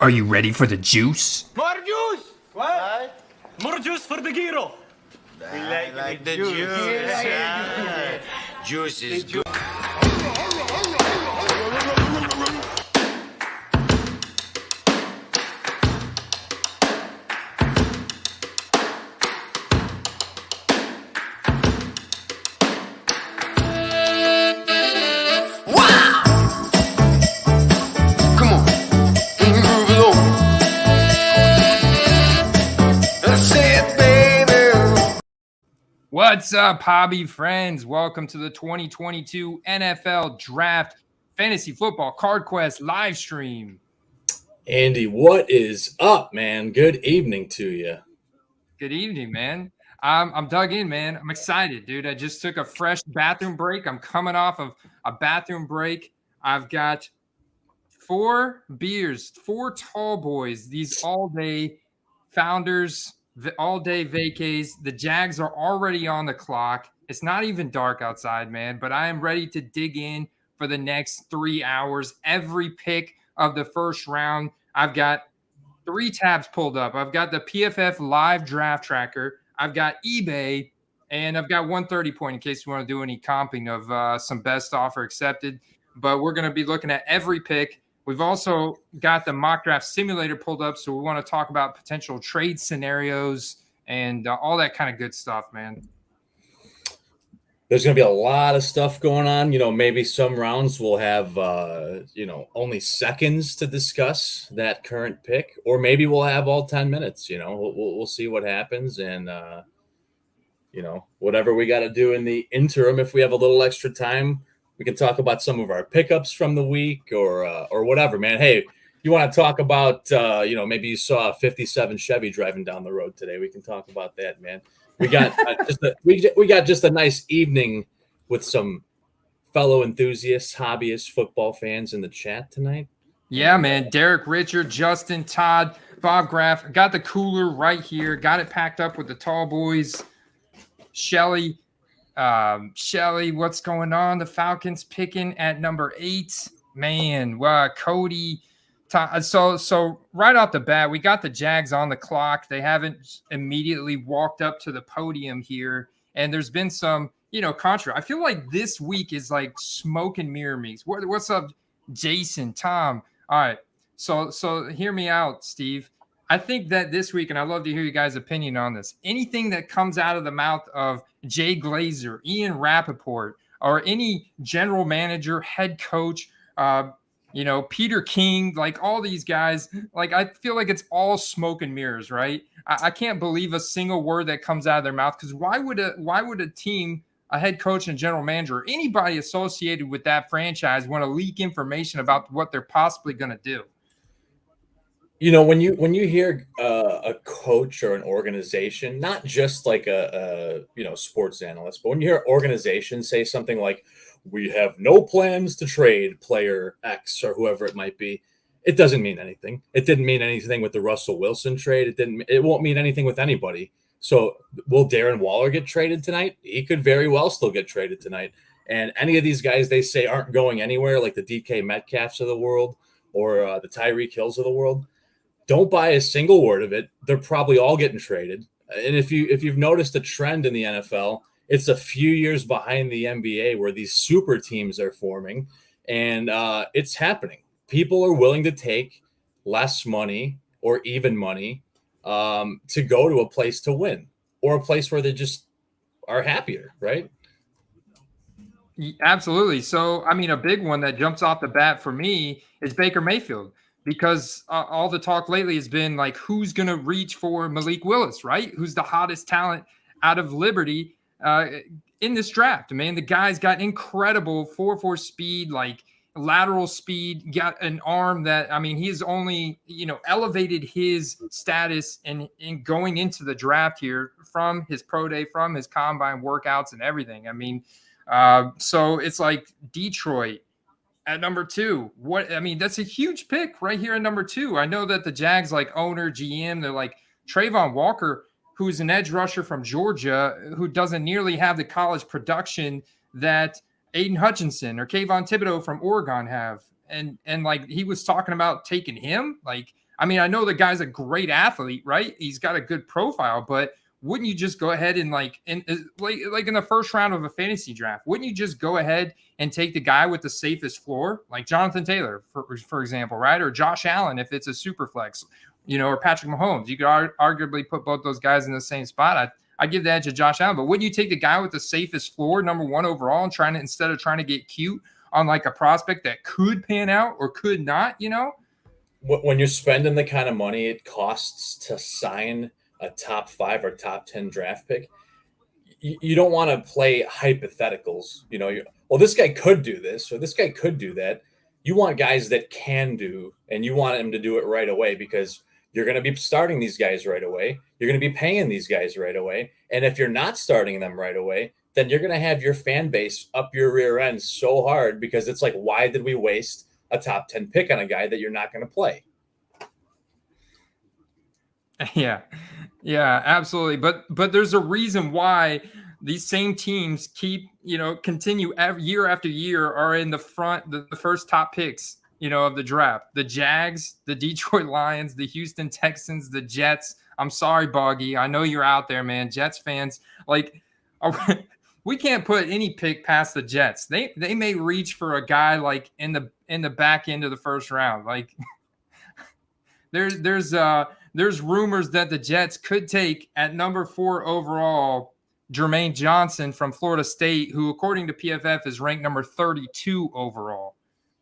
Are you ready for the juice? More juice! What? More juice for the gyro. I like the juice. Juice is good. What's up, hobby friends? Welcome to the 2022 NFL Draft Fantasy Football Card Quest live stream. Andy, what is up, man? Good evening to you. Good evening, man. I'm dug in, man. I'm excited, dude. I just took a fresh bathroom break. I'm coming off of a bathroom break. I've got 4 beers, 4 tall boys, these all-day founders, all-day vacays. The Jags are already on the clock. It's not even dark outside, man, but I am ready to dig in for the next 3 hours. Every pick of the first round. I've got 3 tabs pulled up. I've got the PFF live draft tracker. I've got eBay, and I've got 130 point in case you want to do any comping of some best offer accepted. But we're going to be looking at every pick. We've also got the mock draft simulator pulled up, so we want to talk about potential trade scenarios and all that kind of good stuff, man. There's going to be a lot of stuff going on. Maybe some rounds will have, only seconds to discuss that current pick, or maybe we'll have all 10 minutes. We'll see what happens, and whatever we got to do in the interim. If we have a little extra time, we can talk about some of our pickups from the week, or whatever, man. Hey, you want to talk about, maybe you saw a 57 Chevy driving down the road today. We can talk about that, man. We got we got just a nice evening with some fellow enthusiasts, hobbyists, football fans in the chat tonight. Yeah, man. Derek, Richard, Justin, Todd, Bob Graff. Got the cooler right here. Got it packed up with the tall boys. Shelly, what's going on? The Falcons picking at number 8. Man, Cody. So right off the bat, we got the Jags on the clock. They haven't immediately walked up to the podium here, and there's been some, controversy. I feel like this week is like smoke and mirror meets. What's up, Jason, Tom? All right, so hear me out, Steve. I think that this week, and I'd love to hear you guys' opinion on this, anything that comes out of the mouth of Jay Glazer, Ian Rappaport, or any general manager, head coach, Peter King, like all these guys, like I feel like it's all smoke and mirrors, right? I can't believe a single word that comes out of their mouth, because why would a team, a head coach and general manager, or anybody associated with that franchise want to leak information about what they're possibly going to do? When you hear a coach or an organization, not just like a sports analyst, but when you hear organizations say something like, "We have no plans to trade player X," or whoever it might be, it doesn't mean anything. It didn't mean anything with the Russell Wilson trade. It won't mean anything with anybody. So will Darren Waller get traded tonight? He could very well still get traded tonight. And any of these guys they say aren't going anywhere, like the DK Metcalfs of the world or the Tyreek Hills of the world, don't buy a single word of it. They're probably all getting traded. And if you've noticed a trend in the NFL, it's a few years behind the NBA where these super teams are forming, and it's happening. People are willing to take less money or even money to go to a place to win, or a place where they just are happier, right? Absolutely. So, a big one that jumps off the bat for me is Baker Mayfield, because all the talk lately has been like, who's going to reach for Malik Willis, right? Who's the hottest talent out of Liberty in this draft? Man, the guy's got incredible 4.4 speed, like lateral speed, got an arm that, he's only, elevated his status in going into the draft here from his pro day, from his combine workouts and everything. So it's like Detroit at number 2. That's a huge pick right here at number 2. I know that the Jags, like owner, GM, they're like Trayvon Walker, who's an edge rusher from Georgia, who doesn't nearly have the college production that Aiden Hutchinson or Kayvon Thibodeaux from Oregon have. And like he was talking about taking him. Like, I mean, I know the guy's a great athlete, right? He's got a good profile, but wouldn't you just go ahead and like in the first round of a fantasy draft, wouldn't you just go ahead and take the guy with the safest floor, like Jonathan Taylor, for example, right? Or Josh Allen, if it's a super flex, or Patrick Mahomes. You could arguably put both those guys in the same spot. I give the edge to Josh Allen, but wouldn't you take the guy with the safest floor, number one overall, and instead of trying to get cute on like a prospect that could pan out or could not, When you're spending the kind of money it costs to sign a top 5 or top 10 draft pick, you don't want to play hypotheticals. Well, this guy could do this or this guy could do that. You want guys that can do, and you want him to do it right away because you're going to be starting these guys right away. You're going to be paying these guys right away. And if you're not starting them right away, then you're going to have your fan base up your rear end so hard because it's like, why did we waste a top 10 pick on a guy that you're not going to play? Yeah, absolutely. But there's a reason why these same teams continue year after year are in the front, the first top picks, of the draft. The Jags, the Detroit Lions, the Houston Texans, the Jets. I'm sorry, Boggy. I know you're out there, man. Jets fans, we can't put any pick past the Jets. They may reach for a guy like in the back end of the first round. Like there's rumors that the Jets could take at number 4 overall Jermaine Johnson from Florida State, who according to PFF is ranked number 32 overall.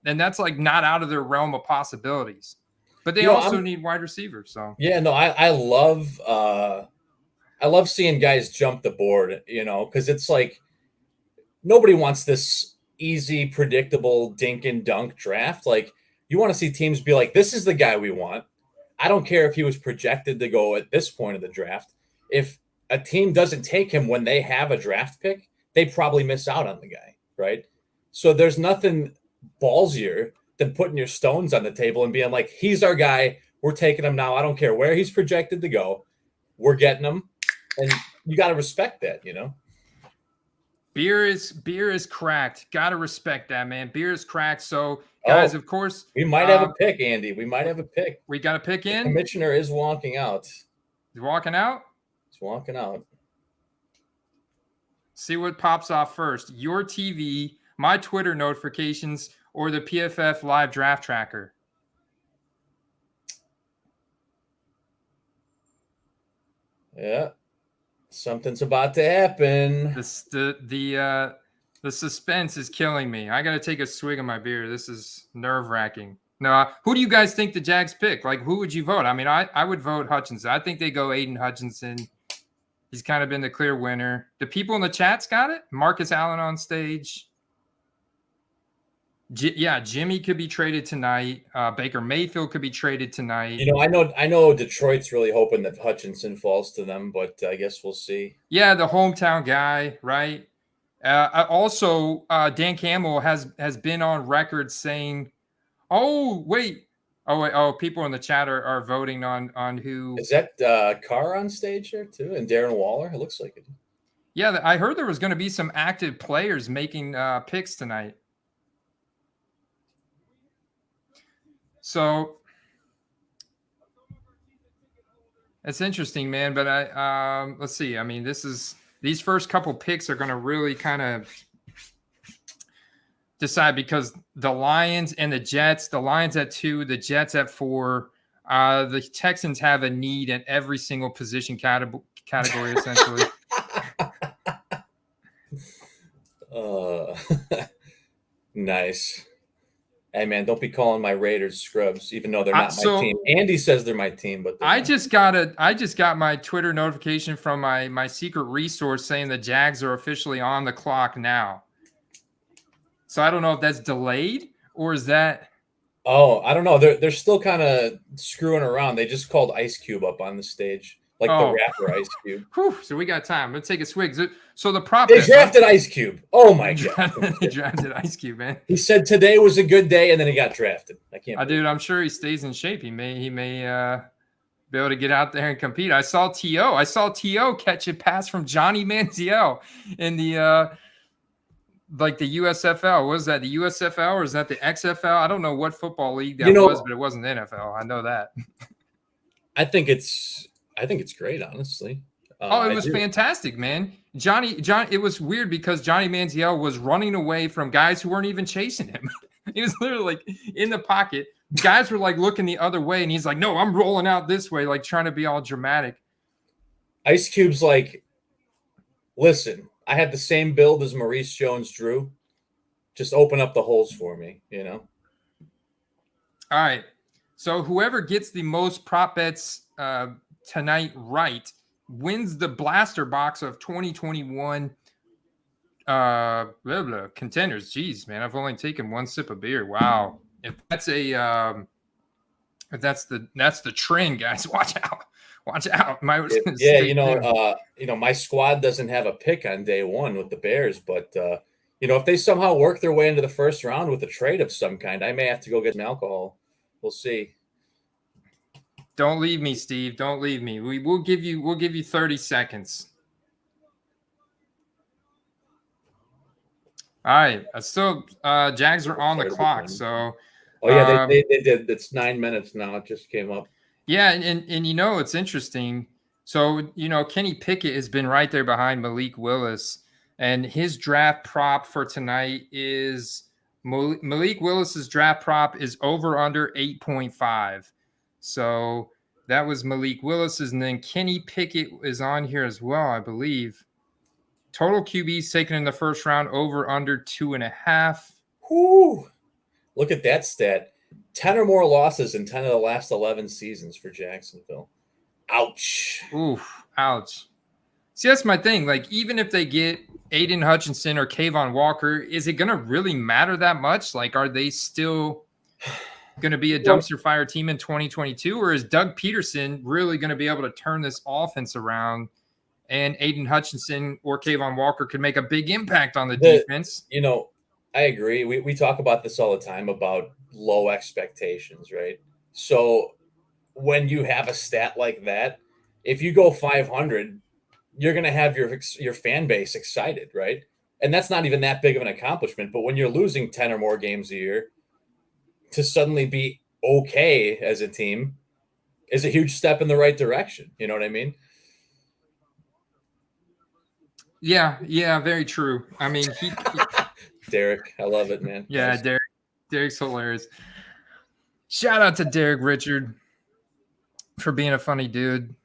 And that's like not out of their realm of possibilities. But they also need wide receivers. So yeah, no, I love seeing guys jump the board, because it's like nobody wants this easy, predictable dink and dunk draft. Like you want to see teams be like, this is the guy we want. I don't care if he was projected to go at this point of the draft. If a team doesn't take him when they have a draft pick, they probably miss out on the guy, right? So there's nothing ballsier than putting your stones on the table and being like, he's our guy. We're taking him now. I don't care where he's projected to go. We're getting him. And you got to respect that, Beer is cracked. Got to respect that, man. Beer is cracked. So, guys, of course. We might have a pick, Andy. We might have a pick. We got a pick in? The commissioner is walking out. He's walking out? He's walking out. See what pops off first. Your TV, my Twitter notifications, or the PFF live draft tracker. Yeah. Something's about to happen. The suspense is killing me. I got to take a swig of my beer. This is nerve-wracking. No, who do you guys think the Jags pick? Like, who would you vote? I mean, I would vote Hutchinson. I think they go Aiden Hutchinson. He's kind of been the clear winner. The people in the chat's got it. Marcus Allen on stage. Jimmy could be traded tonight. Baker Mayfield could be traded tonight. I know Detroit's really hoping that Hutchinson falls to them, but I guess we'll see. Yeah, the hometown guy, right? Also, Dan Campbell has been on record saying, people in the chat are voting on who. Is that Carr on stage here too? And Darren Waller? It looks like it. Yeah, I heard there was going to be some active players making picks tonight. So it's interesting, man. But let's see. I mean, these first couple picks are going to really kind of decide because the Lions and the Jets, the Lions at 2, the Jets at 4, the Texans have a need at every single position category essentially. Nice. Hey man, don't be calling my Raiders scrubs, even though they're not my team. Andy says they're my team, but I just got my Twitter notification from my secret resource saying the Jags are officially on the clock now. So I don't know if that's delayed or is that. Oh, I don't know. They're still kind of screwing around. They just called Ice Cube up on the stage, like the rapper Ice Cube. Whew, so we got time. Let's take a swig. So the prop. They drafted Ice Cube. Oh my god! They drafted Ice Cube, man. He said today was a good day, and then he got drafted. I can't. Dude, I'm sure he stays in shape. He may be able to get out there and compete. I saw T.O. catch a pass from Johnny Manziel in like the USFL. Was that the USFL or is that the XFL? I don't know what football league that was, but it wasn't the NFL. I know that. I think it's great, honestly. It was fantastic, man. It was weird because Johnny Manziel was running away from guys who weren't even chasing him. He was literally like in the pocket. Guys were like looking the other way, and he's like, "No, I'm rolling out this way," like trying to be all dramatic. Ice Cube's like, "Listen, I have the same build as Maurice Jones-Drew. Just open up the holes for me, you know." All right. So whoever gets the most prop bets tonight right wins the blaster box of 2021 Contenders. Jeez, man, I've only taken one sip of beer. Wow. If that's the trend, guys, watch out. Watch out. My squad doesn't have a pick on day one with the Bears, but if they somehow work their way into the first round with a trade of some kind, I may have to go get some alcohol. We'll see. Don't leave me, Steve. Don't leave me. We'll give you 30 seconds. All right. Still Jags are on the clock. So they did. It's 9 minutes now. It just came up. Yeah, and it's interesting. So, Kenny Pickett has been right there behind Malik Willis, and his draft prop for tonight is Malik Willis's draft prop is over under 8.5. So that was Malik Willis's, and then Kenny Pickett is on here as well, I believe. Total QBs taken in the first round over under 2.5. Whoo! Look at that stat. 10 or more losses in 10 of the last 11 seasons for Jacksonville. Ouch. Oof. Ouch. See, that's my thing. Like, even if they get Aiden Hutchinson or Kayvon Walker, is it going to really matter that much? Like, are they still going to be a dumpster fire team in 2022? Or is Doug Peterson really going to be able to turn this offense around, and Aiden Hutchinson or Kayvon Walker could make a big impact on the defense? I agree. We talk about this all the time about low expectations, right? So when you have a stat like that, if you go 500, you're going to have your fan base excited, right? And that's not even that big of an accomplishment. But when you're losing 10 or more games a year, to suddenly be okay as a team is a huge step in the right direction. You know what I mean? Yeah, very true. I mean, Derek, I love it, man. Yeah, nice. Derek's hilarious. Shout out to Derek Richard for being a funny dude.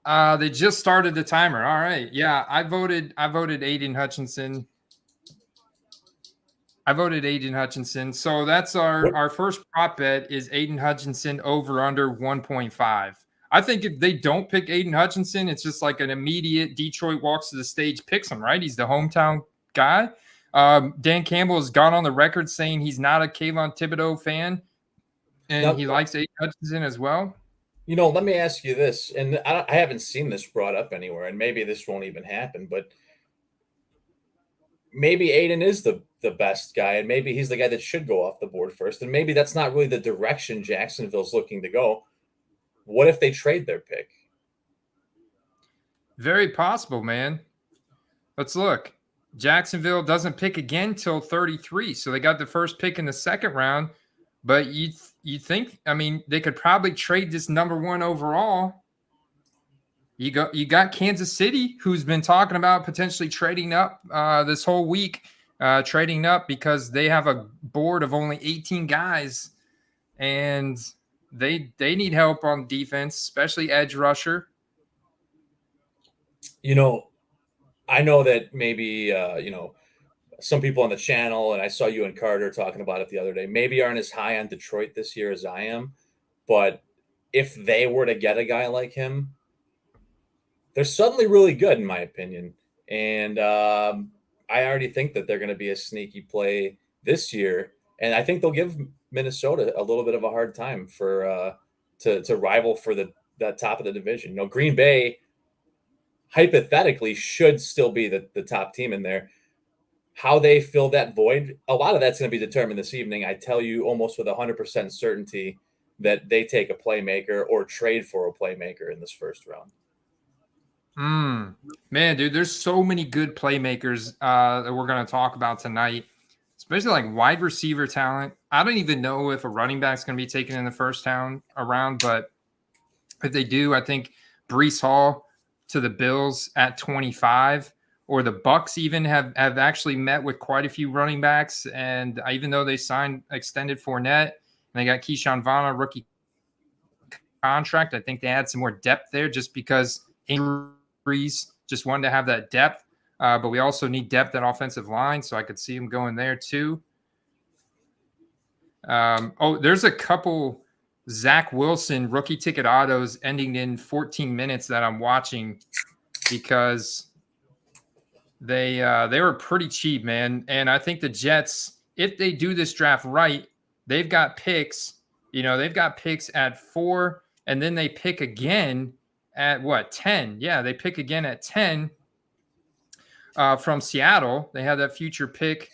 They just started the timer. All right. Yeah, I voted Aiden Hutchinson. So that's our first prop bet is Aiden Hutchinson over under 1.5. I think if they don't pick Aiden Hutchinson, it's just like an immediate Detroit walks to the stage, picks him, right? He's the hometown guy. Dan Campbell has gone on the record saying he's not a Kayvon Thibodeaux fan, and he likes Aiden Hutchinson as well. Let me ask you this, and I haven't seen this brought up anywhere, and maybe this won't even happen, but maybe Aiden is the best guy, and maybe he's the guy that should go off the board first, and maybe that's not really the direction Jacksonville's looking to go. What if they trade their pick? Very possible, man. Let's look. Jacksonville doesn't pick again till 33, so they got the first pick in the second round. But you think, I mean, they could probably trade this number one overall. You got Kansas City, who's been talking about potentially trading up this whole week, trading up because they have a board of only 18 guys, and they need help on defense, especially edge rusher. I know that maybe, some people on the channel, and I saw you and Carter talking about it the other day, maybe aren't as high on Detroit this year as I am. But if they were to get a guy like him, they're suddenly really good, in my opinion. And I already think that they're going to be a sneaky play this year. And I think they'll give Minnesota a little bit of a hard time for to rival for that top of the division. Green Bay hypothetically should still be the top team in there. How they fill that void, a lot of that's going to be determined this evening. I tell you almost with 100% certainty that they take a playmaker or trade for a playmaker in this first round. Man, dude, there's so many good playmakers that we're going to talk about tonight, especially like wide receiver talent. I don't even know if a running back's going to be taken in the first round, but if they do, I think Breece Hall to the Bills at 25, or the Bucks even have actually met with quite a few running backs. And even though they extended Fournette and they got Keyshawn Vaughn on rookie contract, I think they had some more depth there just because injuries, just wanted to have that depth. But we also need depth at offensive line, so I could see him going there too. There's a couple Zach Wilson rookie ticket autos ending in 14 minutes that I'm watching because they were pretty cheap, man. And I think the Jets, if they do this draft right, they've got picks. They've got picks at 4, and then they pick again at 10? Yeah, they pick again at 10 from Seattle. They have that future pick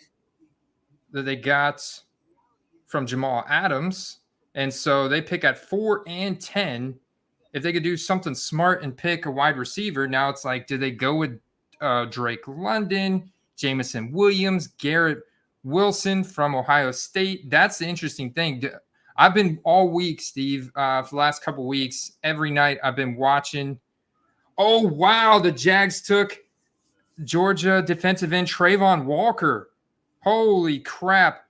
that they got from Jamal Adams. And so they pick at 4 and 10. If they could do something smart and pick a wide receiver, now it's like, do they go with Drake London, Jameson Williams, Garrett Wilson from Ohio State? That's the interesting thing. I've been all week, Steve, for the last couple of weeks, every night I've been watching. Oh, wow, the Jags took Georgia defensive end Trayvon Walker. Holy crap.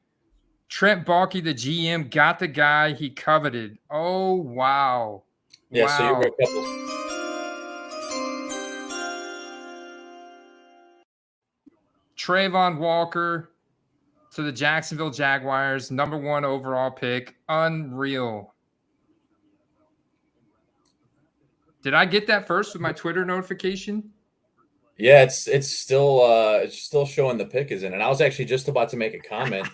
Trent Baalke, the GM, got the guy he coveted. Oh, wow. Yeah, wow. So you were a couple. Trayvon Walker to the Jacksonville Jaguars, #1 overall pick. Unreal. Did I get that first with my Twitter notification? Yeah, it's still showing the pick is in, and I was actually just about to make a comment.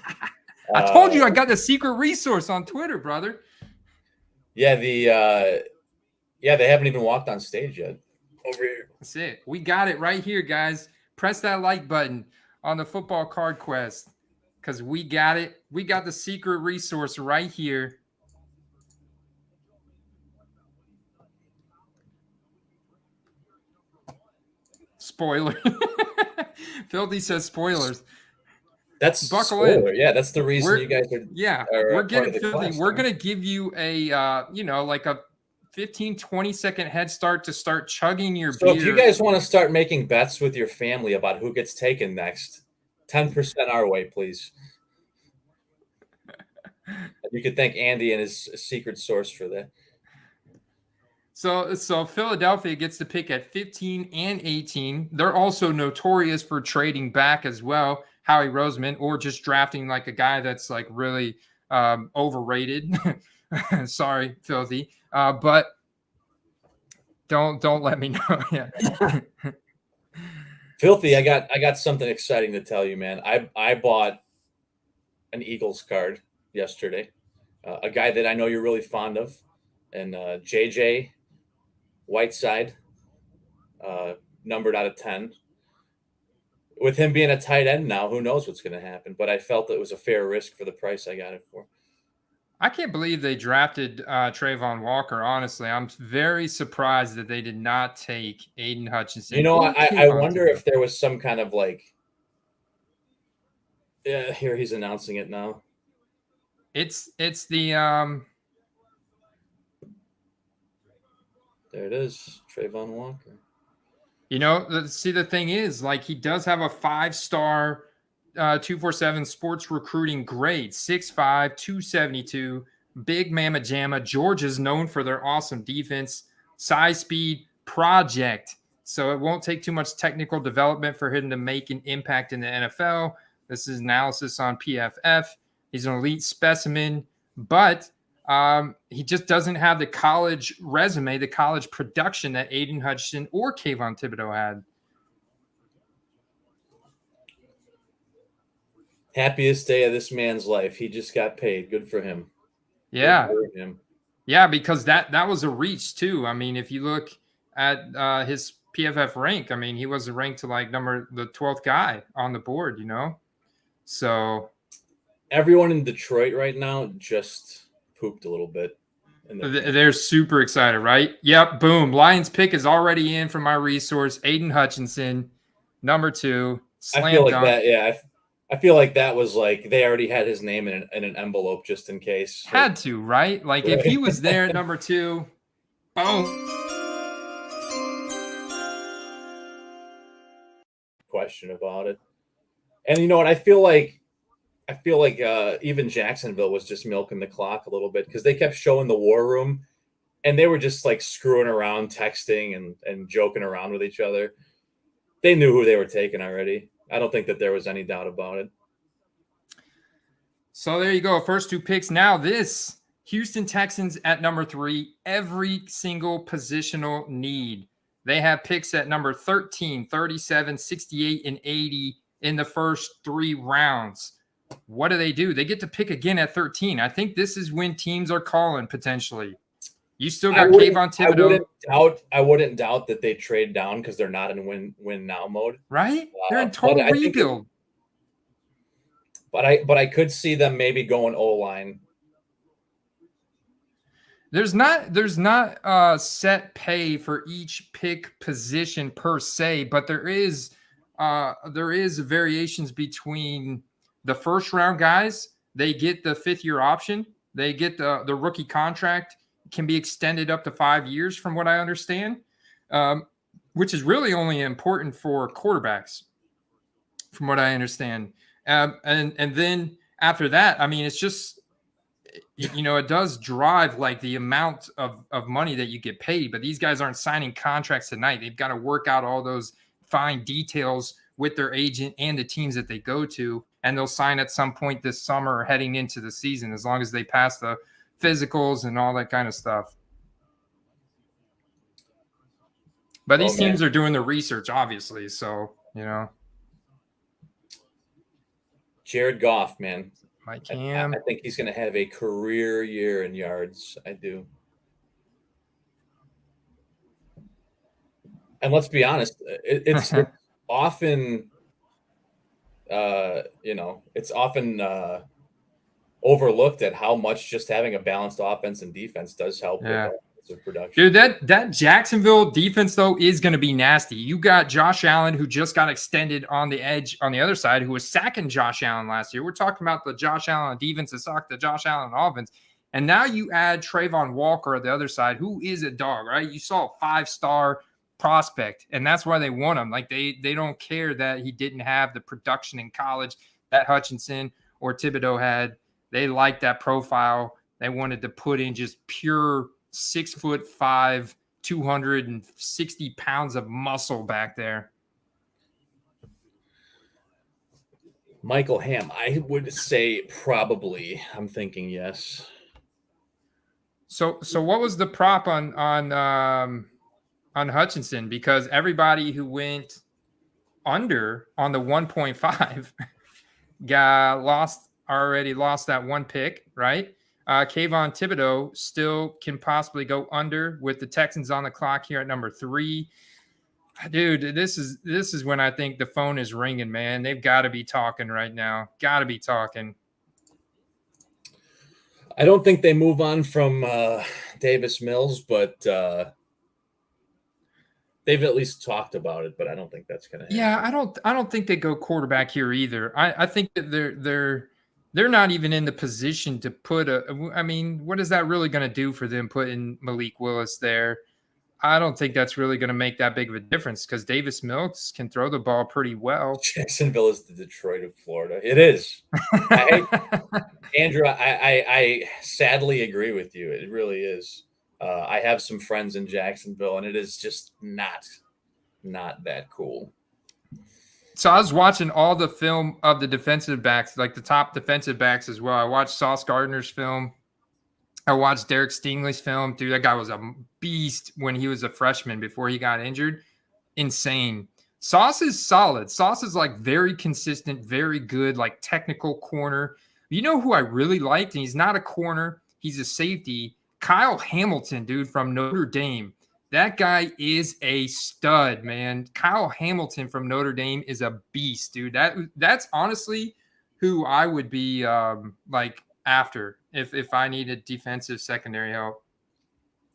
I told you I got the secret resource on Twitter, brother. Yeah, they haven't even walked on stage yet. Over here. That's it. We got it right here, guys. Press that like button on the Football Card Quest because we got it. We got the secret resource right here. Spoiler. Filthy says spoilers. That's buckle spoiler. in. Yeah, that's the reason you guys are. Yeah, we're getting filthy. We're gonna give you a like a 15-20 second head start to start chugging your beer. So if you guys want to start making bets with your family about who gets taken next, 10% our way, please. You could thank Andy and his secret source for that. So Philadelphia gets the pick at 15 and 18. They're also notorious for trading back as well, Howie Roseman, or just drafting like a guy that's like really overrated. Sorry, Filthy. But don't let me know. Yeah. Filthy, I got something exciting to tell you, man. I bought an Eagles card yesterday. A guy that I know you're really fond of, and JJ Whiteside, numbered out of 10. With him being a tight end now, who knows what's going to happen? But I felt it was a fair risk for the price I got it for. I can't believe they drafted Trayvon Walker. Honestly, I'm very surprised that they did not take Aiden Hutchinson. You know, I wonder if there was some kind of like. Yeah, here he's announcing it now. It's the There it is, Trayvon Walker. You know, see, the thing is, like, he does have a 5-star 247 sports recruiting grade, 6'5", 272, big mamma jamma. Georgia's known for their awesome defense, size, speed, project. So it won't take too much technical development for him to make an impact in the NFL. This is analysis on PFF. He's an elite specimen, but he just doesn't have the college resume, the college production that Aiden Hutchinson or Kayvon Thibodeaux had. Happiest day of this man's life. He just got paid. Good for him. Yeah. Good for him. Yeah, because that was a reach too. I mean, if you look at his PFF rank, I mean, he was ranked to like the 12th guy on the board, you know? So everyone in Detroit right now just pooped a little bit. They're super excited, right? Yep, boom. Lions pick is already in from my resource. Aiden Hutchinson, number 2. I feel like dunk. that. Yeah, I feel like that was like they already had his name in an envelope just in case. Had to, right? Like if he was there at number 2, boom. Question about it. And you know what? I feel like even Jacksonville was just milking the clock a little bit because they kept showing the war room, and they were just like screwing around, texting and joking around with each other. They knew who they were taking already. I don't think that there was any doubt about it. So there you go. First 2 picks. Now this Houston Texans at number 3. Every single positional need. They have picks at number 13, 37, 68, and 80 in the first 3 rounds. What do? They get to pick again at 13. I think this is when teams are calling potentially. You still got Kayvon Thibodeaux. I wouldn't doubt that they trade down because they're not in win now mode. Right? They're in total rebuild. But I could see them maybe going O-line. There's not set pay for each pick position per se, but there is variations between the first round guys. They get the 5th-year option. They get the rookie contract, can be extended up to 5 years from what I understand, which is really only important for quarterbacks from what I understand. And then after that, I mean, it's just, it does drive like the amount of money that you get paid, but these guys aren't signing contracts tonight. They've got to work out all those fine details with their agent and the teams that they go to, and they'll sign at some point this summer heading into the season, as long as they pass the physicals and all that kind of stuff. But these teams are doing the research, obviously. So, Jared Goff, man. I think he's going to have a career year in yards. I do. And let's be honest, it's often, it's often overlooked at how much just having a balanced offense and defense does help with offensive production. Dude, that Jacksonville defense, though, is going to be nasty. You got Josh Allen, who just got extended on the edge on the other side, who was sacking Josh Allen last year. We're talking about the Josh Allen defense that socked the Josh Allen offense. And now you add Trayvon Walker at the other side, who is a dog, right? You saw a 5-star prospect, and that's why they want him. Like they don't care that he didn't have the production in college that Hutchinson or Thibodeaux had. They like that profile. They wanted to put in just pure 6'5", 260 pounds of muscle back there. Michael Hamm, I would say probably. I'm thinking yes. So what was the prop on Hutchinson? Because everybody who went under on the 1.5 already lost that 1 pick, right? Kayvon Thibodeaux still can possibly go under with the Texans on the clock here at number 3. Dude, this is when I think the phone is ringing, man. They've got to be talking right now. Got to be talking. I don't think they move on from Davis Mills, but they've at least talked about it. But I don't think that's going to happen. Yeah, I don't think they go quarterback here either. I think that they're not even in the position to put what is that really going to do for them putting Malik Willis there? I don't think that's really going to make that big of a difference because Davis Mills can throw the ball pretty well. Jacksonville is the Detroit of Florida. It is. Andrew, I sadly agree with you. It really is. I have some friends in Jacksonville, and it is just not that cool. So I was watching all the film of the defensive backs, like the top defensive backs as well. I watched Sauce Gardner's film. I watched Derek Stingley's film. Dude, that guy was a beast when he was a freshman before he got injured. Insane. Sauce is solid. Sauce is like very consistent, very good, like technical corner. You know who I really liked? And he's not a corner. He's a safety. Kyle Hamilton, dude, from Notre Dame. That guy is a stud, man. Kyle Hamilton from Notre Dame is a beast, dude. That's honestly who I would be after if I needed defensive secondary help.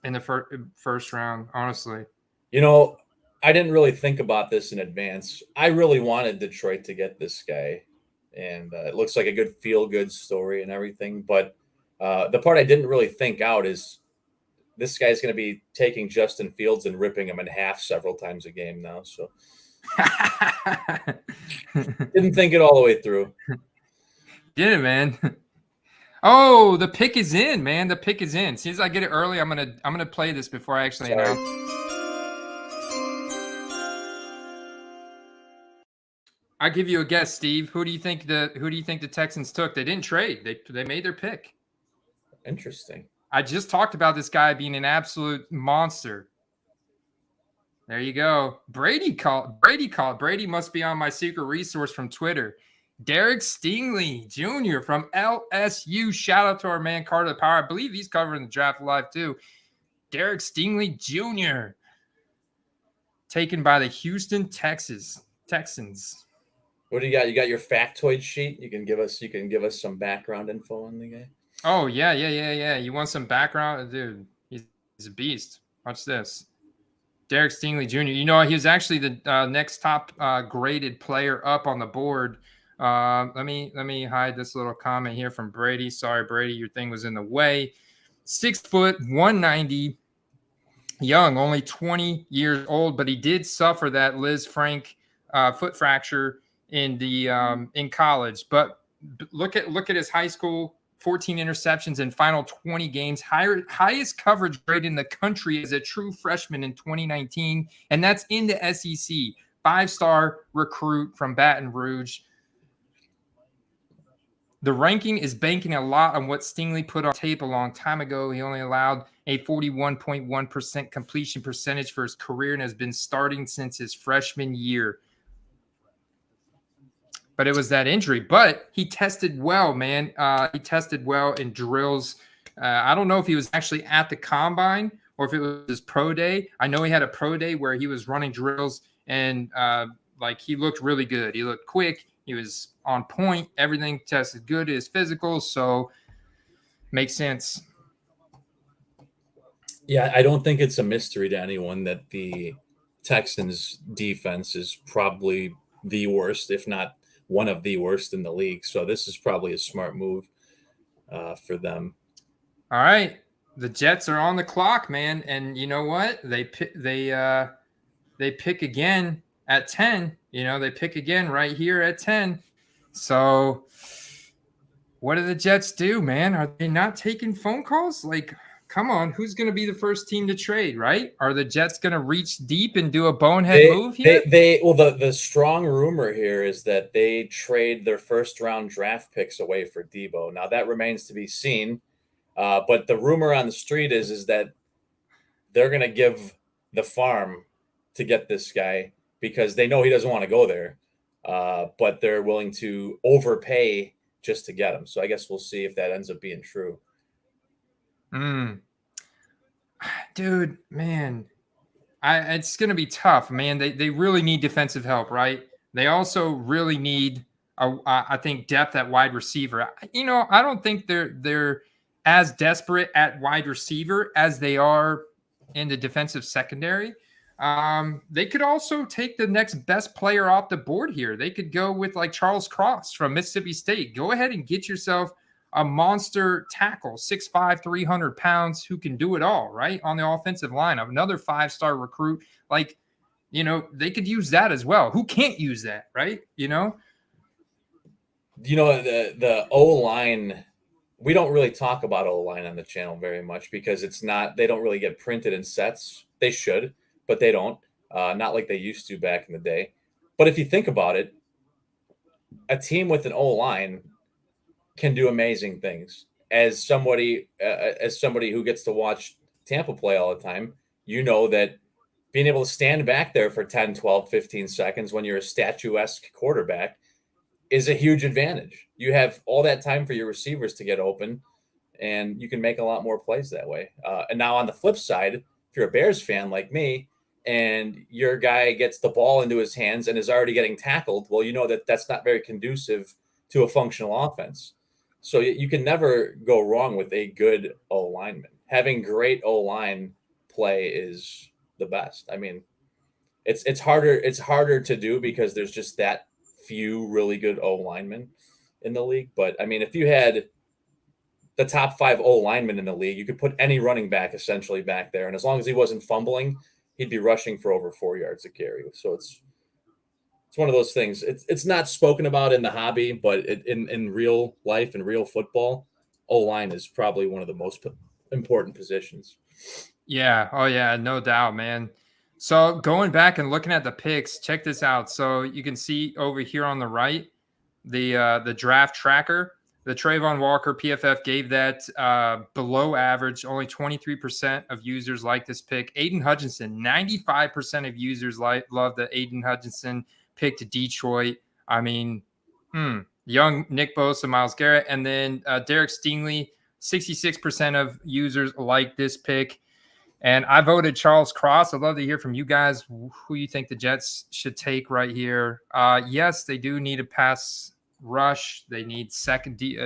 in the first round, honestly. You know, I didn't really think about this in advance. I really wanted Detroit to get this guy, and it looks like a good feel-good story and everything. But the part I didn't really think out is this guy's going to be taking Justin Fields and ripping him in half several times a game now. So didn't think it all the way through. Get it, man. Oh, the pick is in, man. The pick is in. As soon as I get it early, I'm gonna play this before I actually announce. I'll give you a guess, Steve. Who do you think the Texans took? They didn't trade. They made their pick. Interesting. I just talked about this guy being an absolute monster. There you go. Brady called. Brady must be on my secret resource from Twitter. Derek Stingley Jr. from LSU. Shout out to our man Carter the Power. I believe he's covering the draft live too. Derek Stingley Jr. taken by the Houston Texans. What do you got? You got your factoid sheet? You can give us some background info on the guy. Oh, yeah. You want some background? Dude, he's a beast. Watch this. Derek Stingley Jr. You know, he was actually the next top graded player up on the board. Let me hide this little comment here from Brady. Sorry, Brady, your thing was in the way. 6 foot, 190, young, only 20 years old, but he did suffer that Liz Frank foot fracture in college. But look at his high school. 14 interceptions in final 20 games, highest coverage grade in the country as a true freshman in 2019, and that's in the SEC. 5-star recruit from Baton Rouge. The ranking is banking a lot on what Stingley put on tape a long time ago. He only allowed a 41.1% completion percentage for his career and has been starting since his freshman year. But it was that injury. But he tested well, man. He tested well in drills. I don't know if he was actually at the combine or if it was his pro day. I know he had a pro day where he was running drills and he looked really good. He looked quick. He was on point. Everything tested good. His physicals. So makes sense. Yeah, I don't think it's a mystery to anyone that the Texans defense is probably the worst, if not one of the worst in the league. So this is probably a smart move for them. All right. The Jets are on the clock, man. And you know what? They pick again at 10. You know, they pick again right here at 10. So what do the Jets do, man? Are they not taking phone calls? Like, come on, who's going to be the first team to trade, right? Are the Jets going to reach deep and do a bonehead move here? The strong rumor here is that they trade their first-round draft picks away for Debo. Now, that remains to be seen. But the rumor on the street is that they're going to give the farm to get this guy because they know he doesn't want to go there. But they're willing to overpay just to get him. So I guess we'll see if that ends up being true. Dude, man, it's going to be tough, man. They really need defensive help, right? They also really need, I think, depth at wide receiver. You know, I don't think they're as desperate at wide receiver as they are in the defensive secondary. They could also take the next best player off the board here. They could go with like Charles Cross from Mississippi State. Go ahead and get yourself a monster tackle, 6'5", 300 pounds, who can do it all, right? On the offensive line, another 5-star recruit. Like, you know, they could use that as well. Who can't use that, right? You know, the O-line, we don't really talk about O-line on the channel very much because they don't really get printed in sets. They should, but they don't. Not like they used to back in the day. But if you think about it, a team with an O-line can do amazing things. As somebody who gets to watch Tampa play all the time, you know that being able to stand back there for 10, 12, 15 seconds when you're a statuesque quarterback is a huge advantage. You have all that time for your receivers to get open, and you can make a lot more plays that way. And now on the flip side, if you're a Bears fan like me, and your guy gets the ball into his hands and is already getting tackled, well, you know that's not very conducive to a functional offense. So you can never go wrong with a good O-lineman. having great O-line play is the best. I mean, it's harder to do because there's just that few really good O-linemen in the league. But I mean, if you had the top 5 O-linemen in the league, you could put any running back essentially back there, and as long as he wasn't fumbling, he'd be rushing for over 4 yards a carry. So it's one of those things. It's not spoken about in the hobby, but in real life and real football, O-line is probably one of the most important positions. Yeah. Oh, yeah. No doubt, man. So going back and looking at the picks, check this out. So you can see over here on the right, the draft tracker. The Trayvon Walker PFF gave that below average. Only 23% of users like this pick. Aiden Hutchinson, 95% of users love the Aiden Hutchinson pick to Detroit. I mean, young Nick Bosa, Myles Garrett, and then Derek Stingley, 66% of users like this pick. And I voted Charles Cross. I'd love to hear from you guys who you think the Jets should take right here. Yes, they do need a pass rush. They need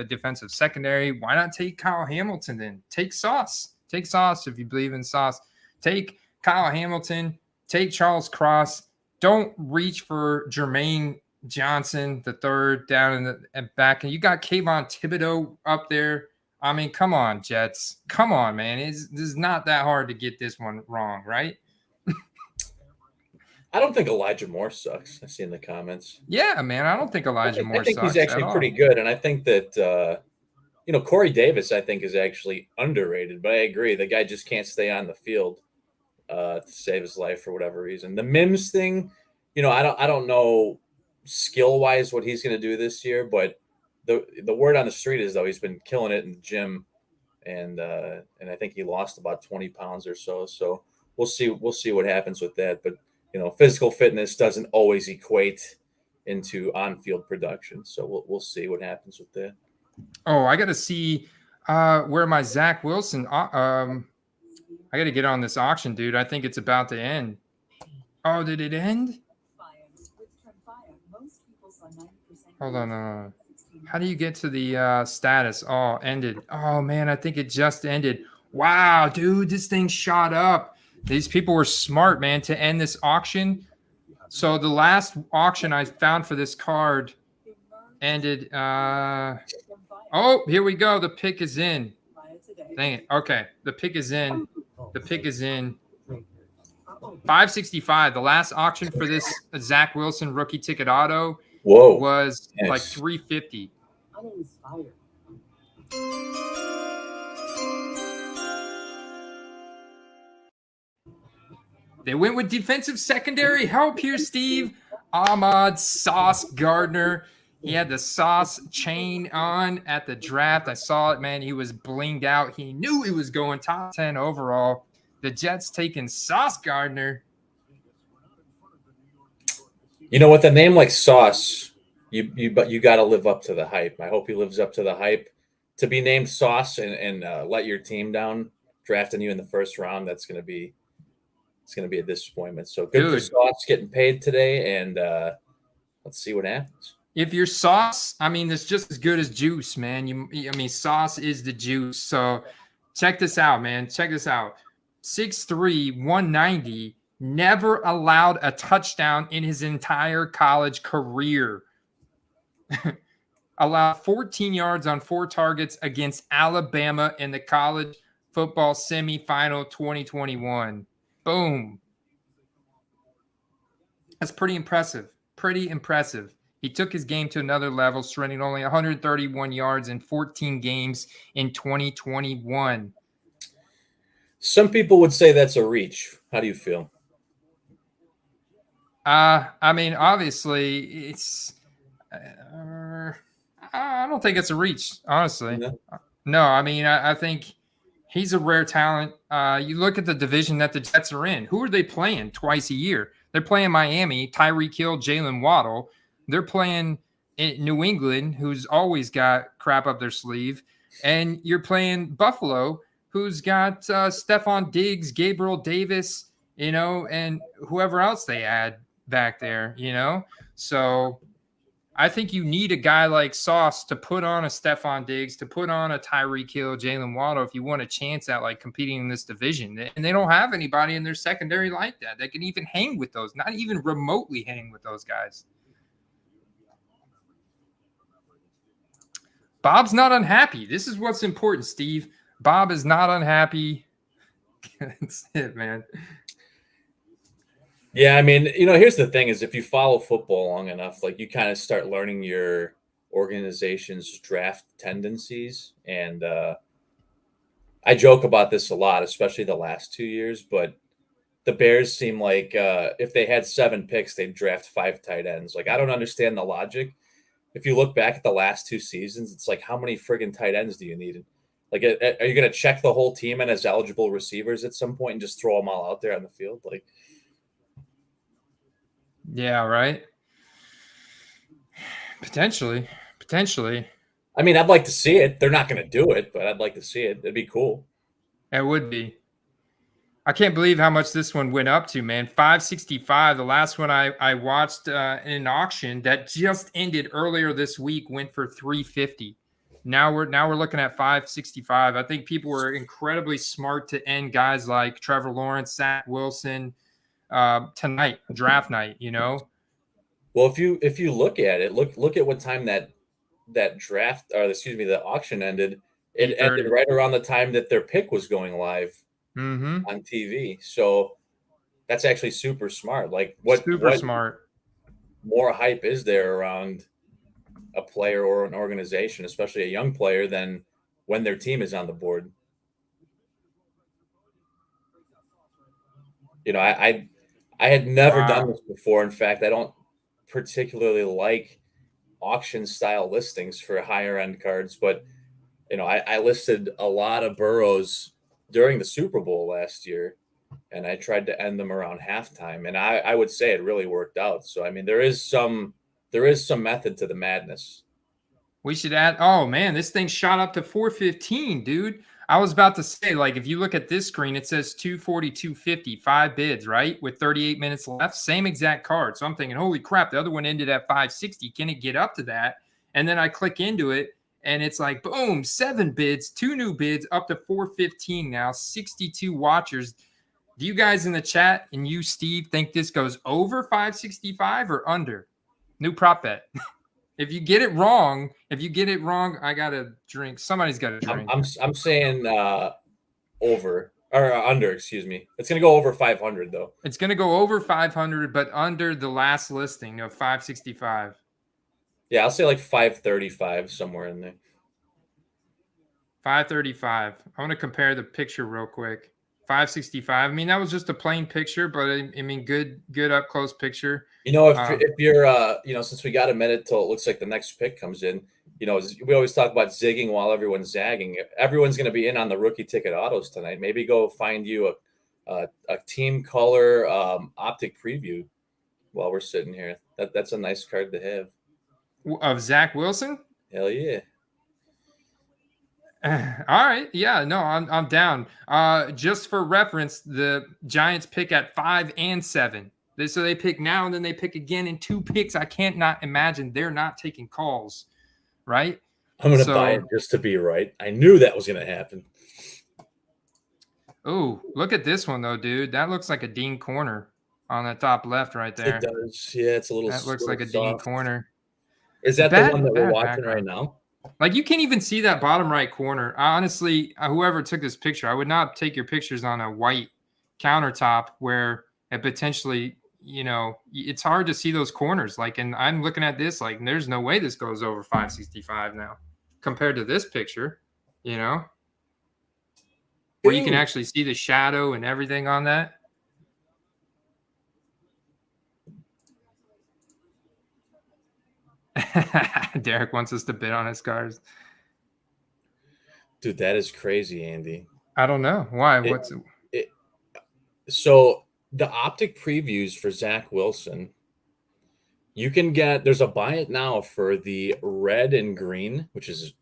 defensive secondary. Why not take Kyle Hamilton then? Take Sauce. Take Sauce if you believe in Sauce. Take Kyle Hamilton. Take Charles Cross. Don't reach for Jermaine Johnson, the third, down in the back. And you got Kayvon Thibodeaux up there. I mean, come on, Jets. Come on, man. This is not that hard to get this one wrong, right? I don't think Elijah Moore sucks. I see in the comments. Yeah, man. I don't think Elijah Moore sucks. I think he's actually pretty good. And I think that, Corey Davis, I think, is actually underrated. But I agree. The guy just can't stay on the field to save his life for whatever reason. The Mims thing, I don't know skill-wise what he's going to do this year, but the word on the street is, though, he's been killing it in the gym, and I think he lost about 20 pounds or so. So we'll see what happens with that. But physical fitness doesn't always equate into on-field production. So we'll see what happens with that. Oh, I got to see where my Zach Wilson. I got to get on this auction, dude. I think it's about to end. Oh, did it end? Hold on. How do you get to the status? Oh, ended. Oh, man, I think it just ended. Wow, dude, this thing shot up. These people were smart, man, to end this auction. So the last auction I found for this card ended. Oh, here we go. The pick is in. Dang it. Okay, the pick is in. The pick is in. 565. The last auction for this Zach Wilson rookie ticket auto was like 350. They went with defensive secondary help here, Steve. Ahmad Sauce Gardner. He had the Sauce chain on at the draft. I saw it, man. He was blinged out. He knew he was going top 10 overall. The Jets taking Sauce Gardner. With a name like Sauce, you got to live up to the hype. I hope he lives up to the hype. To be named Sauce and let your team down, drafting you in the first round, it's going to be a disappointment. So good for Sauce getting paid today, and let's see what happens. If you're Sauce, I mean, it's just as good as juice, man. Sauce is the juice. So check this out, man. Check this out. 6'3", 190, never allowed a touchdown in his entire college career. Allowed 14 yards on 4 targets against Alabama in the college football semifinal 2021. Boom. That's pretty impressive. Pretty impressive. He took his game to another level, surrendering only 131 yards in 14 games in 2021. Some people would say that's a reach. How do you feel? I mean, obviously, it's. I don't think it's a reach, honestly. No, I mean, I think he's a rare talent. You look at the division that the Jets are in. Who are they playing twice a year? They're playing Miami, Tyreek Hill, Jalen Waddle. They're playing in New England, who's always got crap up their sleeve. And you're playing Buffalo, who's got Stephon Diggs, Gabriel Davis, and whoever else they add back there, So I think you need a guy like Sauce to put on a Stephon Diggs, to put on a Tyreek Hill, Jalen Waddle, if you want a chance at like competing in this division. And they don't have anybody in their secondary like that can even hang with those, not even remotely hang with those guys. Bob's not unhappy. This is what's important, Steve. Bob is not unhappy. That's it, man. Yeah, I mean, here's the thing is if you follow football long enough, like you kind of start learning your organization's draft tendencies. And I joke about this a lot, especially the last 2 years, but the Bears seem like if they had 7 picks, they'd draft 5 tight ends. Like, I don't understand the logic. If you look back at the last 2 seasons, it's like, how many friggin' tight ends do you need? Like, are you going to check the whole team in as eligible receivers at some point and just throw them all out there on the field? Like, yeah, right. Potentially. I mean, I'd like to see it. They're not going to do it, but I'd like to see it. It'd be cool. It would be. I can't believe how much this one went up to, man. 565. The last one I watched in an auction that just ended earlier this week went for 350. Now we're looking at 565. I think people were incredibly smart to end guys like Trevor Lawrence, Zach Wilson tonight, draft night. Well, if you look at it, look at what time that draft, or excuse me, the auction ended. It ended right around the time that their pick was going live on TV. So that's actually super smart. Like, what smart. More hype is there around a player or an organization, especially a young player, than when their team is on the board? I had never done this before. In fact, I don't particularly like auction style listings for higher end cards, but I listed a lot of Burrows during the Super Bowl last year, and I tried to end them around halftime, and I would say it really worked out. So I mean, there is some method to the madness. We should add. Oh man, this thing shot up to 415, dude. I was about to say, like, if you look at this screen, it says 240, 250, 5 bids, right? With 38 minutes left, same exact card. So I'm thinking, holy crap, the other one ended at 560. Can it get up to that? And then I click into it, and it's like, boom, 7 bids, 2 new bids, up to 415 now, 62 watchers. Do you guys in the chat and you, Steve, think this goes over 565 or under? New prop bet. If you get it wrong, I gotta drink. Somebody's got to drink. I'm saying over or under. Excuse me. It's gonna go over 500 though. It's gonna go over 500, but under the last listing of 565. Yeah, I'll say like 535 somewhere in there. 535. I want to compare the picture real quick. 565. I mean, that was just a plain picture, but I mean, good up close picture. If you're, since we got a minute till it looks like the next pick comes in, we always talk about zigging while everyone's zagging. Everyone's going to be in on the rookie ticket autos tonight. Maybe go find you a team color optic preview while we're sitting here. That's a nice card to have. Of Zach Wilson? Hell yeah. All right. Yeah, no, I'm down. Just for reference, the Giants pick at 5 and 7. So they pick now and then they pick again in 2 picks. I can't not imagine they're not taking calls, right? I'm going to buy it just to be right. I knew that was going to happen. Oh, look at this one though, dude. That looks like a Dean corner on the top left right there. It does. Yeah, it's a little. That looks like a Dean corner. Is that the one that we're watching right now? Like, you can't even see that bottom right corner. Honestly, whoever took this picture, I would not take your pictures on a white countertop where it potentially, it's hard to see those corners. Like, and I'm looking at this, like, there's no way this goes over 565 now compared to this picture, where you can actually see the shadow and everything on that. Derek wants us to bid on his cars. Dude, that is crazy, Andy. I don't know. Why? So the optic previews for Zach Wilson, you can get, there's a buy it now for the red and green, which is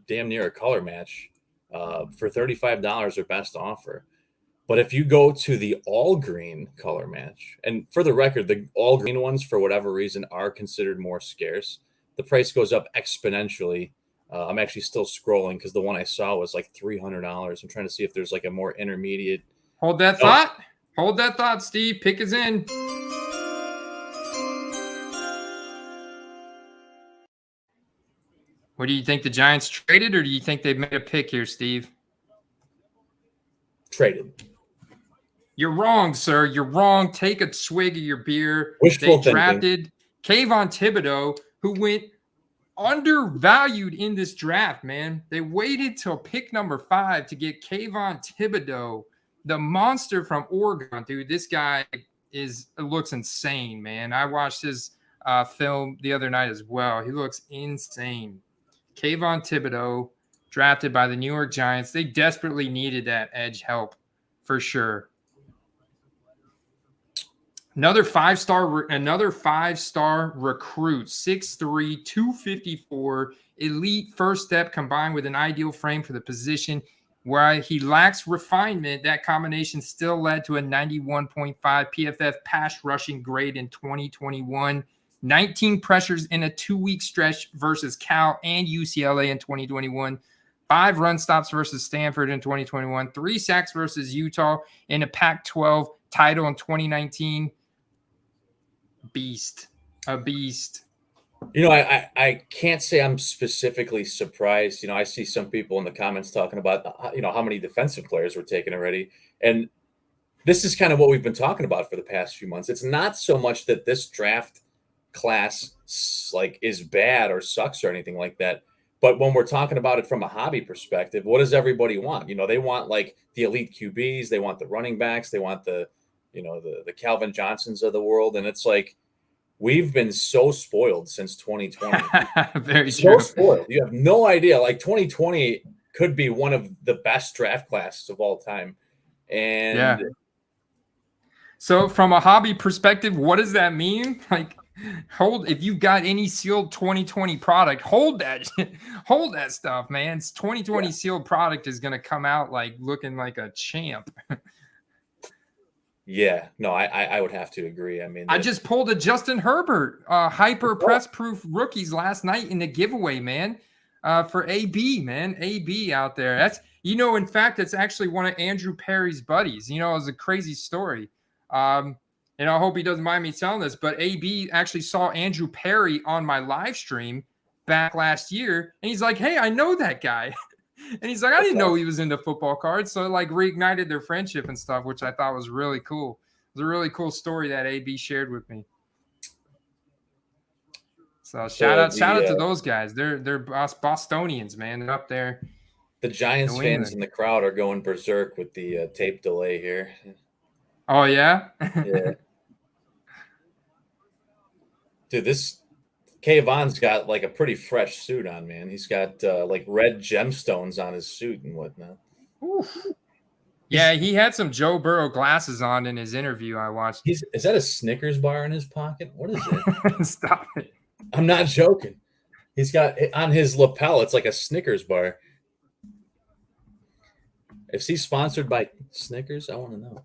damn near a color match, for $35 or best offer. But if you go to the all green color match, and for the record, the all green ones, for whatever reason, are considered more scarce, the price goes up exponentially. I'm actually still scrolling because the one I saw was like $300. I'm trying to see if there's like a more intermediate. Hold that thought. Hold that thought, Steve. Pick is in. What do you think, the Giants traded, or do you think they've made a pick here, Steve? Traded. You're wrong, sir. You're wrong. Take a swig of your beer. Wishful They drafted Kayvon Thibodeaux, who went undervalued in this draft, man. They waited till pick number 5 to get Kayvon Thibodeaux, the monster from Oregon. Dude, this guy looks insane, man. I watched his film the other night as well. He looks insane. Kayvon Thibodeaux, drafted by the New York Giants. They desperately needed that edge help for sure. Another five-star recruit, 6'3", 254, elite first step combined with an ideal frame for the position. While he lacks refinement, that combination still led to a 91.5 PFF pass rushing grade in 2021. 19 pressures in a 2-week stretch versus Cal and UCLA in 2021. 5 run stops versus Stanford in 2021. 3 sacks versus Utah in a Pac-12 title in 2019. A beast. You know, I can't say I'm specifically surprised. You know, I see some people in the comments talking about, you know, how many defensive players were taken already. And this is kind of what we've been talking about for the past few months. It's not so much that this draft class like is bad or sucks or anything like that. But when we're talking about it from a hobby perspective, what does everybody want? You know, they want like the elite QBs, they want the running backs, they want the, you know, the Calvin Johnsons of the world. And it's like, we've been so spoiled since 2020. Very so true. spoiled. You have no idea. Like 2020 could be one of the best draft classes of all time. And yeah. So from a hobby perspective, what does that mean? Like, if you've got any sealed 2020 product, hold that stuff, man. 2020 sealed product is going to come out like looking like a champ. Yeah, no, I would have to agree. I mean, I just pulled a Justin Herbert hyper press proof rookies last night in the giveaway, man, for AB, man. AB out there. That's, you know, in fact, it's actually one of Andrew Perry's buddies. You know, it was a crazy story. And I hope he doesn't mind me telling this, but AB actually saw Andrew Perry on my live stream back last year. And he's like, hey, I know that guy. And he's like, I didn't know he was into football cards. So it like reignited their friendship and stuff, which I thought was really cool. It was a really cool story that AB shared with me. So shout out to those guys. They're Bostonians, man. They're up there. The Giants fans in the crowd are going berserk with the tape delay here. Oh, yeah? Yeah. Dude, this Kayvon's got like a pretty fresh suit on, man. He's got like red gemstones on his suit and whatnot. Oof. Yeah, he had some Joe Burrow glasses on in his interview I watched. Is that a Snickers bar in his pocket? What is it? Stop it. I'm not joking. He's got on his lapel, it's like a Snickers bar. If he's sponsored by Snickers, I want to know.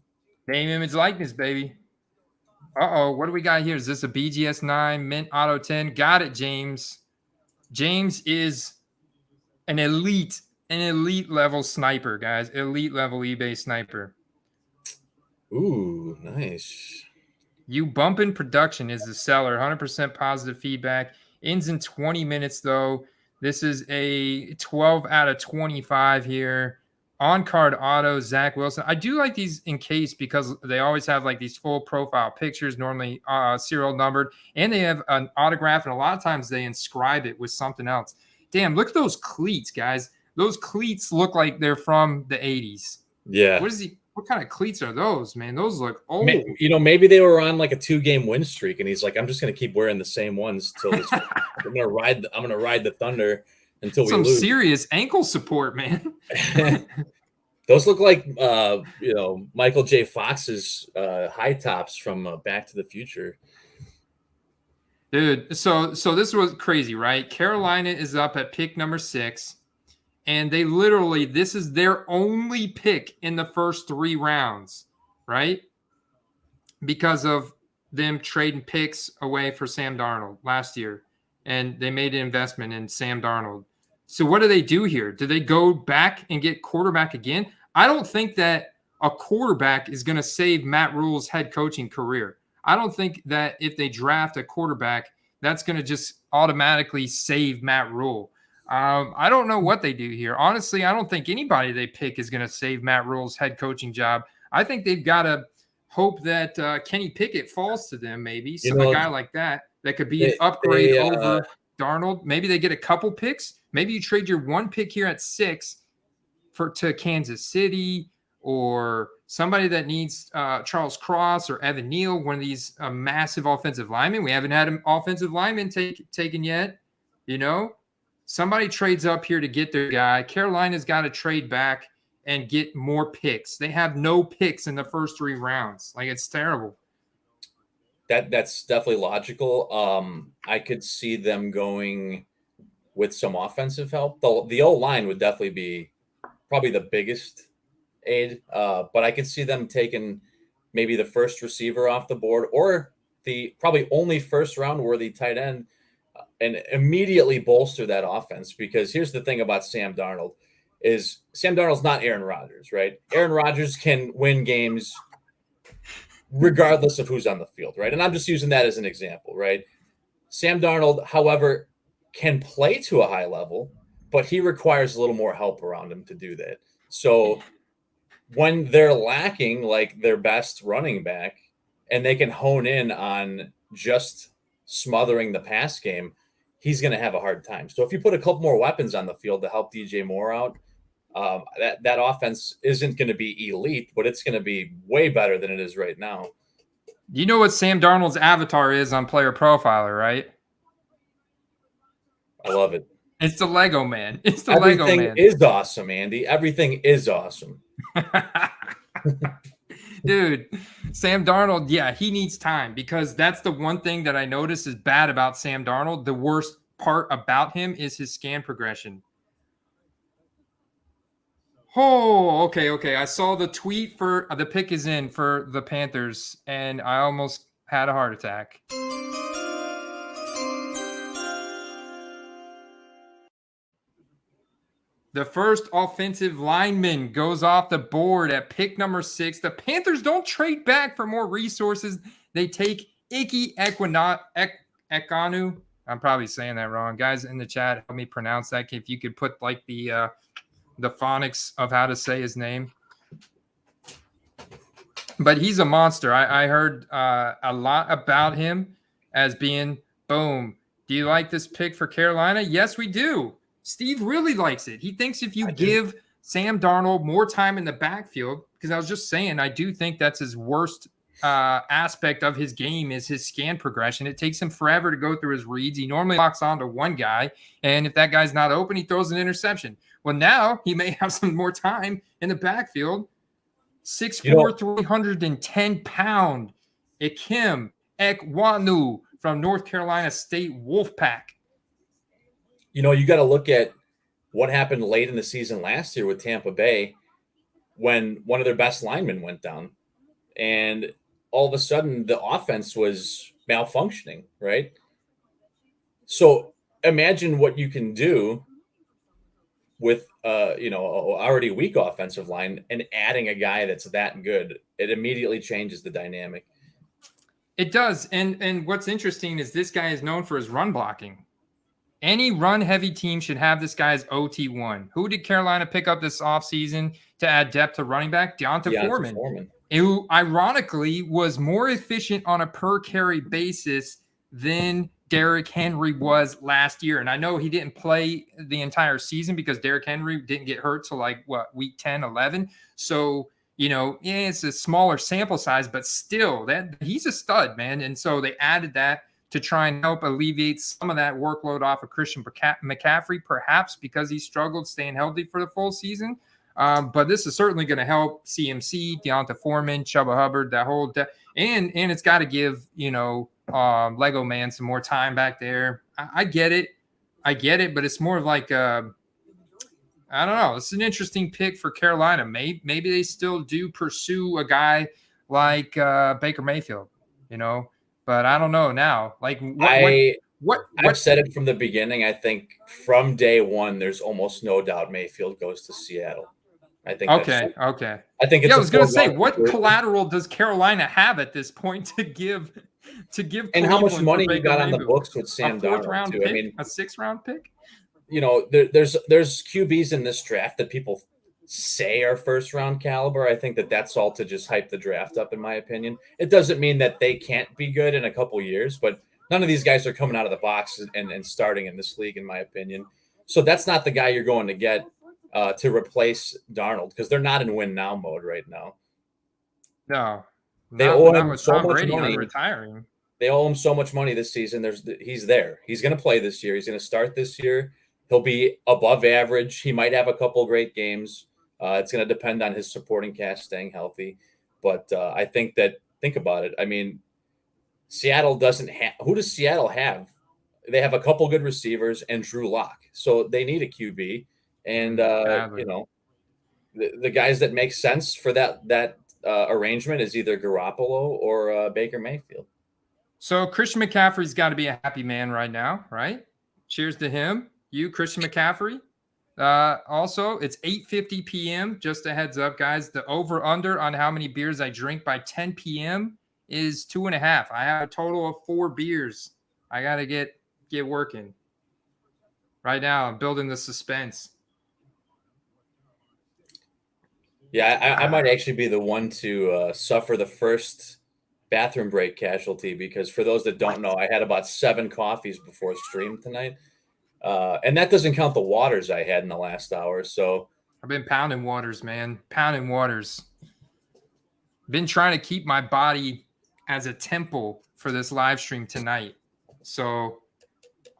Name, image, likeness, baby. Uh-oh, what do we got here? Is this a BGS 9 Mint Auto 10? Got it, James. James is an elite level sniper, guys. Elite level eBay sniper. Ooh, nice. You bumping production is the seller. 100% positive feedback. Ends in 20 minutes, though. This is a 12 out of 25 here. On-card auto, Zach Wilson. I do like these in case because they always have like these full profile pictures, normally serial numbered, and they have an autograph, and a lot of times they inscribe it with something else. Damn, look at those cleats, guys. Those cleats look like they're from the 80s. Yeah. What kind of cleats are those, man? Those look old. You know, maybe they were on like a 2-game win streak, and he's like, I'm just going to keep wearing the same ones till this. I'm going to ride the thunder until we lose. Some serious ankle support, man. Those look like, you know, Michael J. Fox's high tops from Back to the Future. Dude, so this was crazy, right? Carolina is up at pick number 6. And they literally, this is their only pick in the first 3 rounds, right? Because of them trading picks away for Sam Darnold last year. And they made an investment in Sam Darnold. So what do they do here? Do they go back and get quarterback again? I don't think that a quarterback is going to save Matt Rule's head coaching career. I don't think that if they draft a quarterback, that's going to just automatically save Matt Rule. I don't know what they do here. Honestly, I don't think anybody they pick is going to save Matt Rule's head coaching job. I think they've got to hope that Kenny Pickett falls to them, maybe. A guy like that could be an upgrade over Darnold. Maybe they get a couple picks. Maybe you trade your 1 pick here at 6 to Kansas City, or somebody that needs Charles Cross or Evan Neal, one of these massive offensive linemen. We haven't had an offensive lineman taken yet. Somebody trades up here to get their guy. Carolina's got to trade back and get more picks. They have no picks in the first 3 rounds. It's terrible. That's definitely logical. I could see them going with some offensive help. The O-line would definitely be probably the biggest aid, but I could see them taking maybe the first receiver off the board, or the probably only first round worthy tight end, and immediately bolster that offense. Because here's the thing about Sam Darnold is Sam Darnold's not Aaron Rodgers, right? Aaron Rodgers can win games regardless of who's on the field, right? And I'm just using that as an example, right? Sam Darnold, however, can play to a high level, but he requires a little more help around him to do that. So when they're lacking their best running back and they can hone in on just smothering the pass game, he's going to have a hard time. So if you put a couple more weapons on the field to help DJ Moore out, that offense isn't going to be elite, but it's going to be way better than it is right now. You know what Sam Darnold's avatar is on Player Profiler, right? I love it. It's the Lego man. It's the Everything Lego man. is awesome, Andy. Everything is awesome. Dude, Sam Darnold, yeah, he needs time, because that's the one thing that I notice is bad about Sam Darnold. The worst part about him is his scan progression. Oh, okay. I saw the tweet for the pick is in for the Panthers, and I almost had a heart attack. The first offensive lineman goes off the board at pick number 6. The Panthers don't trade back for more resources. They take Ike Ekwonu. I'm probably saying that wrong. Guys in the chat, help me pronounce that. If you could put the phonics of how to say his name. But he's a monster. I heard a lot about him as being, boom. Do you like this pick for Carolina? Yes, we do. Steve really likes it. He thinks if you give Sam Darnold more time in the backfield, because I was just saying, I do think that's his worst aspect of his game is his scan progression. It takes him forever to go through his reads. He normally locks on to one guy, and if that guy's not open, he throws an interception. Well, now he may have some more time in the backfield. 6'4", 310-pound Ike Ekwonu from North Carolina State Wolfpack. You got to look at what happened late in the season last year with Tampa Bay when one of their best linemen went down. And all of a sudden, the offense was malfunctioning, right? So imagine what you can do with, already weak offensive line and adding a guy that's that good. It immediately changes the dynamic. It does. And what's interesting is this guy is known for his run blocking. Any run-heavy team should have this guy as OT1. Who did Carolina pick up this offseason to add depth to running back? Deonta Foreman, who ironically was more efficient on a per-carry basis than Derrick Henry was last year. And I know he didn't play the entire season because Derrick Henry didn't get hurt till week 10, 11. So, it's a smaller sample size, but still, he's a stud, man. And so they added that to try and help alleviate some of that workload off of Christian McCaffrey, perhaps because he struggled staying healthy for the full season. But this is certainly going to help CMC, Deonta Foreman, Chuba Hubbard, that whole and it's got to give, Lego Man some more time back there. I get it, but it's more of like I don't know. It's an interesting pick for Carolina. Maybe they still do pursue a guy like Baker Mayfield, but I don't know now. Like I've said it from the beginning. I think from day one, there's almost no doubt Mayfield goes to Seattle. I think. Okay. I think it's. I was going to say, what collateral does Carolina have at this point to give? And how much money you got on the Mayfield? books with Sam Darnold? Round too. pick? I mean, a 6th-round pick. There's QBs in this draft that people say are 1st-round caliber. I think that's all to just hype the draft up, in my opinion. It doesn't mean that they can't be good in a couple years, but none of these guys are coming out of the box and starting in this league, in my opinion. So that's not the guy you're going to get to replace Darnold, because they're not in win now mode right now. No, they owe him so Tom much Brady money. Retiring. They owe him so much money this season. He's there. He's going to play this year. He's going to start this year. He'll be above average. He might have a couple great games. It's going to depend on his supporting cast staying healthy. But I think about it. I mean, Seattle doesn't have – who does Seattle have? They have a couple good receivers and Drew Lock. So they need a QB. And, the guys that make sense for that arrangement is either Garoppolo or Baker Mayfield. So Christian McCaffrey's got to be a happy man right now, right? Cheers to him. You, Christian McCaffrey. Also, it's 8:50 p.m. Just a heads up, guys. The over-under on how many beers I drink by 10 p.m. is 2.5. I have a total of 4 beers. I got to get working. Right now, I'm building the suspense. Yeah, I might actually be the one to suffer the first bathroom break casualty, because for those that don't know, I had about 7 coffees before stream tonight. And that doesn't count the waters I had in the last hour. So I've been pounding waters, man. Pounding waters. Been trying to keep my body as a temple for this live stream tonight. So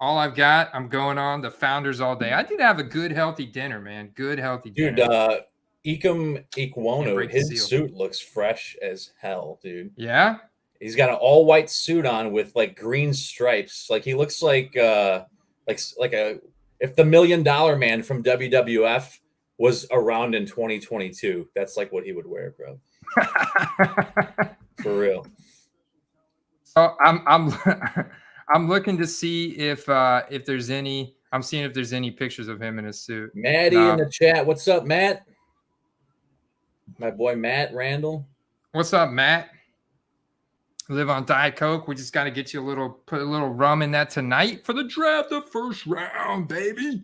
all I've got, I'm going on the Founders all day. I did have a good, healthy dinner, man. Good, healthy dinner. Dude, Ikem Ikwono, his suit looks fresh as hell, dude. Yeah? He's got an all-white suit on with, like, green stripes. Like, he looks like if the $1 Million Man from WWF was around in 2022, that's like what he would wear, bro. For real. So I'm looking to see if there's any. I'm seeing if there's any pictures of him in his suit. Maddie in the chat. What's up, Matt? My boy Matt Randall. What's up, Matt? Live on Diet Coke. We just got to get you put a little rum in that tonight for the draft, the 1st round, baby.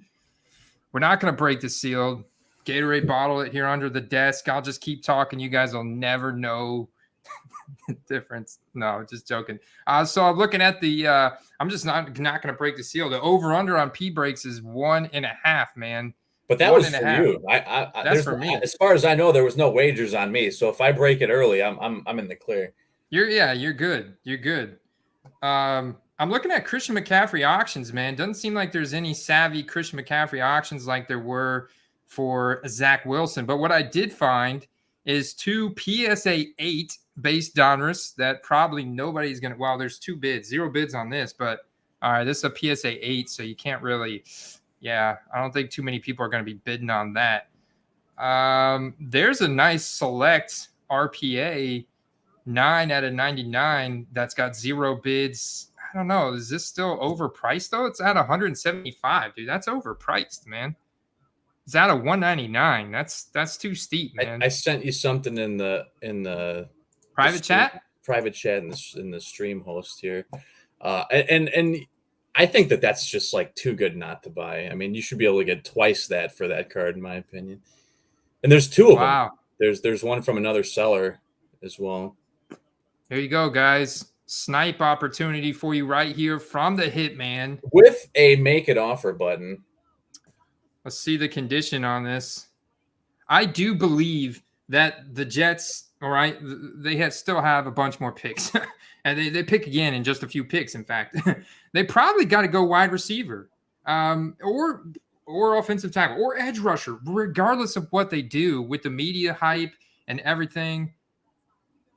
We're not going to break the seal. Gatorade bottle it here under the desk. I'll just keep talking. You guys will never know the difference. No, just joking. So I'm looking at the I'm just not going to break the seal. The over-under on P breaks is 1.5, man. But that was for you. That's for me. As far as I know, there was no wagers on me. So if I break it early, I'm in the clear. You're good. You're good. I'm looking at Christian McCaffrey auctions, man. Doesn't seem like there's any savvy Christian McCaffrey auctions like there were for Zach Wilson. But what I did find is 2 PSA 8 base Donruss that probably nobody's going to – well, there's 2 bids. 0 bids on this. But, all right, this is a PSA 8, so you can't really – yeah, I don't think too many people are going to be bidding on that. There's a nice select RPA 9/99 that's got 0 bids. I don't know. Is this still overpriced, though? It's at 175, dude. That's overpriced, man. It's at a 199. That's too steep, man. I sent you something in the private chat? Private chat in the stream host here. And I think that's just like too good not to buy. I mean, you should be able to get twice that for that card, in my opinion. And there's 2 of them. There's one from another seller as well. There you go, guys. Snipe opportunity for you right here from the Hitman. With a make it offer button. Let's see the condition on this. I do believe that the Jets, all right, they still have a bunch more picks. And they pick again in just a few picks, in fact. They probably got to go wide receiver or offensive tackle or edge rusher, regardless of what they do with the media hype and everything.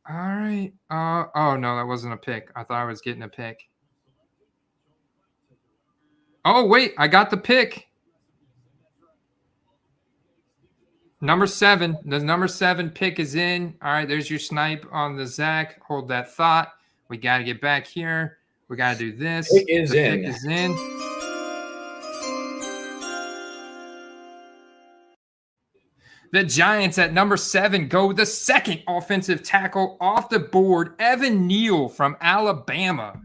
All right. Oh, no, that wasn't a pick. I thought I was getting a pick. Oh, wait, I got the pick. Number 7. The number 7 pick is in. All right, there's your snipe on the Zach. Hold that thought. We got to get back here. We got to do this. Pick is in. Pick is in. The Giants at number 7 go with the second offensive tackle off the board, Evan Neal from Alabama.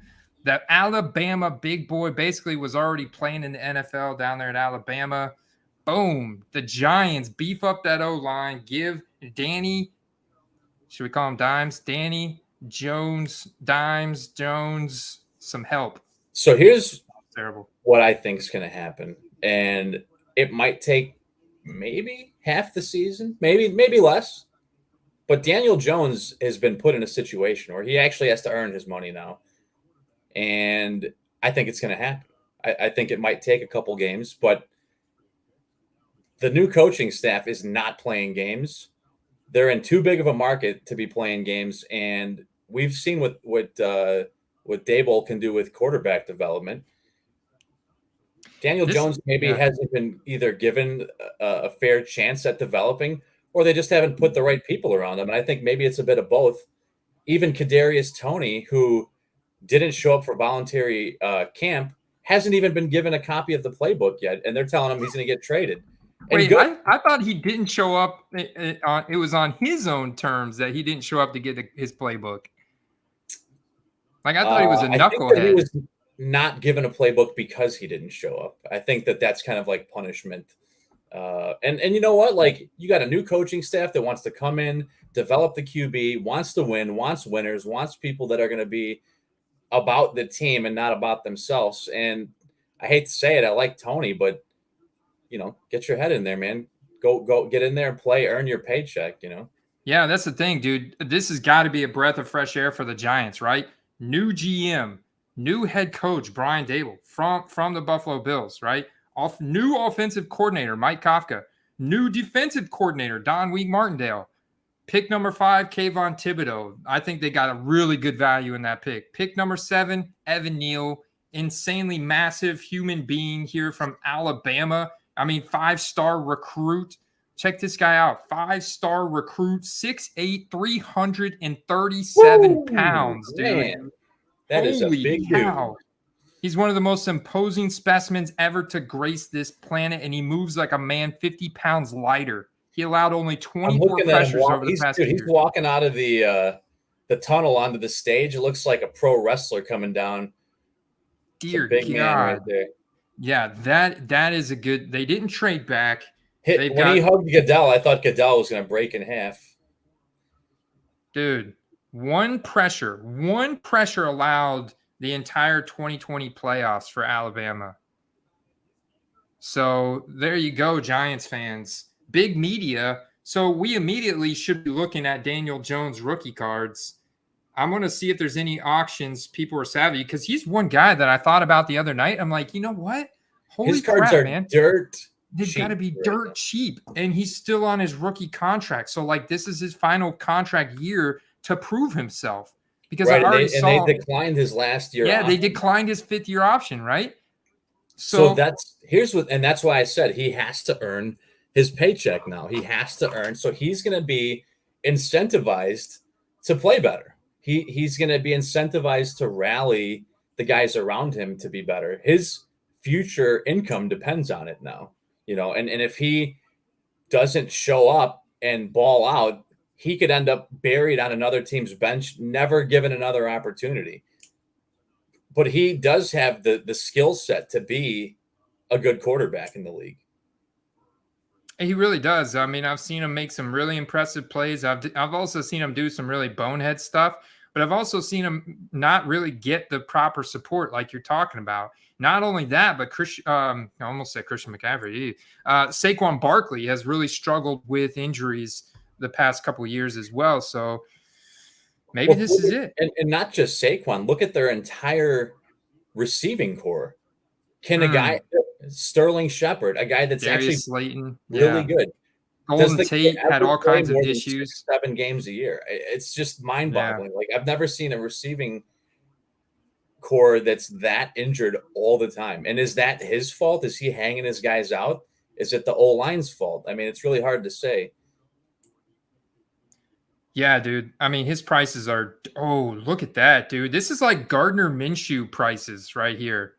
The Alabama big boy basically was already playing in the NFL down there at Alabama. Boom. The Giants beef up that O-line, give Danny, should we call him Dimes? Danny Jones, Dimes Jones, some help. So here's terrible what I think is going to happen. And it might take maybe half the season, maybe less. But Daniel Jones has been put in a situation where he actually has to earn his money now. And I think it's going to happen. I think it might take a couple games, but the new coaching staff is not playing games. They're in too big of a market to be playing games. And we've seen what Daboll can do with quarterback development. Daniel Jones maybe hasn't been either given a fair chance at developing, or they just haven't put the right people around him. And I think maybe it's a bit of both. Even Kadarius Toney, who didn't show up for voluntary camp, hasn't even been given a copy of the playbook yet, and they're telling him he's going to get traded. Wait, I thought he didn't show up. It was on his own terms that he didn't show up to get his playbook. Like, I thought he was a knucklehead. He was not given a playbook because he didn't show up. I think that's kind of like punishment. And you know what? Like, you got a new coaching staff that wants to come in, develop the QB, wants to win, wants winners, wants people that are going to be about the team and not about themselves. And I hate to say it, I like Toney, but get your head in there, man. Go get in there and play, earn your paycheck, Yeah, that's the thing, dude. This has got to be a breath of fresh air for the Giants, right? New GM, new head coach, Brian Daboll from the Buffalo Bills, right? New offensive coordinator, Mike Kafka. New defensive coordinator, Don Week Martindale. Pick number 5, Kayvon Thibodeaux. I think they got a really good value in that pick. Pick number 7, Evan Neal. Insanely massive human being here from Alabama. I mean, 5-star recruit. Check this guy out. 5-star recruit, 6'8", 337 pounds, dude. Man, that is a big dude. He's one of the most imposing specimens ever to grace this planet, and he moves like a man 50 pounds lighter. He allowed only 24 pressures over the past year. He's walking out of the tunnel onto the stage. It looks like a pro wrestler coming down. Dear big God. Man right there. Yeah, that is a good. They didn't trade back. When he hugged Goodell, I thought Goodell was going to break in half. Dude, one pressure allowed the entire 2020 playoffs for Alabama. So there you go, Giants fans. Big media. So we immediately should be looking at Daniel Jones rookie cards. I'm going to see if there's any auctions people are savvy, because he's one guy that I thought about the other night. I'm like, you know what? Holy His cards crap, are man. dirt They've got to be dirt cheap. And he's still on his rookie contract. So, like, this is his final contract year to prove himself. Because I already saw. They declined his last year. Yeah, option. they declined his 5th-year option, right? So that's why I said he has to earn his paycheck now. He has to earn. So he's going to be incentivized to play better. He's going to be incentivized to rally the guys around him to be better. His future income depends on it now, and if he doesn't show up and ball out, he could end up buried on another team's bench, never given another opportunity. But he does have the skill set to be a good quarterback in the league. He really does. I mean, I've seen him make some really impressive plays. I've also seen him do some really bonehead stuff, but I've also seen him not really get the proper support like you're talking about. Not only that, but I almost said Christian McCaffrey. Saquon Barkley has really struggled with injuries the past couple of years as well. So maybe this is it. And not just Saquon. Look at their entire receiving core. Can a guy, Sterling Shepard, a guy that's Darius actually Slayton, really good. Golden Tate had all kinds of issues. 7 games a year. It's just mind-boggling. Yeah. Like, I've never seen a receiving core that's that injured all the time. And is that his fault? Is he hanging his guys out? Is it the O-line's fault? I mean, it's really hard to say. Yeah, dude. I mean, his prices are, oh, look at that, dude. This is like Gardner Minshew prices right here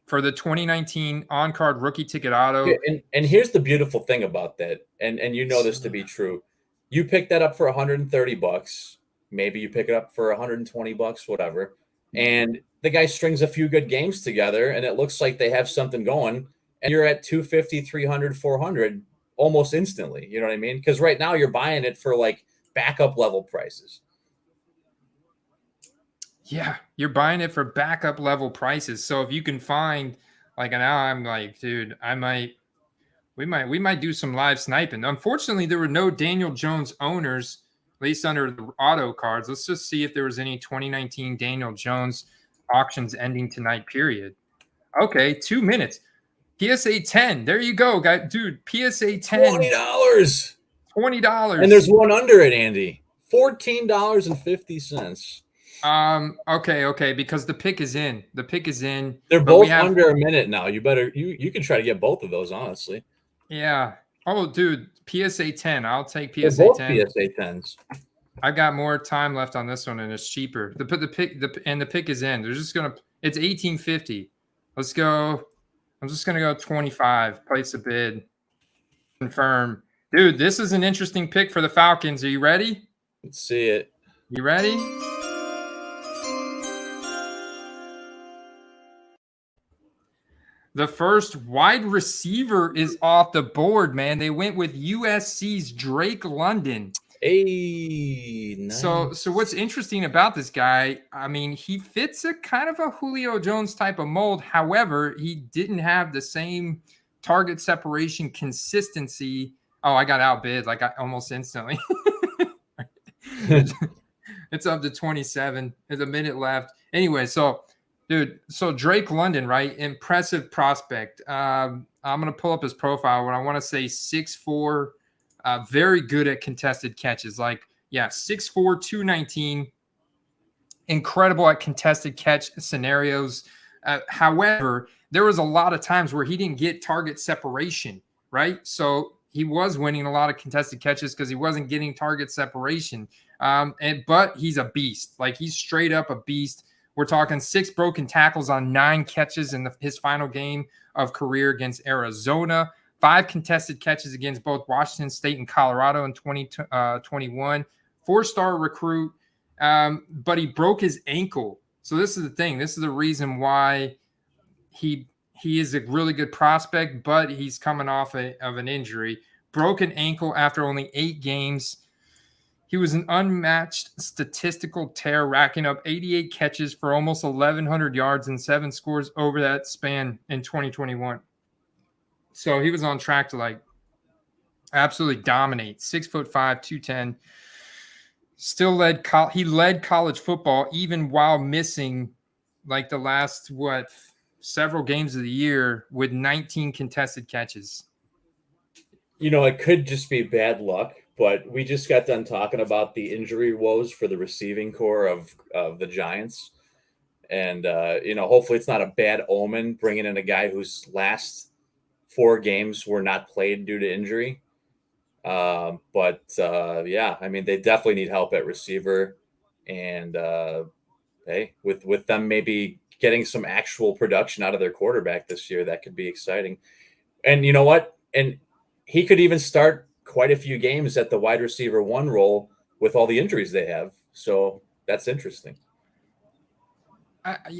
for the 2019 on-card rookie ticket auto. Yeah, and here's the beautiful thing about that, and you know this to be true. You pick that up for $130. Maybe you pick it up for $120, whatever. And the guy strings a few good games together, and it looks like they have something going, and you're at 250, 300, 400 almost instantly. You know what I mean? Because right now you're buying it for like backup level prices. Yeah, you're buying it for backup level prices. So if you can find, like, now I'm like, dude, we might do some live sniping. Unfortunately, there were no Daniel Jones owners, at least under the auto cards. Let's just see if there was any 2019 Daniel Jones auctions ending tonight, period. Okay, 2 minutes. PSA 10. There you go, guy. Dude, PSA 10. $20. $20. And there's one under it, Andy. $14.50. Okay, because the pick is in. The pick is in. They're both under a minute now. You can try to get both of those, honestly. Yeah. Oh, dude, PSA 10. I'll take They're PSA both 10. PSA 10s. I've got more time left on this one, and it's cheaper. The pick is in. They're just gonna. It's 1850. Let's go. I'm just gonna go 25. Place a bid. Confirm, dude. This is an interesting pick for the Falcons. Are you ready? Let's see it. You ready? The first wide receiver is off the board, man. They went with USC's Drake London. Hey, nice. So what's interesting about this guy, I mean, he fits a kind of a Julio Jones type of mold. However, he didn't have the same target separation consistency. Oh, I got outbid like almost instantly. It's up to 27. There's a minute left. Anyway, so dude, so Drake London, right? Impressive prospect. I'm going to pull up his profile. What I want to say 6'4", very good at contested catches. Like, yeah, 6'4", 219. Incredible at contested catch scenarios. However, there was a lot of times where he didn't get target separation, right? So he was winning a lot of contested catches because he wasn't getting target separation. But he's a beast. Like, he's straight up a beast. We're talking 6 broken tackles on 9 catches in his final game of career against Arizona. 5 contested catches against both Washington State and Colorado in 2021. 4-star recruit, but he broke his ankle. So this is the thing. This is the reason why he is a really good prospect, but he's coming off of an injury. Broken ankle after only 8 games. He was an unmatched statistical tear, racking up 88 catches for almost 1,100 yards and 7 scores over that span in 2021. So he was on track to like absolutely dominate. 6'5", 210. Still led college football even while missing like the last several games of the year with 19 contested catches. You know, it could just be bad luck, but we just got done talking about the injury woes for the receiving core of the Giants. And, hopefully it's not a bad omen bringing in a guy whose last 4 games were not played due to injury. Yeah, I mean, they definitely need help at receiver. And, hey, with them maybe getting some actual production out of their quarterback this year, that could be exciting. And you know what? And he could even start quite a few games at the wide receiver 1 role with all the injuries they have. So that's interesting.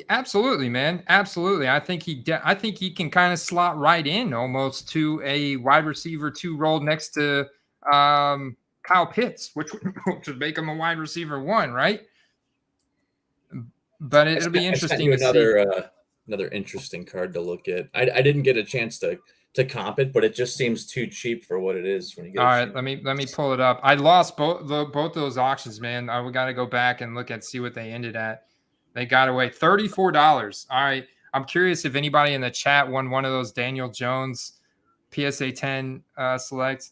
Absolutely, man. Absolutely. I think he can kind of slot right in almost to a wide receiver 2 role next to Kyle Pitts, which would make him a wide receiver 1, right? But it'll be interesting to see. Another interesting card to look at. I didn't get a chance to comp it, but it just seems too cheap for what it is. When you get all right, let me pull it up. I lost both those auctions, man. We got to go back and see what they ended at. They got away $34. All right, I'm curious if anybody in the chat won one of those Daniel Jones PSA 10 selects.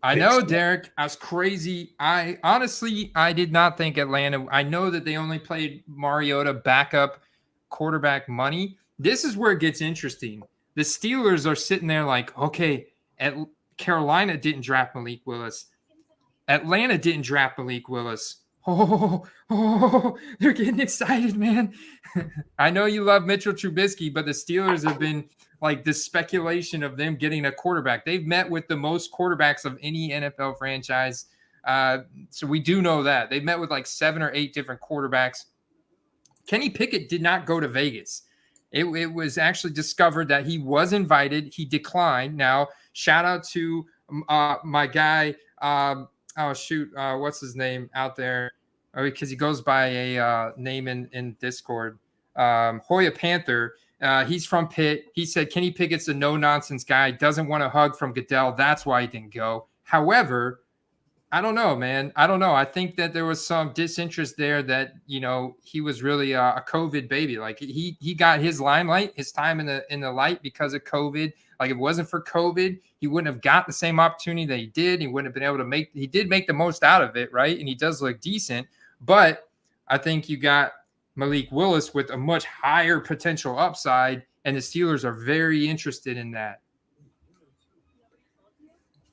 I know, Derek. I was crazy. I did not think Atlanta. I know that they only played Mariota backup quarterback money, This is where it gets interesting. The Steelers are sitting there like, okay, Carolina didn't draft Malik Willis. Atlanta didn't draft Malik Willis. Oh, they're getting excited, man. I know you love Mitchell Trubisky, but the Steelers have been like this speculation of them getting a quarterback. They've met with the most quarterbacks of any NFL franchise. So we do know that. They've met with like 7 or 8 different quarterbacks. Kenny Pickett did not go to Vegas. It was actually discovered that he was invited. He declined. Now, shout out to my guy. What's his name out there? Because he goes by a name in Discord. Hoya Panther. He's from Pitt. He said Kenny Pickett's a no-nonsense guy. Doesn't want a hug from Goodell. That's why he didn't go. However, I don't know, man. I don't know. I think that there was some disinterest there that, he was really a COVID baby. Like he got his limelight, his time in the light because of COVID. Like if it wasn't for COVID, he wouldn't have got the same opportunity that he did. He wouldn't have been able to he did make the most out of it, right? And he does look decent. But I think you got Malik Willis with a much higher potential upside, and the Steelers are very interested in that.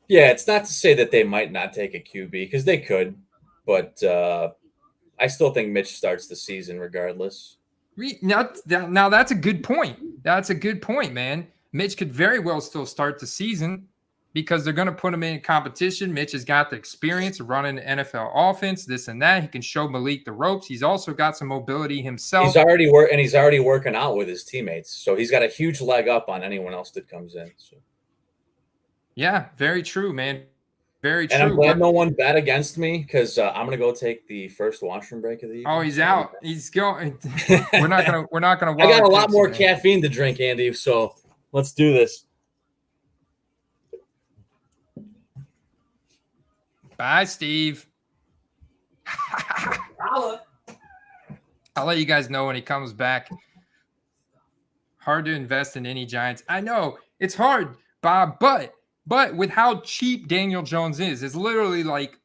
Yeah, it's not to say that they might not take a QB because they could, but I still think Mitch starts the season regardless. Now that's a good point. That's a good point, man. Mitch could very well still start the season because they're going to put him in competition. Mitch has got the experience of running the NFL offense, this and that. He can show Malik the ropes. He's also got some mobility himself. He's already working out with his teammates, so he's got a huge leg up on anyone else that comes in. So. Yeah, very true, man. Very true. And I'm glad no one bet against me because I'm gonna go take the first washroom break of the evening. Oh, he's out. He's going. We're not gonna. I got a lot more caffeine to drink, Andy. So let's do this. Bye, Steve. I'll let you guys know when he comes back. Hard to invest in any Giants. I know it's hard, Bob, but with how cheap Daniel Jones is, it's literally like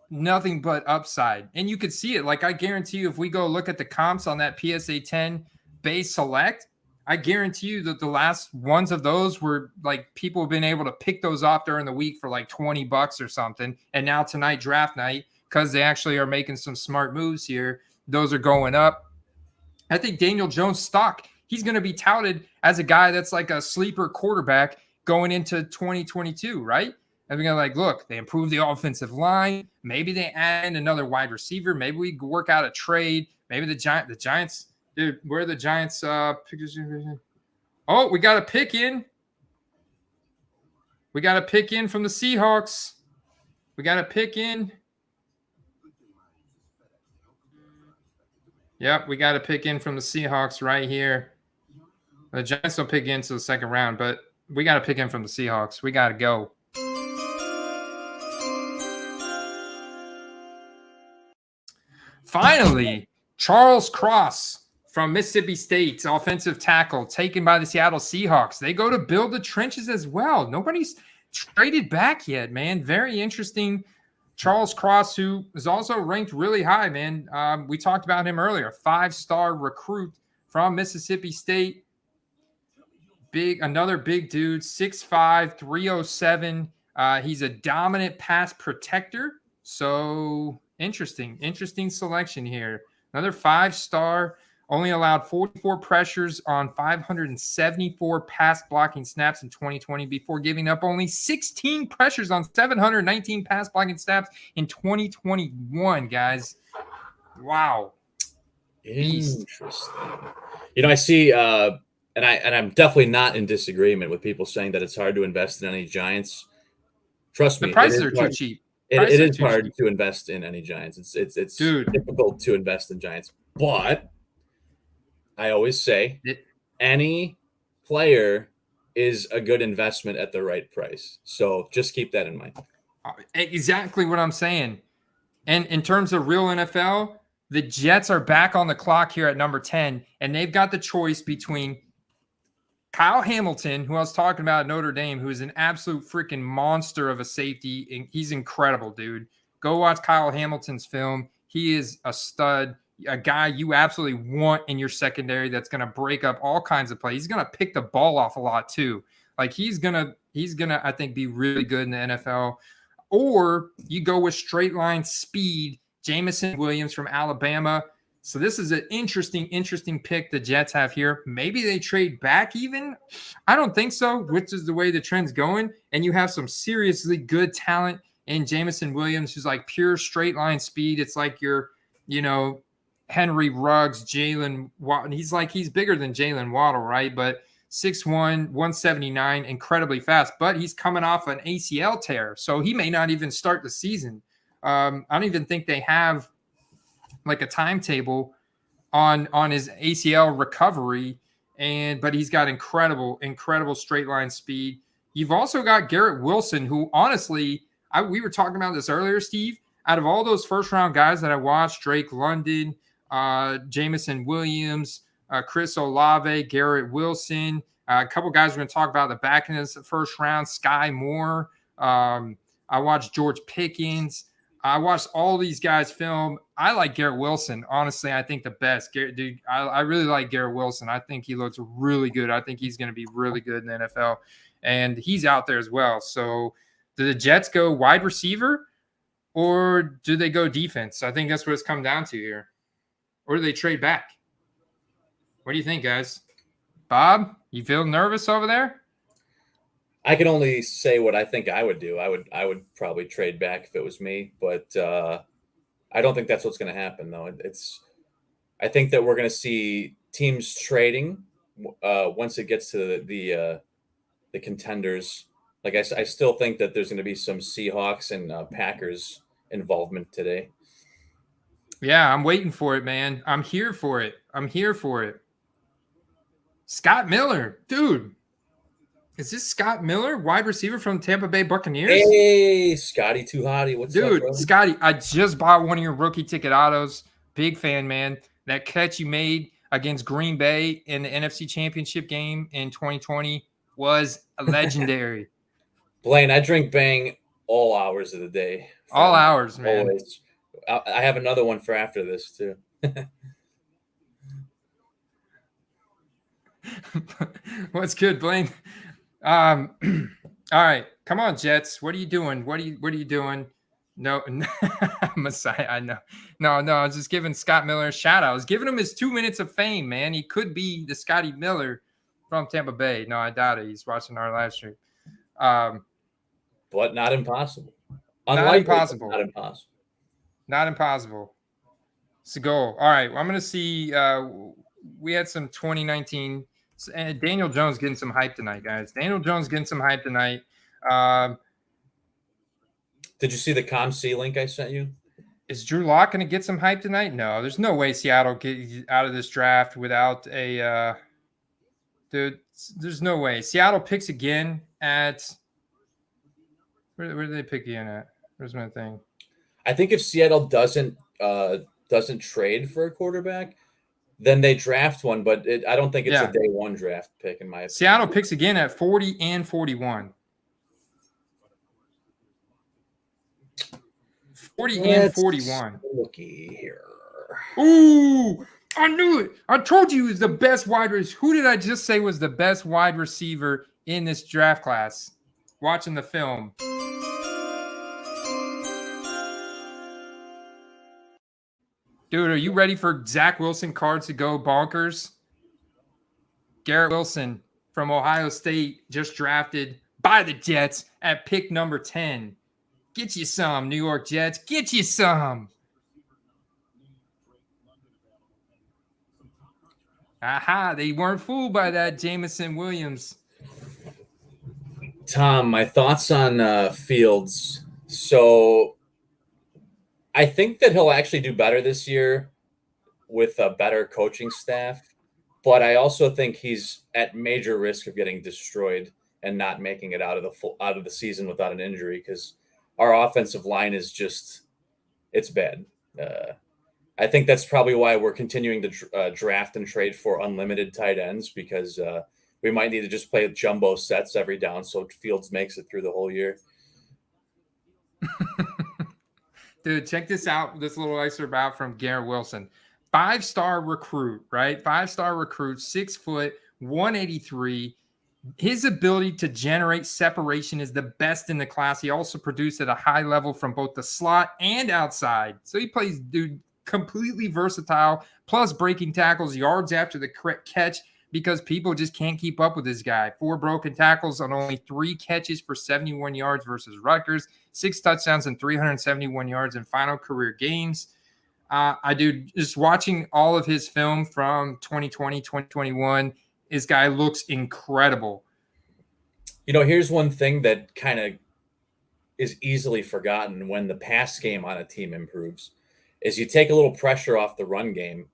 nothing but upside. And you could see it. Like I guarantee you, if we go look at the comps on that PSA 10 base select, I guarantee you that the last ones of those were like people have been able to pick those off during the week for like $20 or something. And now tonight, draft night, because they actually are making some smart moves here, those are going up. I think Daniel Jones stock, he's going to be touted as a guy that's like a sleeper quarterback going into 2022, right? And we're going to like, look, they improved the offensive line. Maybe they add another wide receiver. Maybe we work out a trade. Maybe the Giants, dude, where are the Giants? Oh, we got a pick in. We got a pick in from the Seahawks. We got a pick in. Yep, we got a pick in from the Seahawks right here. The Giants don't pick into the second round, but we got to pick in from the Seahawks. We got to go. Finally, Charles Cross from Mississippi State, offensive tackle, taken by the Seattle Seahawks. They go to build the trenches as well. Nobody's traded back yet, man. Very interesting. Charles Cross, who is also ranked really high, man. We talked about him earlier. 5-star recruit from Mississippi State. Another big dude, 6'5", 307. He's a dominant pass protector. So interesting selection here. Another 5-star, only allowed 44 pressures on 574 pass blocking snaps in 2020 before giving up only 16 pressures on 719 pass blocking snaps in 2021, guys. Wow. Interesting. I see and I'm definitely not in disagreement with people saying that it's hard to invest in any Giants. Trust me, the prices are too cheap. It is hard to invest in any Giants. It's difficult to invest in Giants. But I always say any player is a good investment at the right price. So just keep that in mind. Exactly what I'm saying. And in terms of real NFL, the Jets are back on the clock here at number 10, and they've got the choice between Kyle Hamilton, who I was talking about at Notre Dame, who is an absolute freaking monster of a safety. And he's incredible, dude. Go watch Kyle Hamilton's film. He is a stud. a guy you absolutely want in your secondary that's going to break up all kinds of plays. He's going to pick the ball off a lot too. Like he's gonna, I think, be really good in the NFL. Or you go with straight line speed, Jameson Williams from Alabama. So this is an interesting pick the Jets have here. Maybe they trade back even. I don't think so, which is the way the trend's going. And you have some seriously good talent in Jameson Williams, who's like pure straight line speed. It's like your, Henry Ruggs, Jalen Waddle. He's bigger than Jalen Waddle, right? But 6'1", 179, incredibly fast. But he's coming off an ACL tear, so he may not even start the season. I don't even think they have like a timetable on his ACL recovery, but he's got incredible straight line speed. You've also got Garrett Wilson, who honestly, we were talking about this earlier, Steve. Out of all those first round guys that I watched, Drake London, Jameson Williams, Chris Olave, Garrett Wilson, a couple guys we're going to talk about the back end of the first round, Sky Moore. I watched George Pickens. I watched all these guys film. I like Garrett Wilson. Honestly, I think the best. Dude, I really like Garrett Wilson. I think he looks really good. I think he's going to be really good in the NFL. And he's out there as well. So do the Jets go wide receiver or do they go defense? I think that's what it's come down to here. Or do they trade back? What do you think, guys? Bob, you feel nervous over there? I can only say what I think I would do. I would probably trade back if it was me, but I don't think that's what's going to happen, though. I think that we're going to see teams trading once it gets to the contenders. Like I still think that there's going to be some Seahawks and Packers involvement today. Yeah, I'm waiting for it, man. I'm here for it. Scott Miller, dude. Is this Scott Miller, wide receiver from Tampa Bay Buccaneers? Hey, Scotty Too Hotty. What's up, dude? Bro? Scotty, I just bought one of your rookie ticket autos. Big fan, man. That catch you made against Green Bay in the NFC Championship game in 2020 was legendary. Blaine, I drink Bang all hours of the day. All hours, man. Always. I have another one for after this, too. What's good, Blaine? All right, come on, Jets. What are you doing? What are you doing? No, Messiah. I know. No. I was just giving Scott Miller a shout out. I was giving him his 2 minutes of fame, man. He could be the Scotty Miller from Tampa Bay. No, I doubt it. He's watching our live stream. But not impossible. Not impossible. Not impossible. It's a goal. All right, well, I'm going to see. We had some 2019. Daniel Jones getting some hype tonight, guys. Did you see the ComC link I sent you? Is Drew Lock going to get some hype tonight? No, there's no way Seattle gets out of this draft without a dude. There's no way. Seattle picks again at where do they pick again at? Where's my thing? I think if Seattle doesn't trade for a quarterback, then they draft one, but I don't think it's a day one draft pick in my opinion. Seattle picks again at 40 and 41. 40 and 41. Looky here. Ooh, I knew it. I told you he was the best wide receiver. Who did I just say was the best wide receiver in this draft class? Watching the film. Dude, are you ready for Zach Wilson cards to go bonkers? Garrett Wilson from Ohio State just drafted by the Jets at pick number 10. Get you some, New York Jets. Get you some. Aha, they weren't fooled by that Jameson Williams. Tom, my thoughts on Fields. So I think that he'll actually do better this year with a better coaching staff, but I also think he's at major risk of getting destroyed and not making it out of the season without an injury because our offensive line is just it's bad. I think that's probably why we're continuing to draft and trade for unlimited tight ends because we might need to just play jumbo sets every down so Fields makes it through the whole year. Dude, check this out. This little excerpt out from Garrett Wilson. 5-star recruit, right? 5-star recruit, 6 foot, 183. His ability to generate separation is the best in the class. He also produced at a high level from both the slot and outside. So he plays, dude, completely versatile, plus breaking tackles, yards after the catch, because people just can't keep up with this guy. 4 broken tackles on only 3 catches for 71 yards versus Rutgers, 6 touchdowns and 371 yards in final career games. I do just watching all of his film from 2020, 2021. This guy looks incredible. You know, here's one thing that kind of is easily forgotten when the pass game on a team improves is you take a little pressure off the run game.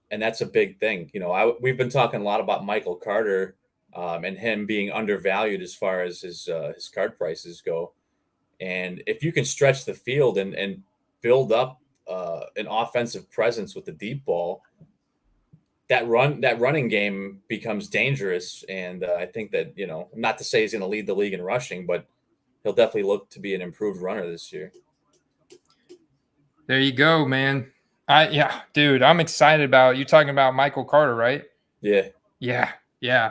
And that's a big thing. You know, we've been talking a lot about Michael Carter and him being undervalued as far as his card prices go. And if you can stretch the field and build up an offensive presence with the deep ball, that running game becomes dangerous. And I think that, you know, not to say he's going to lead the league in rushing, but he'll definitely look to be an improved runner this year. There you go, man. Yeah, dude, I'm excited about you talking about Michael Carter, right? Yeah.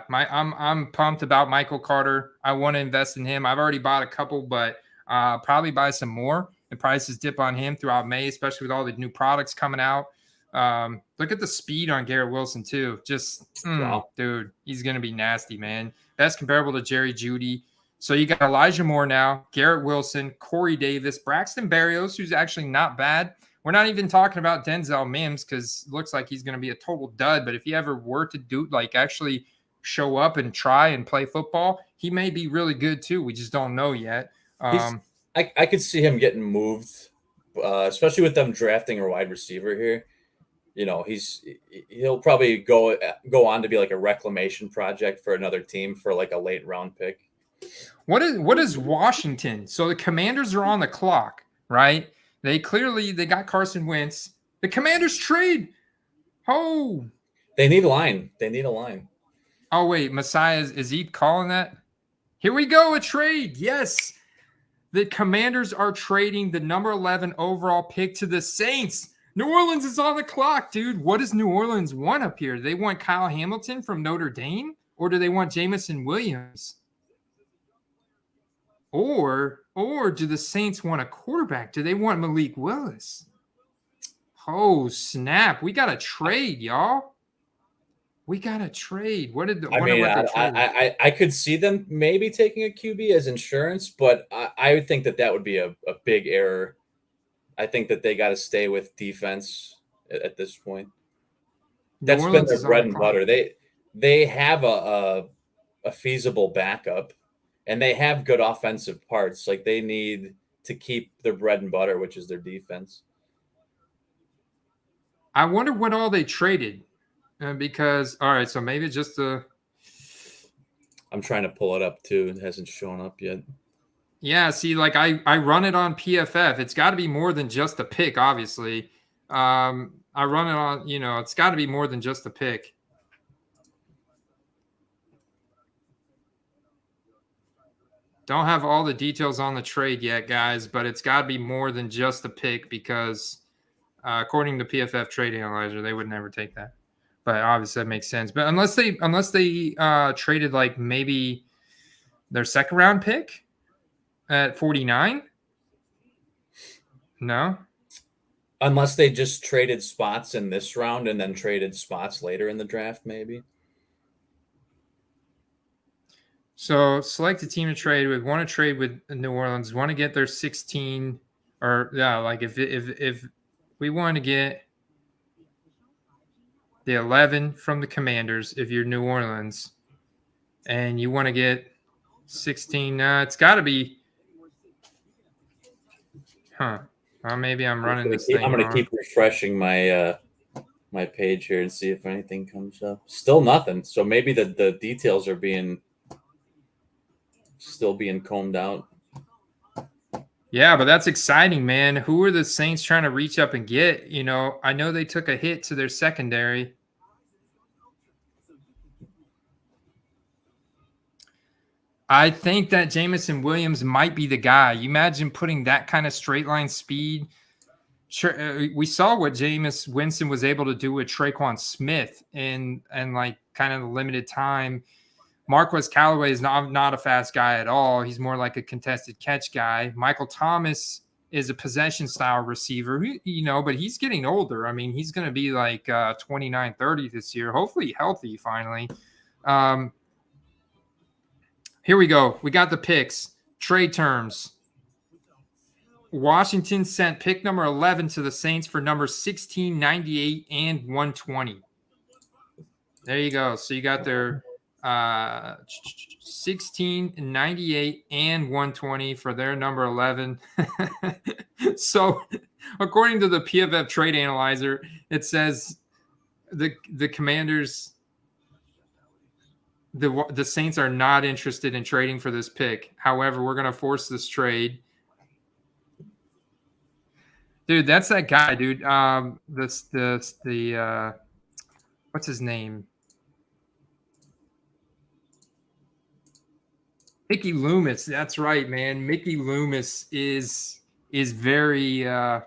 I'm pumped about Michael Carter. I want to invest in him. I've already bought a couple, but probably buy some more. The prices dip on him throughout May, especially with all the new products coming out. Look at the speed on Garrett Wilson too. Just wow. Dude, he's gonna be nasty, man. That's comparable to Jerry Jeudy. So you got Elijah Moore now, Garrett Wilson, Corey Davis, Braxton Berrios, who's actually not bad. We're not even talking about Denzel Mims because it looks like he's going to be a total dud. But if he ever were to actually show up and try and play football, he may be really good too. We just don't know yet. I could see him getting moved, especially with them drafting a wide receiver here. You know, he'll probably go on to be like a reclamation project for another team for like a late round pick. What is Washington? So the Commanders are on the clock, right? They got Carson Wentz. The Commanders trade. Oh. They need a line. Oh, wait. Messiah, is he calling that? Here we go. A trade. Yes. The Commanders are trading the number 11 overall pick to the Saints. New Orleans is on the clock, dude. What does New Orleans want up here? Do they want Kyle Hamilton from Notre Dame? Or do they want Jameson Williams? Or do the Saints want a quarterback? Do they want Malik Willis? Oh, snap. We got to trade, y'all. We got to trade. I could see them maybe taking a QB as insurance, but I would think that would be a big error. I think that they got to stay with defense at this point. That's been their bread and butter. They have a feasible backup. And they have good offensive parts. Like they need to keep their bread and butter, which is their defense. I wonder what all they traded. Because, all right, so maybe just I'm trying to pull it up too. It hasn't shown up yet. Yeah, see, like I run it on PFF. It's got to be more than just a pick, obviously. I run it on, it's got to be more than just a pick. Don't have all the details on the trade yet, guys, but it's got to be more than just a pick because according to PFF Trade Analyzer, they would never take that. But obviously that makes sense. But unless they traded like maybe their second round pick at 49? No. Unless they just traded spots in this round and then traded spots later in the draft, maybe. So select a team to trade with. Want to trade with New Orleans. Want to get their 16, or yeah, like if we want to get the 11 from the Commanders, if you're New Orleans, and you want to get 16, it's got to be. Well, maybe I'm running this thing. I'm going to keep refreshing my my page here and see if anything comes up. Still nothing. So maybe the details are still being combed out. Yeah, but that's exciting, man. Who are the Saints trying to reach up and get? I know they took a hit to their secondary. I think that Jameson Williams might be the guy. You imagine putting that kind of straight line speed We saw what Jameis Winston was able to do with Traquan Smith and like kind of the limited time. Marquez Callaway is not a fast guy at all. He's more like a contested catch guy. Michael Thomas is a possession style receiver, but he's getting older. I mean, he's going to be like 29, 30 this year, hopefully healthy finally. Here we go. We got the picks. Trade terms. Washington sent pick number 11 to the Saints for number 16, 98, and 120. There you go. So you got their 16, 98, and 120 for their number 11. So according to the PFF trade analyzer, it says the Commanders, the Saints are not interested in trading for this pick. However, we're going to force this trade. Dude, that's that guy, dude. What's his name? Mickey Loomis. That's right, man. Mickey Loomis is very I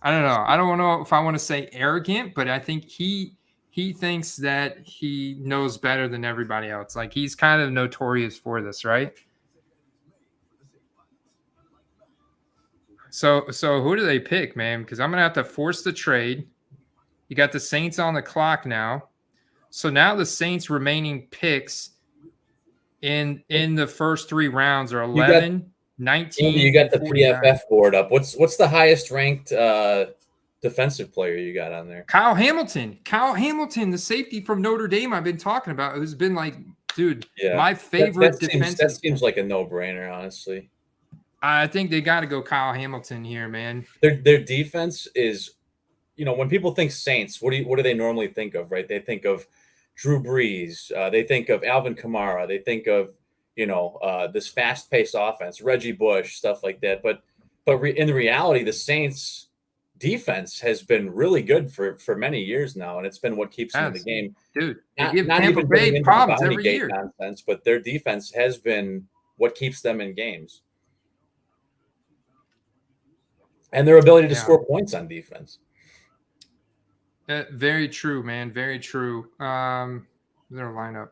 don't know. I don't know if I want to say arrogant, but I think he thinks that he knows better than everybody else. Like, he's kind of notorious for this, right? So who do they pick, man? Because I'm going to have to force the trade. You got the Saints on the clock now. So now the Saints' remaining picks in the first three rounds are 11, 19. You got the 49. PFF board up. What's the highest ranked defensive player you got on there? Kyle Hamilton, the safety from Notre Dame I've been talking about, who's been like, dude, my favorite defensive. That seems like a no-brainer, honestly. I think they got to go Kyle Hamilton here, man. Their defense is, when people think Saints, what do they normally think of, right? They think of Drew Brees. They think of Alvin Kamara. They think of, this fast-paced offense, Reggie Bush, stuff like that. But in reality, the Saints' defense has been really good for many years now, and it's been what keeps them in the game. Dude, not give Tampa Bay problems every year. Nonsense, but their defense has been what keeps them in games. And their ability to score points on defense. Very true, man. Very true. Their lineup.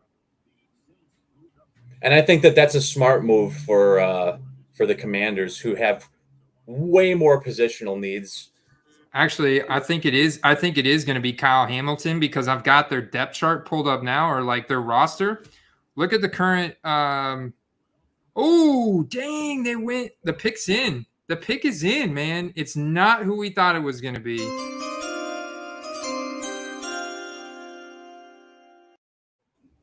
And I think that's a smart move for the Commanders, who have way more positional needs. Actually, I think it is going to be Kyle Hamilton, because I've got their depth chart pulled up now, or like their roster. Look at the current. Oh, dang! The pick's in. The pick is in, man. It's not who we thought it was going to be.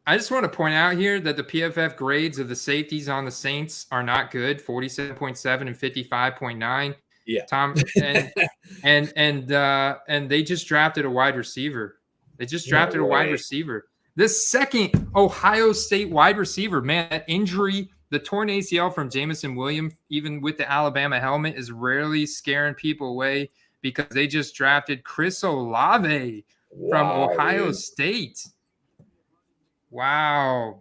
I just want to point out here that the PFF grades of the safeties on the Saints are not good. 47.7 and 55.9. Yeah. Tom and they just drafted a wide receiver. The second Ohio State wide receiver, man, that injury, the torn ACL from Jamison Williams, even with the Alabama helmet, is rarely scaring people away, because they just drafted Chris Olave from Ohio State. Wow.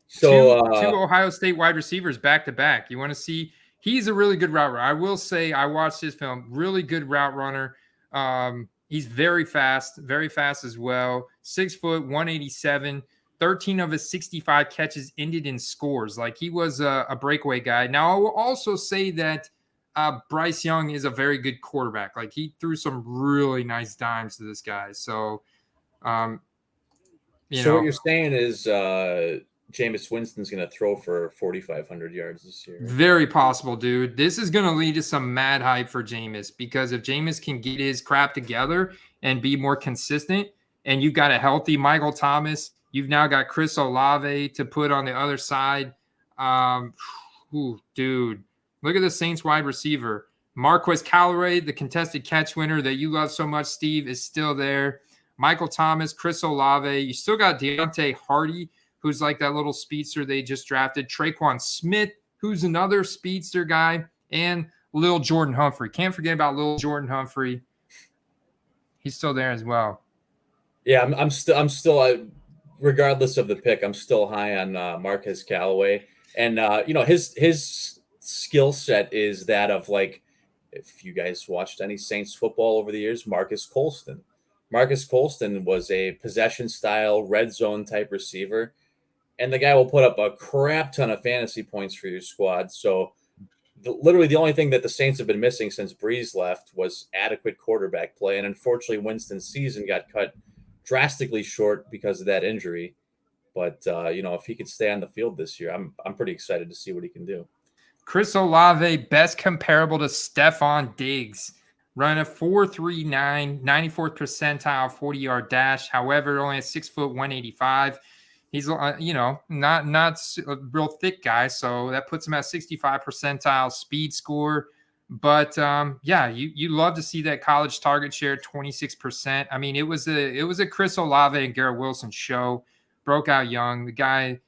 So two Ohio State wide receivers back to back. You want to see? He's a really good route runner. I will say, I watched his film. Really good route runner. He's very fast as well. 6 foot, 187. 13 of his 65 catches ended in scores. Like, he was a breakaway guy. Now, I will also say that Bryce Young is a very good quarterback. Like, he threw some really nice dimes to this guy. So, what you're saying is Jameis Winston's going to throw for 4,500 yards this year. Very possible, dude. This is going to lead to some mad hype for Jameis, because if Jameis can get his crap together and be more consistent, and you've got a healthy Michael Thomas, you've now got Chris Olave to put on the other side. Dude, look at the Saints wide receiver. Marquez Callaway, the contested catch winner that you love so much, Steve, is still there. Michael Thomas, Chris Olave. You still got Deontay Hardy, who's like that little speedster they just drafted. Traquan Smith, who's another speedster guy. And Lil Jordan Humphrey. Can't forget about Lil Jordan Humphrey. He's still there as well. Yeah, I'm still regardless of the pick, I'm still high on Marquez Callaway. And, his skill set is that of, like, if you guys watched any Saints football over the years, Marcus Colston. Marcus Colston was a possession-style, red zone type receiver, and the guy will put up a crap ton of fantasy points for your squad. So literally the only thing that the Saints have been missing since Breeze left was adequate quarterback play, and unfortunately Winston's season got cut drastically short because of that injury. But if he could stay on the field this year, I'm pretty excited to see what he can do. Chris Olave, best comparable to Stephon Diggs, running a 4.39, 94th percentile 40-yard dash. However, only a 6 foot 185. He's not a real thick guy, so that puts him at 65 percentile speed score. But you love to see that college target share 26%. I mean, it was a Chris Olave and Garrett Wilson show. Broke out young. The guy.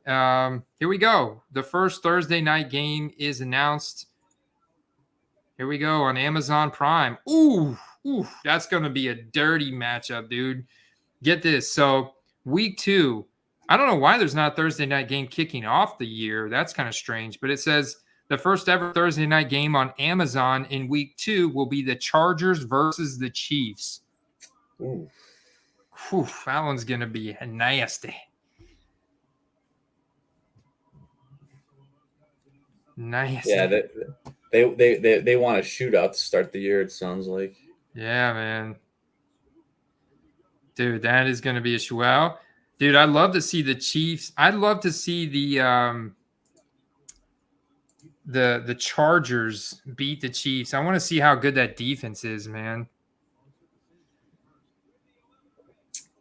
Here we go. The first Thursday night game is announced. Here we go on Amazon Prime. Ooh, that's going to be a dirty matchup, dude. Get this. So week 2. I don't know why there's not a Thursday night game kicking off the year. That's kind of strange. But it says the first ever Thursday night game on Amazon in week 2 will be the Chargers versus the Chiefs. Ooh. Whew, that one's going to be nasty. Nasty. Yeah, they want a shootout to start the year, it sounds like. Yeah, man. Dude, that is going to be a swell. Dude, I'd love to see the Chiefs. I'd love to see the Chargers beat the Chiefs. I want to see how good that defense is, man.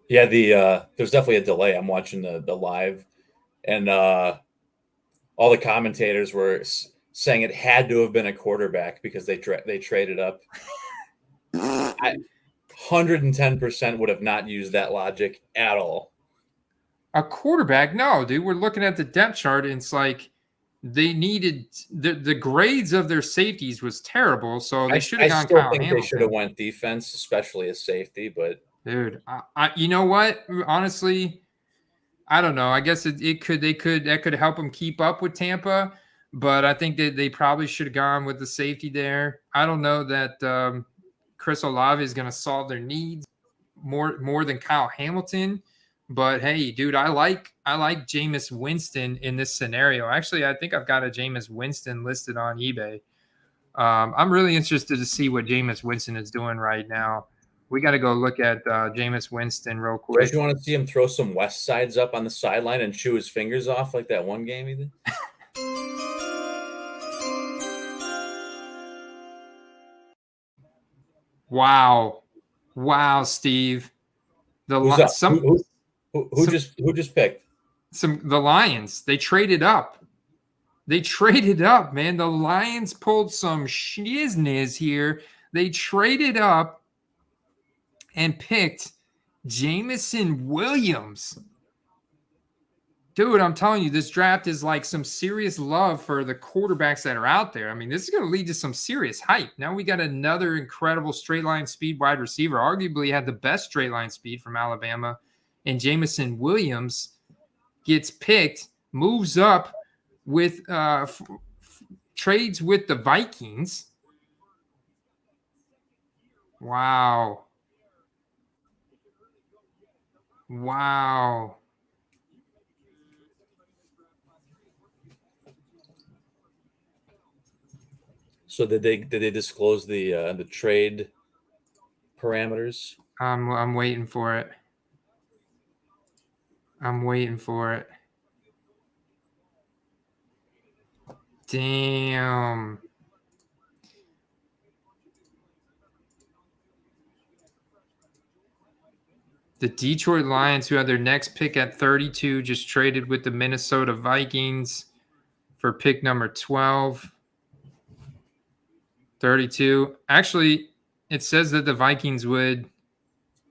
Yeah, there's definitely a delay. I'm watching the live, and all the commentators were saying it had to have been a quarterback because they traded up. 110% would have not used that logic at all. A quarterback? No, dude. We're looking at the depth chart, and it's like they needed the grades of their safeties was terrible, so they should have gone Kyle Hamilton. I think they should have went defense, especially a safety, but dude, you know what? Honestly, I don't know. I guess that could help them keep up with Tampa, but I think that they probably should have gone with the safety there. I don't know that Chris Olave is going to solve their needs more than Kyle Hamilton. But hey, dude, I like Jameis Winston in this scenario. Actually, I think I've got a Jameis Winston listed on eBay. I'm really interested to see what Jameis Winston is doing right now. We got to go look at Jameis Winston real quick. Don't you want to see him throw some West Sides up on the sideline and chew his fingers off like that one game he did? Wow, Steve. Who just picked? The Lions. They traded up. Man. The Lions pulled some shizness here. They traded up and picked Jameson Williams. Dude, I'm telling you, this draft is like some serious love for the quarterbacks that are out there. I mean, this is going to lead to some serious hype. Now we got another incredible straight line speed wide receiver. Arguably had the best straight line speed from Alabama. And Jameson Williams gets picked, moves up with trades with the Vikings. Wow. So did they disclose the trade parameters? I'm waiting for it. Damn. The Detroit Lions, who had their next pick at 32, just traded with the Minnesota Vikings for pick number 12. 32. Actually, it says that the Vikings would.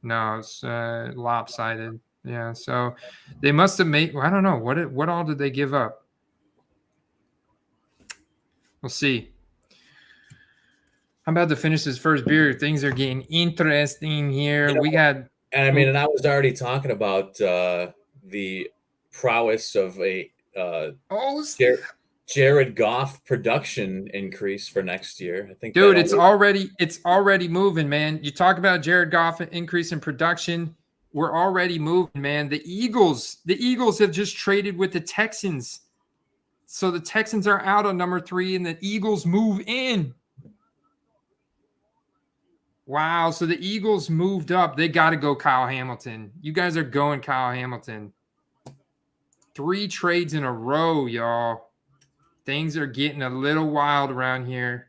No, it's lopsided. Yeah, so they must have made. I don't know what all did they give up. We'll see. I'm about to finish this first beer. Things are getting interesting here. We got. And I was already talking about the prowess of a Jared Goff production increase for next year. I think, dude, it's already moving, man. You talk about Jared Goff increase in production. We're already moving, man. The Eagles have just traded with the Texans. So the Texans are out on number 3 and the Eagles move in. Wow. So the Eagles moved up. They got to go Kyle Hamilton. You guys are going Kyle Hamilton. 3 trades in a row, y'all. Things are getting a little wild around here.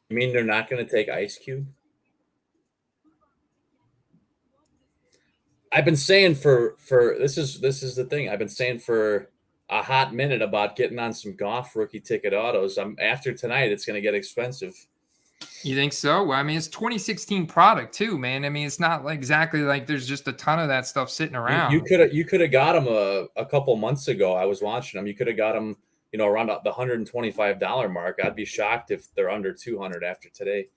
You mean they're not going to take Ice Cube? I've been saying for this is the thing. I've been saying for a hot minute about getting on some Goff rookie ticket autos. After tonight, it's going to get expensive. You think so? Well, I mean, it's 2016 product too, man. I mean, it's not like exactly like there's just a ton of that stuff sitting around. You could have got them a couple months ago. I was watching them. You could have got them, around the $125 mark. I'd be shocked if they're under 200 after today.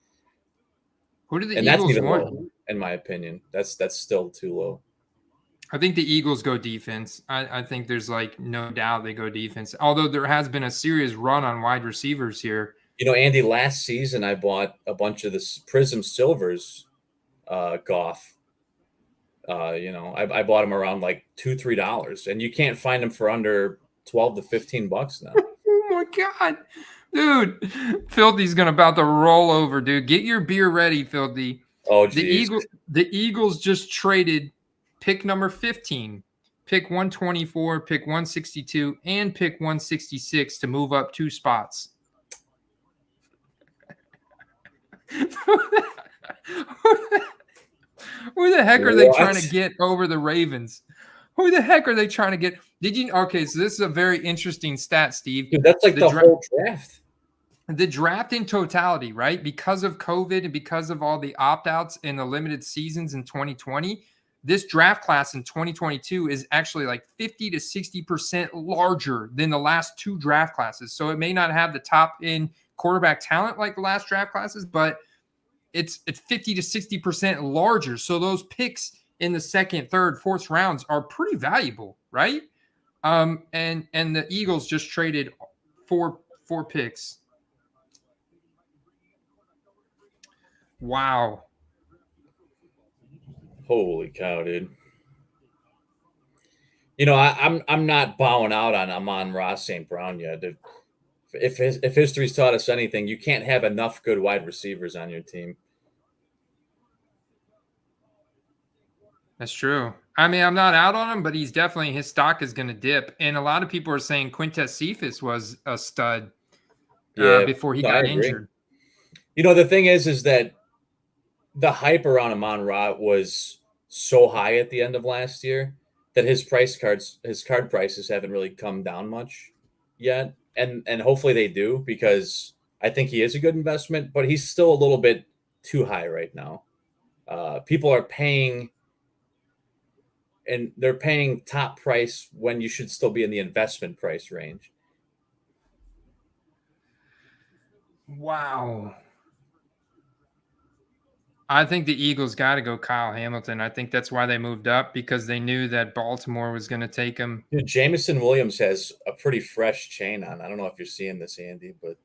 Who do the and Eagles that's even want? low, in my opinion. That's still too low. I think the Eagles go defense. I think there's like no doubt they go defense. Although there has been a serious run on wide receivers here. Andy, last season I bought a bunch of this Prism Silvers Goff. I bought them around like $2-3, and you can't find them for under $12 to $15 now. Oh my God, dude! Filthy's about to roll over, dude. Get your beer ready, Filthy. Oh, geez. The Eagles just traded pick number 15, pick 124, pick 162, and pick 166 to move up 2 spots. Who the heck are they trying to get over the Ravens? Who the heck are they trying to get? Okay, so this is a very interesting stat, Steve. Dude, that's like the whole draft. The draft in totality, right? Because of COVID and because of all the opt-outs and the limited seasons in 2020, this draft class in 2022 is actually like 50 to 60% larger than the last 2 draft classes. So it may not have the top end quarterback talent like the last draft classes, but it's 50 to 60% larger. So those picks in the 2nd, 3rd, 4th rounds are pretty valuable, right? And the Eagles just traded four picks. Wow. Holy cow, dude. I'm not bowing out on Amon-Ra St. Brown yet. If history's taught us anything, you can't have enough good wide receivers on your team. That's true. I mean, I'm not out on him, but his stock is going to dip. And a lot of people are saying Quintez Cephas was a stud before he got injured. The thing is that the hype around Amon-Ra was so high at the end of last year that his card prices haven't really come down much yet. And hopefully they do, because I think he is a good investment, but he's still a little bit too high right now. People are paying, and they're paying top price when you should still be in the investment price range. Wow. I think the Eagles got to go Kyle Hamilton. I think that's why they moved up, because they knew that Baltimore was going to take him. Dude, Jameson Williams has a pretty fresh chain on. I don't know if you're seeing this, Andy, but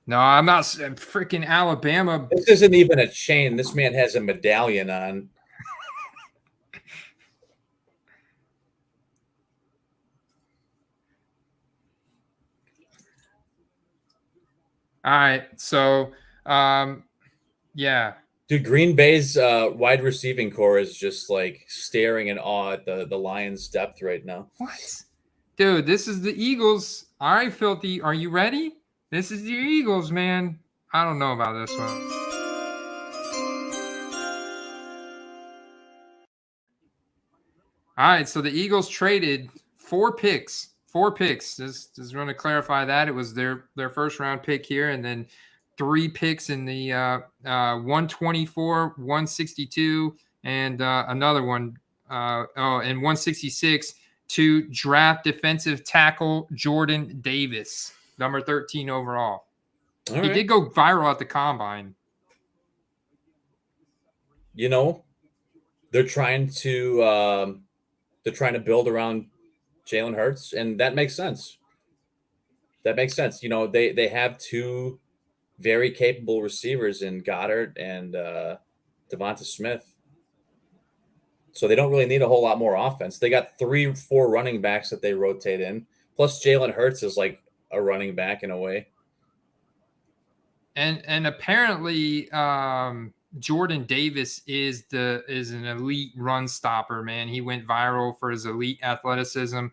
no, I'm not. Freaking Alabama. This isn't even a chain. This man has a medallion on. All right, so yeah. Dude, Green Bay's wide receiving core is just like staring in awe at the Lions' depth right now. What? Dude, this is the Eagles. All right, Filthy, are you ready? This is the Eagles, man. I don't know about this one. All right, so the Eagles traded 4 picks. 4 picks. Just want to clarify that. It was their first round pick here, and then 3 picks in the 124, 162, and another one, and 166 to draft defensive tackle Jordan Davis, number 13 overall. He did go viral at the combine. they're trying to build around Jalen Hurts, and that makes sense. You know, they have two very capable receivers in Goddard and Devonta Smith. So they don't really need a whole lot more offense. They got 3-4 running backs that they rotate in. Plus Jalen Hurts is like a running back in a way. And apparently Jordan Davis is an elite run stopper, man. He went viral for his elite athleticism.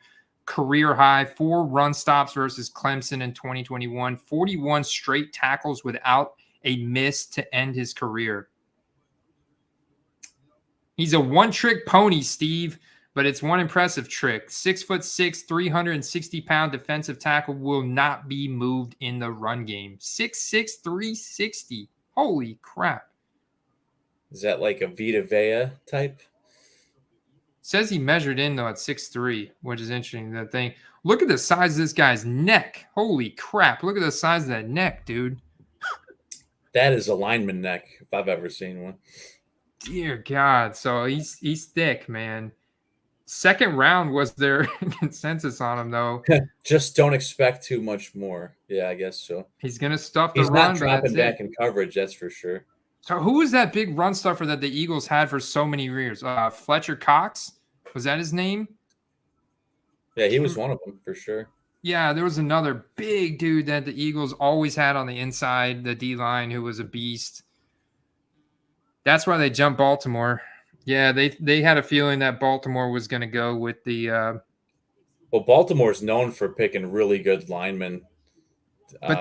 Career high 4 run stops versus Clemson in 2021, 41 straight tackles without a miss to end his career. He's a one-trick pony, Steve, but it's one impressive trick. 6'6", 360-pound defensive tackle will not be moved in the run game. 6'6", 360. Holy crap. Is that like a Vita Vea type? Says he measured in, though, at 6'3", which is interesting. That thing. Look at the size of this guy's neck. Holy crap. Look at the size of that neck, dude. That is a lineman neck, if I've ever seen one. Dear God. So he's thick, man. Second round was their consensus on him, though. Just don't expect too much more. Yeah, I guess so. He's going to stuff the He's run. not dropping back in coverage, that's for sure. So who was that big run stuffer that the Eagles had for so many years? Fletcher Cox? Was that his name? Yeah, he was one of them for sure. Yeah, there was another big dude that the Eagles always had on the inside, the D-line, who was a beast. That's why they jumped Baltimore. Yeah, they had a feeling that Baltimore was going to go with the well, Baltimore's known for picking really good linemen. But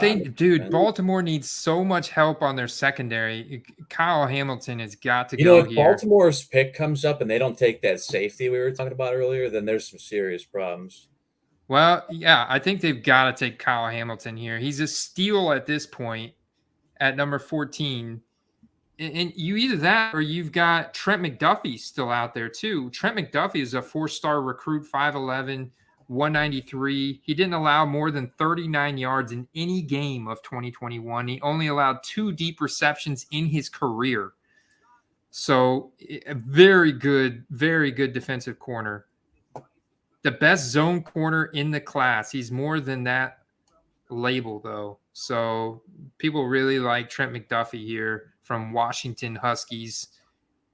Baltimore needs so much help on their secondary. Kyle Hamilton has got to go if here. Baltimore's pick comes up and they don't take that safety we were talking about earlier, then there's some serious problems. Well, yeah, I think they've got to take Kyle Hamilton here. He's a steal at this point at number 14. And you either that or you've got Trent McDuffie still out there too. Trent McDuffie is a 4-star recruit, 5'11", 193. He didn't allow more than 39 yards in any game of 2021. He only allowed 2 deep receptions in his career. So a very good defensive corner. The best zone corner in the class. He's more than that label, though. So people really like Trent McDuffie here from Washington Huskies,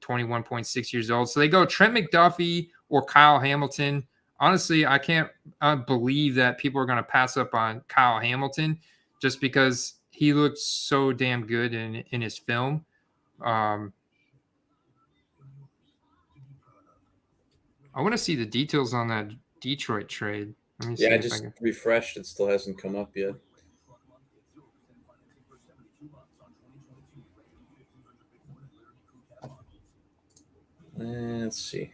21.6 years old. So they go Trent McDuffie or Kyle Hamilton. Honestly, I can't believe that people are going to pass up on Kyle Hamilton just because he looked so damn good in his film. I want to see the details on that Detroit trade. Let me see. Yeah, I just refreshed. It still hasn't come up yet. Let's see.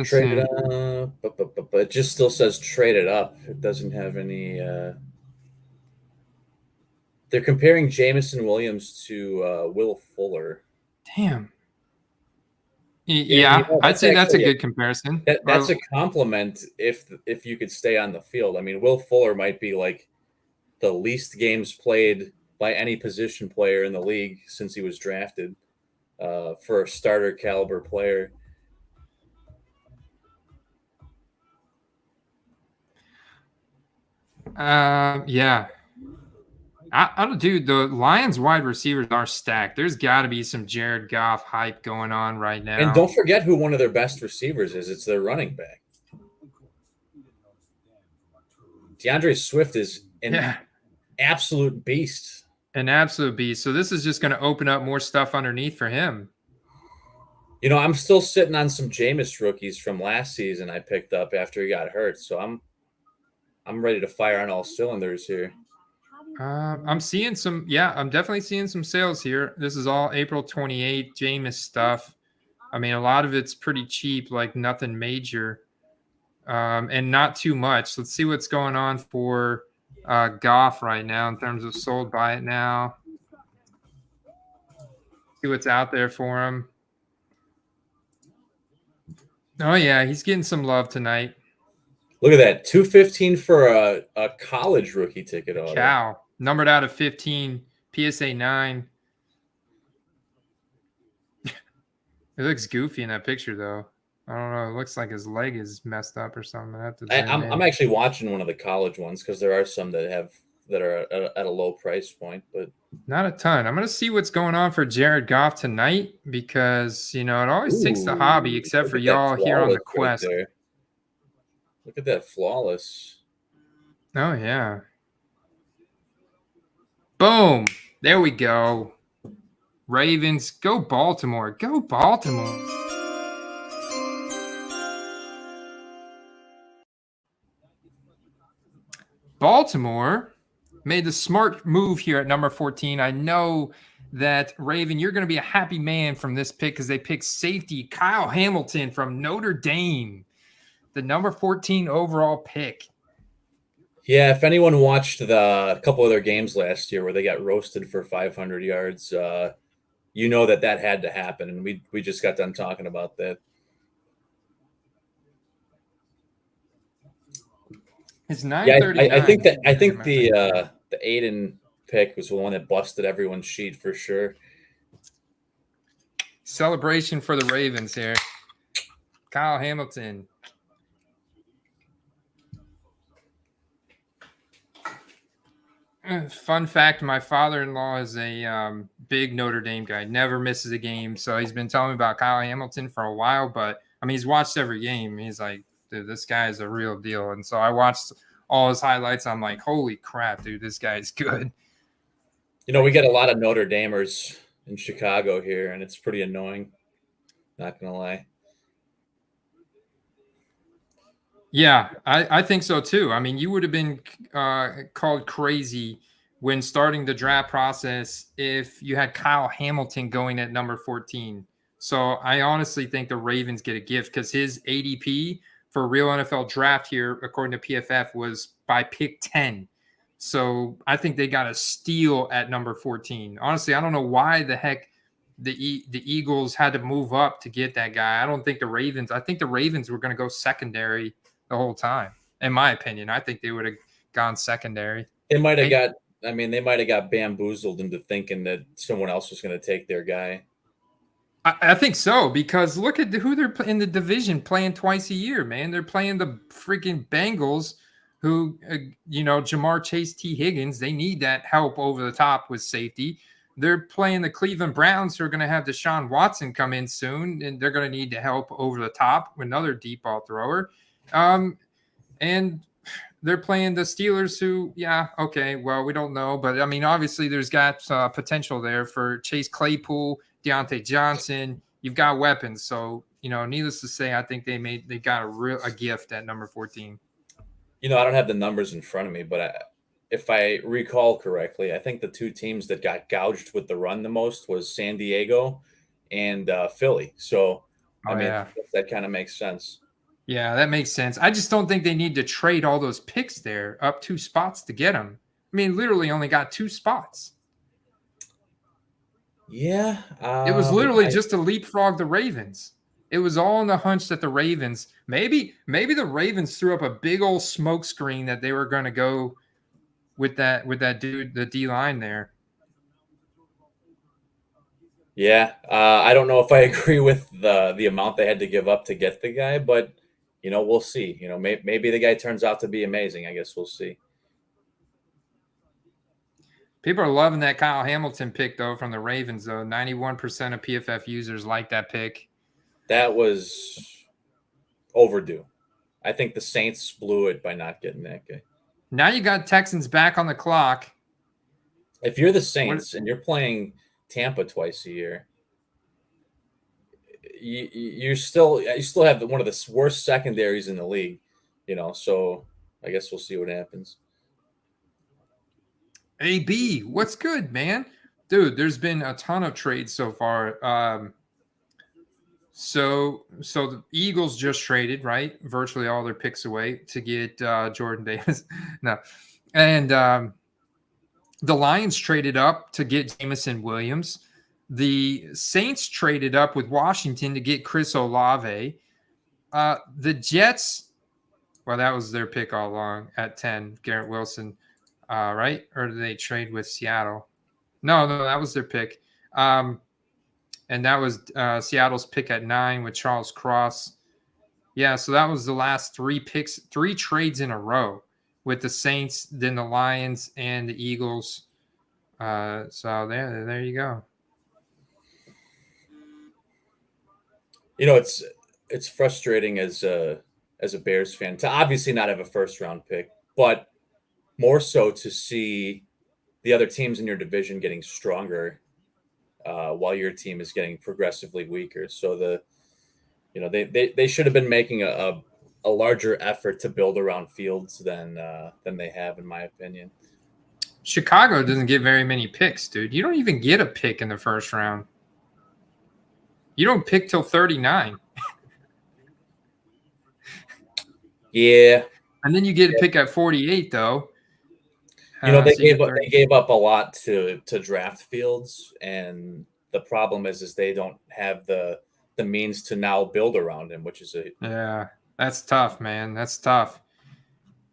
Traded up, but it just still says traded up. It doesn't have any. They're comparing Jamison Williams to Will Fuller. Damn. Yeah, I'd say that's a good comparison. That's a compliment if you could stay on the field. I mean, Will Fuller might be like the least games played by any position player in the league since he was drafted for a starter caliber player. Yeah. I don't, dude, the Lions wide receivers are stacked. There's got to be some Jared Goff hype going on right now. And don't forget who one of their best receivers is. It's their running back. DeAndre Swift is an absolute beast. An absolute beast. So this is just going to open up more stuff underneath for him. You know, I'm still sitting on some Jameis rookies from last season I picked up after he got hurt. So I'm ready to fire on all cylinders here. I'm seeing some, I'm definitely seeing some sales here. This is all April 28th, Jameis stuff. I mean, a lot of it's pretty cheap, like nothing major, and not too much. Let's see what's going on for Goff right now in terms of sold by it now. See what's out there for him. Oh, yeah, he's getting some love tonight. Look at that. $215 for a college rookie ticket auto. Cow. Numbered out of 15, PSA 9. It looks goofy in that picture, though. I don't know. It looks like his leg is messed up or something. I have to zoom in. I'm actually watching one of the college ones because there are some that are at a low price point, but Not a ton. I'm going to see what's going on for Jared Goff tonight because, it always takes the hobby, except for y'all here on the quest. Right there. Look at that flawless. Oh, yeah. Boom. There we go. Ravens, go Baltimore. Go Baltimore. Baltimore made the smart move here at number 14. I know that, Raven, you're going to be a happy man from this pick because they picked safety Kyle Hamilton from Notre Dame, the number 14 overall pick. Yeah, if anyone watched a couple of their games last year where they got roasted for 500 yards, you know that had to happen, and we just got done talking about that. It's 939. Yeah, I think the Aiden pick was the one that busted everyone's sheet for sure. Celebration for the Ravens here. Kyle Hamilton. Fun fact, my father-in-law is a big Notre Dame guy, never misses a game. So he's been telling me about Kyle Hamilton for a while, but I mean, he's watched every game. He's like, dude, this guy is a real deal. And so I watched all his highlights. I'm like, holy crap, dude, this guy is good. We get a lot of Notre Damers in Chicago here, and it's pretty annoying. Not going to lie. Yeah, I think so too. I mean, you would have been called crazy when starting the draft process if you had Kyle Hamilton going at number 14. So I honestly think the Ravens get a gift because his ADP for real NFL draft here, according to PFF, was by pick 10. So I think they got a steal at number 14. Honestly, I don't know why the heck the Eagles had to move up to get that guy. I think the Ravens were going to go secondary the whole time. In my opinion, I think they would have gone secondary. They might have got bamboozled into thinking that someone else was going to take their guy. I think so, because look at who they're in the division playing twice a year, man. They're playing the freaking Bengals, who, Jamar Chase, T. Higgins, they need that help over the top with safety. They're playing the Cleveland Browns, who are going to have Deshaun Watson come in soon, and they're going to need to help over the top with another deep ball thrower. And they're playing the Steelers, who, we don't know. But, I mean, obviously there's got potential there for Chase Claypool, Deontay Johnson. You've got weapons. So, needless to say, I think they got a gift at number 14. I don't have the numbers in front of me, but if I recall correctly, I think the two teams that got gouged with the run the most was San Diego and Philly. So, that kind of makes sense. Yeah, that makes sense. I just don't think they need to trade all those picks there up 2 spots to get them. I mean, literally only got 2 spots. Yeah. It was literally just to leapfrog the Ravens. It was all on the hunch that the Ravens, maybe the Ravens threw up a big old smoke screen that they were going to go with that dude, the D-line there. Yeah. I don't know if I agree with the amount they had to give up to get the guy, but we'll see. Maybe the guy turns out to be amazing. I guess we'll see. People are loving that Kyle Hamilton pick, though, from the Ravens, though. 91% of PFF users like that pick. That was overdue. I think the Saints blew it by not getting that guy. Now you got Texans back on the clock. If you're the Saints and you're playing Tampa twice a year, you still have one of the worst secondaries in the league, so I guess we'll see what happens. AB, what's good, man? Dude, there's been a ton of trades so far. So the Eagles just traded, right? Virtually all their picks away to get Jordan Davis. No. And the Lions traded up to get Jameson Williams. The Saints traded up with Washington to get Chris Olave. The Jets, well, that was their pick all along at 10, Garrett Wilson, right? Or did they trade with Seattle? No, that was their pick. And And that was Seattle's pick at 9 with Charles Cross. Yeah, so that was the last 3 picks, 3 trades in a row with the Saints, then the Lions, and the Eagles. So there you go. You know, it's frustrating as a Bears fan to obviously not have a first round pick, but more so to see the other teams in your division getting stronger while your team is getting progressively weaker. So they should have been making a larger effort to build around Fields than they have, in my opinion. Chicago doesn't get very many picks, dude. You don't even get a pick in the first round. You don't pick till 39. Yeah. And then you get a pick at 48, though. You know, they gave up a lot to draft Fields, and the problem is they don't have the means to now build around him, which is that's tough, man. That's tough.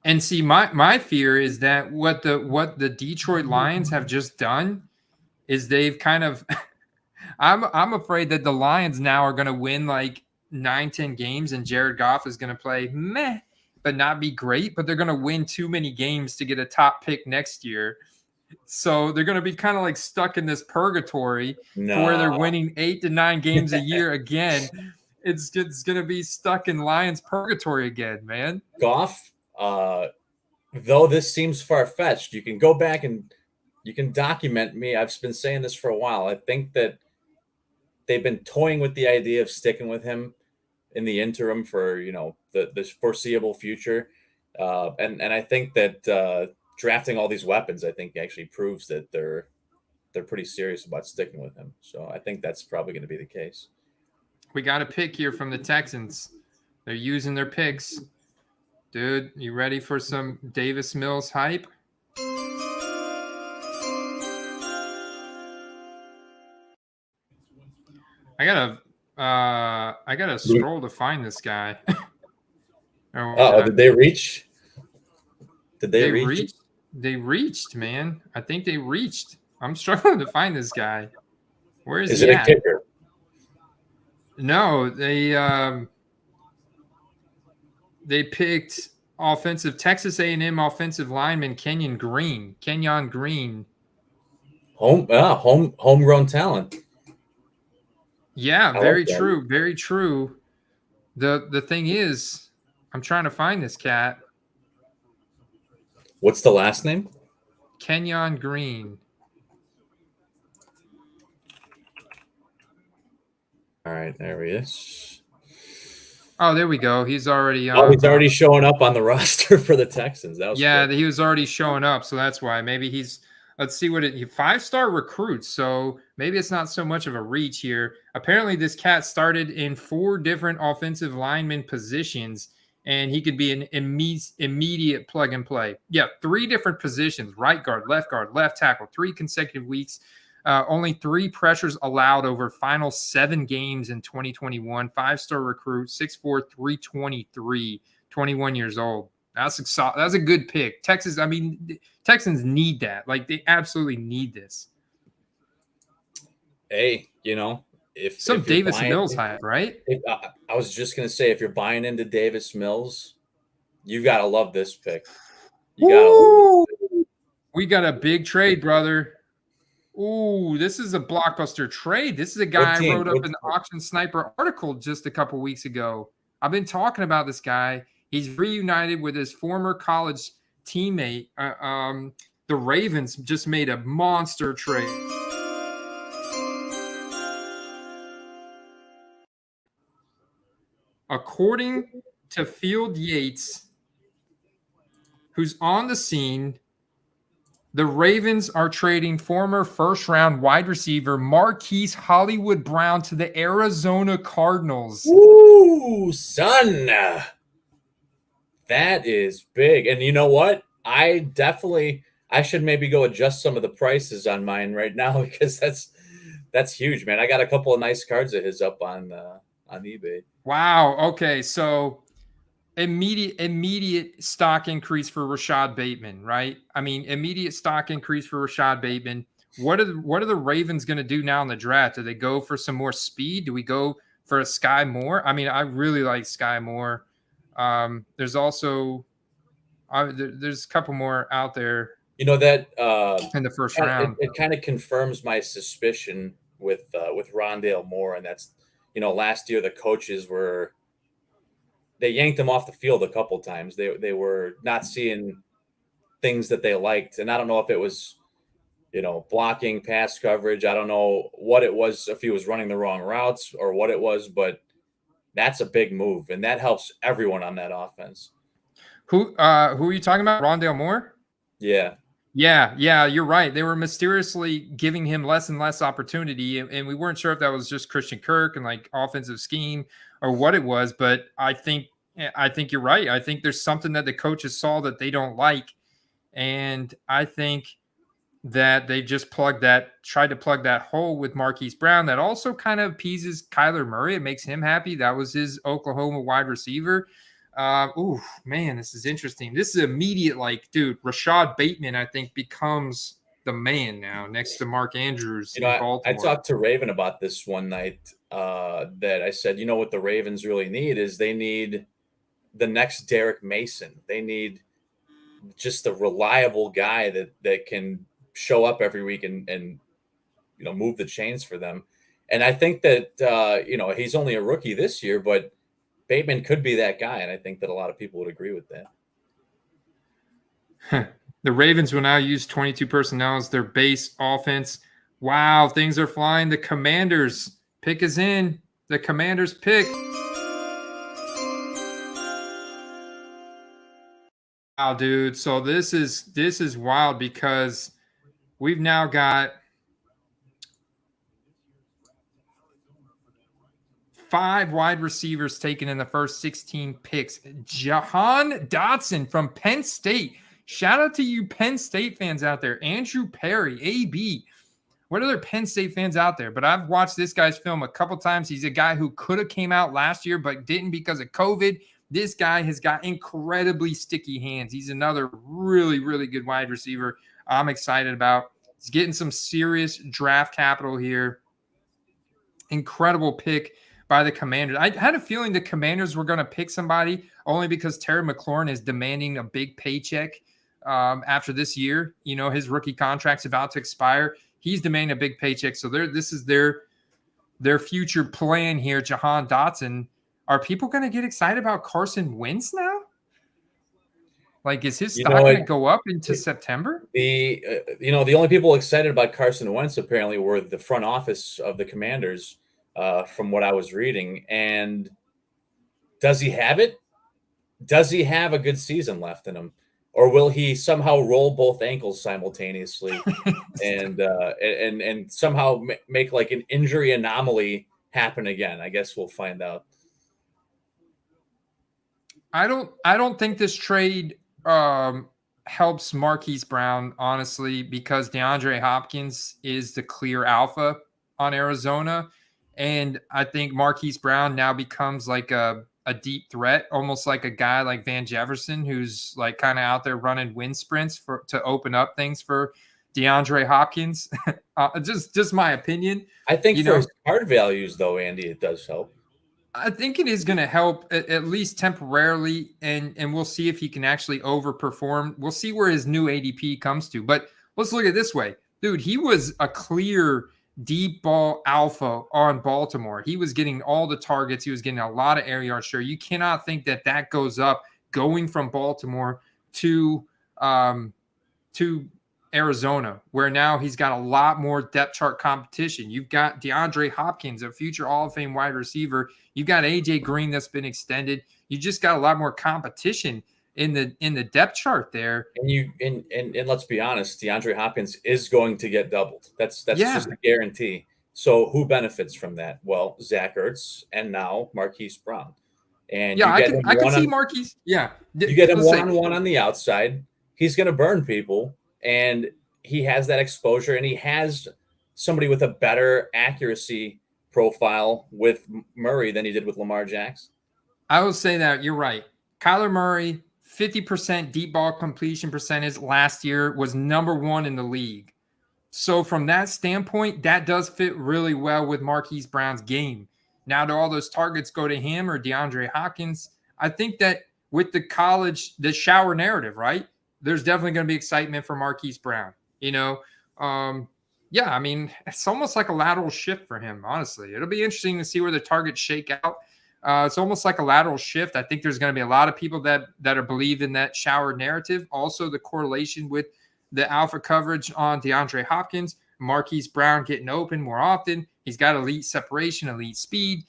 And see, my fear is that what the Detroit Lions have just done is they've kind of I'm afraid that the Lions now are going to win like 9-10 games, and Jared Goff is going to play meh, but not be great, but they're going to win too many games to get a top pick next year. So they're going to be kind of like stuck in this purgatory where they're winning 8 to 9 games a year again. It's going to be stuck in Lions purgatory again, man. Goff, though this seems far-fetched, you can go back and you can document me. I've been saying this for a while. I think that they've been toying with the idea of sticking with him in the interim for, the foreseeable future. And I think that drafting all these weapons, I think actually proves that they're pretty serious about sticking with him. So I think that's probably going to be the case. We got a pick here from the Texans. They're using their picks. Dude, you ready for some Davis Mills hype? I gotta scroll to find this guy. Did they reach? Did they reach? They reached, man. I think they reached. I'm struggling to find this guy. Where is he it at? A kicker? No, they picked Texas A&M offensive lineman Kenyon Green. Homegrown talent. Yeah, very true. Very true. The thing is, I'm trying to find this cat. What's the last name? Kenyon Green. All right, there he is. Oh, there we go. He's already he's already showing up on the roster for the Texans. That was cool. He was already showing up, so that's why. Maybe he's let's see what 5-star recruits, so maybe it's not so much of a reach here. Apparently, this cat started in 4 different offensive lineman positions, and he could be an immediate plug and play. Yeah, 3 different positions: right guard, left tackle, 3 consecutive weeks. Only 3 pressures allowed over final 7 games in 2021. 5-star recruit, 6'4", 323, 21 years old. That's a good pick. Texans need that. Like, they absolutely need this. Hey, if Davis Mills hype, right? I was just gonna say, if you're buying into Davis Mills, you gotta love this pick. We got a big trade, brother. Ooh, this is a blockbuster trade. This is a guy I wrote up in the Auction Sniper article just a couple weeks ago. I've been talking about this guy. He's reunited with his former college teammate. The Ravens just made a monster trade. According to Field Yates, who's on the scene, the Ravens are trading former first-round wide receiver Marquise Hollywood Brown to the Arizona Cardinals. Ooh, son. That is big. And you know what? I should maybe go adjust some of the prices on mine right now, because that's huge, man. I got a couple of nice cards of his up on eBay. Wow. Okay, so immediate stock increase for Rashad Bateman, right? I mean, immediate stock increase for Rashad Bateman. What are the Ravens going to do now in the draft? Do they go for some more speed? Do we go for a Sky Moore? I mean, I really like Sky Moore. There's also there's a couple more out there. That in the first round, it kind of confirms my suspicion with Rondale Moore, and that's last year the coaches they yanked him off the field a couple times. They were not seeing things that they liked, and I don't know if it was blocking, pass coverage. I don't know what it was, if he was running the wrong routes or what it was, but that's a big move, and that helps everyone on that offense. Who are you talking about? Rondale Moore? Yeah. Yeah, you're right. They were mysteriously giving him less and less opportunity, and we weren't sure if that was just Christian Kirk and like offensive scheme or what it was. But I think you're right. I think there's something that the coaches saw that they don't like, and I think that they just tried to plug that hole with Marquise Brown. That also kind of appeases Kyler Murray. It makes him happy. That was his Oklahoma wide receiver. Ooh, man, this is interesting. This is immediate, dude, Rashad Bateman, I think, becomes the man now next to Mark Andrews in Baltimore. I talked to Raven about this one night that I said, what the Ravens really need is they need the next Derek Mason. They need just a reliable guy that can show up every week and move the chains for them. And I think that, he's only a rookie this year, but Bateman could be that guy, and I think that a lot of people would agree with that. The Ravens will now use 22 personnel as their base offense. Wow, things are flying. The Commanders pick is in. The Commanders pick. Wow, dude. So this is wild because we've now got 5 wide receivers taken in the first 16 picks. Jahan Dodson from Penn State. Shout out to you Penn State fans out there. Andrew Perry, AB. What other Penn State fans out there? But I've watched this guy's film a couple times. He's a guy who could have came out last year but didn't because of COVID. This guy has got incredibly sticky hands. He's another really, really good wide receiver I'm excited about. He's getting some serious draft capital here. Incredible pick by the Commanders. I had a feeling the Commanders were going to pick somebody only because Terry McLaurin is demanding a big paycheck after this year. His rookie contract's about to expire. He's demanding a big paycheck. So this is their future plan here, Jahan Dotson. Are people going to get excited about Carson Wentz now? Is his stock going to go up into September? The only people excited about Carson Wentz apparently were the front office of the Commanders. From what I was reading. And does he have it? Does he have a good season left in him? Or will he somehow roll both ankles simultaneously and somehow make an injury anomaly happen again? I guess we'll find out. I don't think this trade helps Marquise Brown, honestly, because DeAndre Hopkins is the clear alpha on Arizona. And I think Marquise Brown now becomes a deep threat, almost like a guy like Van Jefferson, who's kind of out there running wind sprints to open up things for DeAndre Hopkins. Just my opinion. I think for his card values, though, Andy, it does help. I think it is going to help at least temporarily, and we'll see if he can actually overperform. We'll see where his new ADP comes to. But let's look at it this way. Dude, he was a clear deep ball alpha on Baltimore. He was getting all the targets. He was getting a lot of air yards. Sure, you cannot think that goes up going from Baltimore to Arizona, where now he's got a lot more depth chart competition. You've got DeAndre Hopkins, a future Hall of Fame wide receiver. You've got AJ Green that's been extended. You just got a lot more competition in the depth chart there. And let's be honest, DeAndre Hopkins is going to get doubled. That's just a guarantee. So who benefits from that? Well, Zach Ertz and now Marquise Brown. And I can see Marquise. Yeah, you get him one-on-one on the outside. He's going to burn people, and he has that exposure, and he has somebody with a better accuracy profile with Murray than he did with Lamar Jackson. I will say that you're right. Kyler Murray, 50% deep ball completion percentage last year, was number 1 in the league. So from that standpoint, that does fit really well with Marquise Brown's game. Now, do all those targets go to him or DeAndre Hopkins? I think that with the college, the shower narrative, right? There's definitely going to be excitement for Marquise Brown. Yeah, I mean, it's almost like a lateral shift for him, honestly. It'll be interesting to see where the targets shake out. It's almost like a lateral shift. I think there's going to be a lot of people that are believe in that shower narrative. Also, the correlation with the alpha coverage on DeAndre Hopkins, Marquise Brown getting open more often. He's got elite separation, elite speed.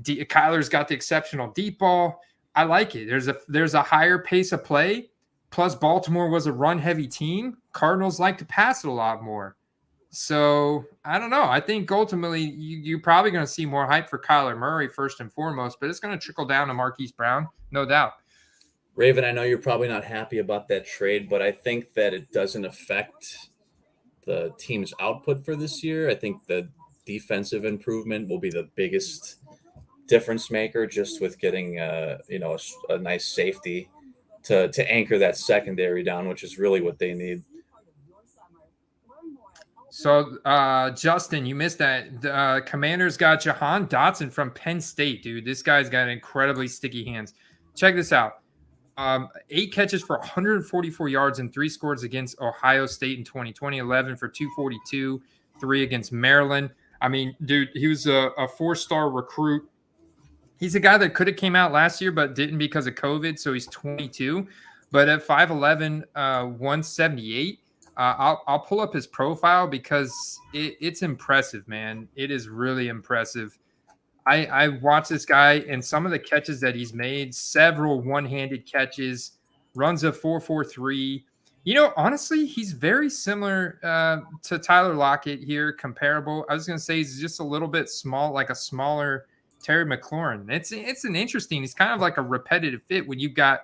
Kyler's got the exceptional deep ball. I like it. There's a higher pace of play. Plus, Baltimore was a run-heavy team. Cardinals like to pass it a lot more. So, I don't know. I think ultimately you're probably going to see more hype for Kyler Murray first and foremost, but it's going to trickle down to Marquise Brown, no doubt. Raven, I know you're probably not happy about that trade, but I think that it doesn't affect the team's output for this year. I think the defensive improvement will be the biggest difference maker, just with getting a nice safety to anchor that secondary down, which is really what they need. So, Justin, you missed that. The Commanders got Jahan Dodson from Penn State, dude. This guy's got incredibly sticky hands. Check this out. 8 catches for 144 yards and 3 scores against Ohio State in 2020, 11 for 242, 3 against Maryland. I mean, dude, he was a 4-star recruit. He's a guy that could have came out last year, but didn't because of COVID. So he's 22, but at 5'11", 178. I'll pull up his profile because it's impressive, man. It is really impressive. I watched this guy and some of the catches that he's made, several one-handed catches, runs a 4.43. Honestly, he's very similar to Tyler Lockett here, comparable. I was going to say he's just a little bit small, like a smaller Terry McLaurin. It's an interesting, he's kind of like a repetitive fit when you've got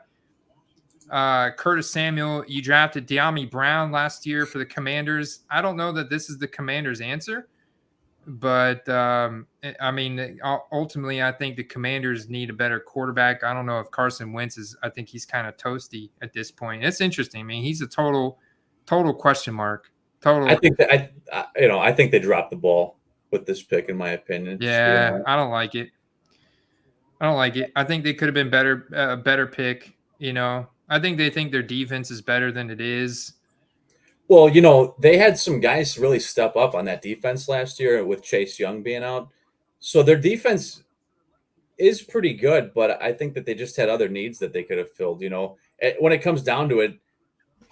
Curtis Samuel. You drafted De'Ami Brown last year for the Commanders. I don't know that this is the Commanders' answer, but I mean, ultimately, I think the Commanders need a better quarterback. I don't know if Carson Wentz is. I think he's kind of toasty at this point. It's interesting. I mean, he's a total question mark. Total. I think that I think they dropped the ball with this pick, in my opinion. Yeah, I don't like it. I think they could have been better, better pick. I think they think their defense is better than it is. Well, they had some guys really step up on that defense last year with Chase Young being out. So their defense is pretty good, but I think that they just had other needs that they could have filled. When it comes down to it,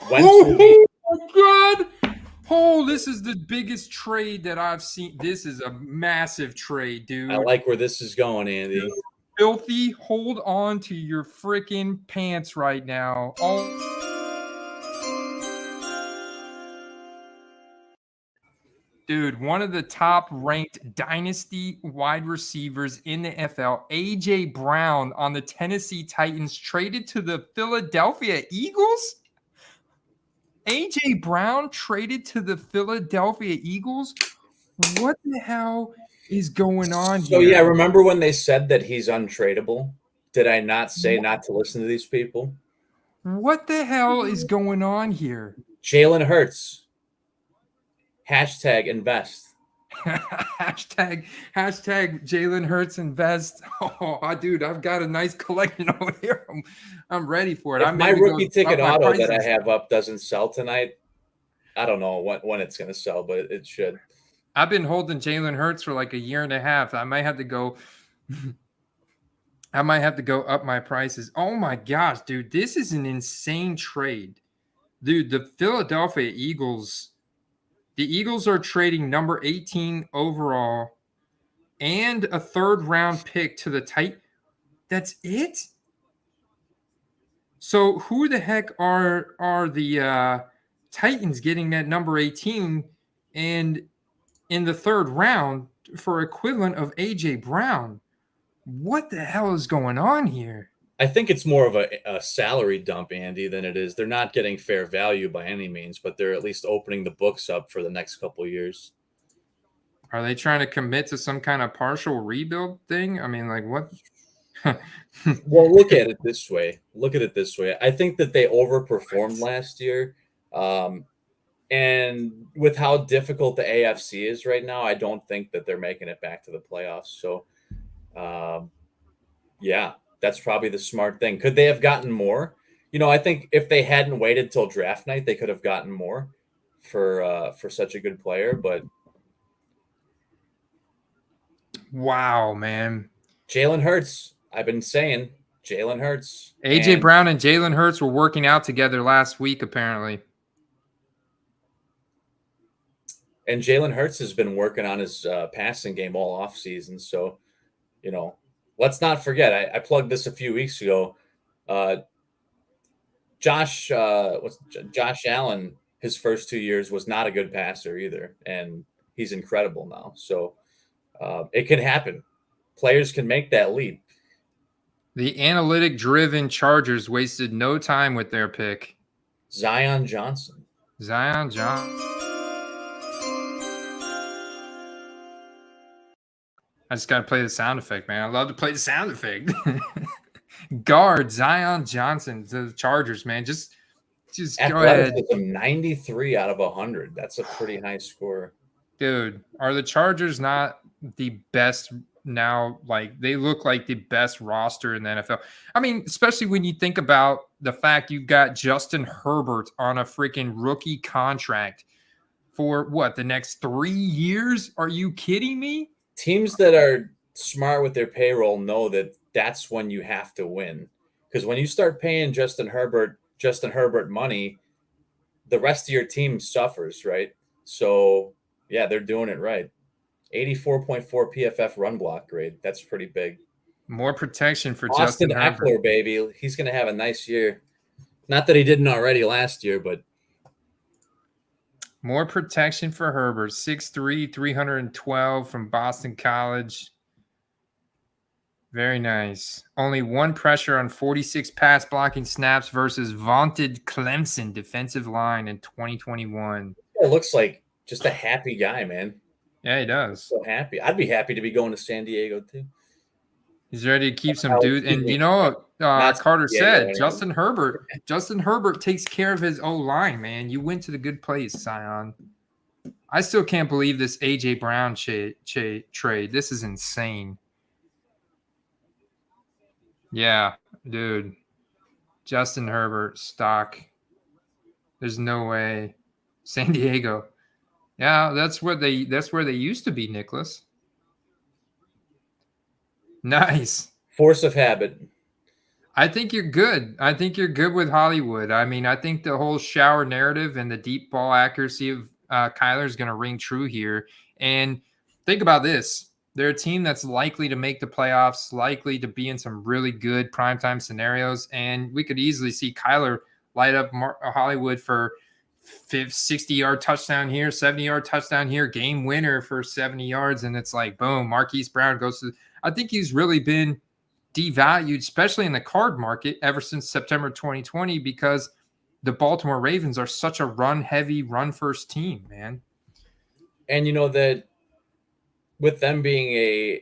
oh my God. Oh, this is the biggest trade that I've seen. This is a massive trade, dude. I like where this is going, Andy. Filthy, hold on to your freaking pants right now. Dude, one of the top-ranked dynasty wide receivers in the NFL, A.J. Brown on the Tennessee Titans, traded to the Philadelphia Eagles? A.J. Brown traded to the Philadelphia Eagles? What the hell is going on here? So, yeah, remember when they said that he's untradeable? Did I not say not to listen to these people? What the hell is going on here? Jalen Hurts. Hashtag invest. Hashtag Jalen Hurts invest. Oh, dude, I've got a nice collection over here. I'm ready for it. If my rookie ticket auto that I have up doesn't sell tonight, I don't know when it's going to sell, but it should. I've been holding Jalen Hurts for like a year and a half. I might have to go up my prices. Oh my gosh, dude, this is an insane trade. Dude, the Philadelphia Eagles. The Eagles are trading number 18 overall and a 3rd-round pick to the Titans. That's it? So who the heck are the Titans getting that number 18 and in the 3rd round for equivalent of A.J. Brown? What the hell is going on here? I think it's more of a salary dump, Andy, than it is. They're not getting fair value by any means, but they're at least opening the books up for the next couple of years. Are they trying to commit to some kind of partial rebuild thing? I mean, like what? Well, look at it this way. I think that they overperformed last year. And with how difficult the AFC is right now, I don't think that they're making it back to the playoffs. So, yeah, that's probably the smart thing. Could they have gotten more? I think if they hadn't waited till draft night, they could have gotten more for such a good player. But wow, man, Jalen Hurts, I've been saying Jalen Hurts. AJ Brown and Jalen Hurts were working out together last week, apparently. And Jalen Hurts has been working on his passing game all offseason. So, let's not forget, I plugged this a few weeks ago. Josh Allen, his first 2 years was not a good passer either. And he's incredible now. So it can happen. Players can make that leap. The analytic-driven Chargers wasted no time with their pick. Zion Johnson. I just got to play the sound effect, man. I love to play the sound effect. Guard Zion Johnson to the Chargers, man. Just go ahead. 93 out of 100. That's a pretty high score. Dude, are the Chargers not the best now? Like, they look like the best roster in the NFL. I mean, especially when you think about the fact you've got Justin Herbert on a freaking rookie contract for what, the next 3 years? Are you kidding me? Teams that are smart with their payroll know that that's when you have to win. Because when you start paying Justin Herbert money, the rest of your team suffers, right? So, yeah, they're doing it right. 84.4 PFF run block grade. That's pretty big. More protection for Austin Justin Herbert. Eckler, baby. He's going to have a nice year. Not that he didn't already last year, but more protection for Herbert. 6'3", 312 from Boston College. Very nice. Only one pressure on 46 pass blocking snaps versus vaunted Clemson defensive line in 2021. It looks like just a happy guy, man. Yeah, he does. So happy. I'd be happy to be going to San Diego too. He's ready to keep some dude. And you know what Carter said? Justin Herbert takes care of his O-line, man. You went to the good place, Zion. I still can't believe this A.J. Brown trade. This is insane. Yeah, dude. Justin Herbert stock. There's no way. San Diego. Yeah, that's where they used to be, Nicholas. Nice. Force of habit. I think you're good. I think you're good with Hollywood. I mean, I think the whole shower narrative and the deep ball accuracy of Kyler is going to ring true here. And think about this. They're a team that's likely to make the playoffs, likely to be in some really good primetime scenarios. And we could easily see Kyler light up Hollywood for 60-yard touchdown here, 70-yard touchdown here, game winner for 70 yards. And it's like, boom, Marquise Brown goes to – I think he's really been devalued, especially in the card market, ever since September 2020 because the Baltimore Ravens are such a run-heavy, run-first team, man. And you know that with them being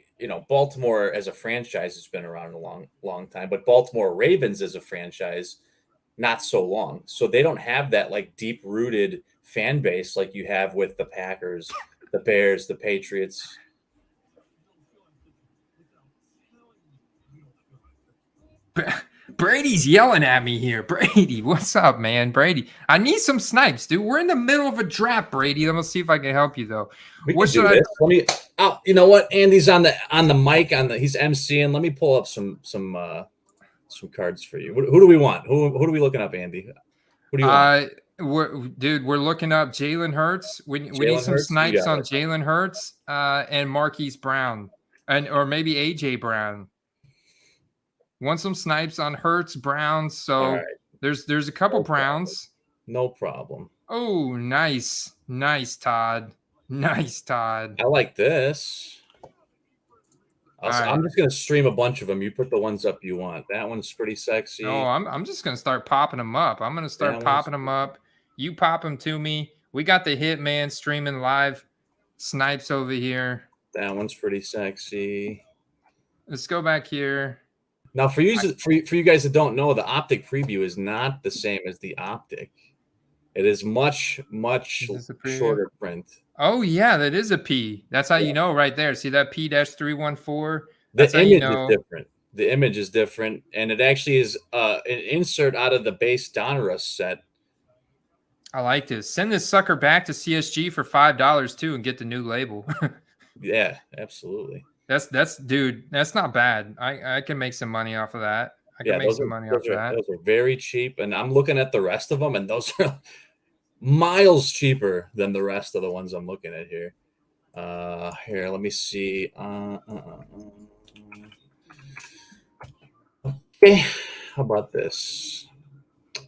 Baltimore as a franchise has been around a long, long time, but Baltimore Ravens as a franchise, not so long. So they don't have that like deep-rooted fan base like you have with the Packers, the Bears, the Patriots. Brady's yelling at me here. Brady, what's up, man? Brady, I need some snipes, dude. We're in the middle of a draft, Brady. Let me see if I can help you, though. What should I? Let me. Oh, you know what? Andy's on the mic. He's MCing. Let me pull up some cards for you. Who do we want? Who are we looking up, Andy? Who do you want? We're looking up Jalen Hurts. We need some snipes on Jalen Hurts and Marquise Brown, or maybe AJ Brown. Want some snipes on Hurts, Browns. So right. There's a couple Browns. No problem. Oh, nice, Todd. Nice, Todd. I like this. I'm just gonna stream a bunch of them. You put the ones up you want. That one's pretty sexy. No, I'm just gonna start popping them up. I'm gonna start popping them up. You pop them to me. We got the Hitman streaming live. Snipes over here. That one's pretty sexy. Let's go back here. Now, for you guys that don't know, the optic preview is not the same as the optic. It is much shorter print. Oh yeah, that is a P. That's how you know right there. See that P-314? The image is different. The image is different, and it actually is an insert out of the base Donruss set. I like this. Send this sucker back to CSG for $5 too, and get the new label. Yeah, absolutely. That's dude. That's not bad. I can make some money off of that. I can make some money off of that. Those are very cheap, and I'm looking at the rest of them, and those are miles cheaper than the rest of the ones I'm looking at here. Here, let me see. Okay, how about this?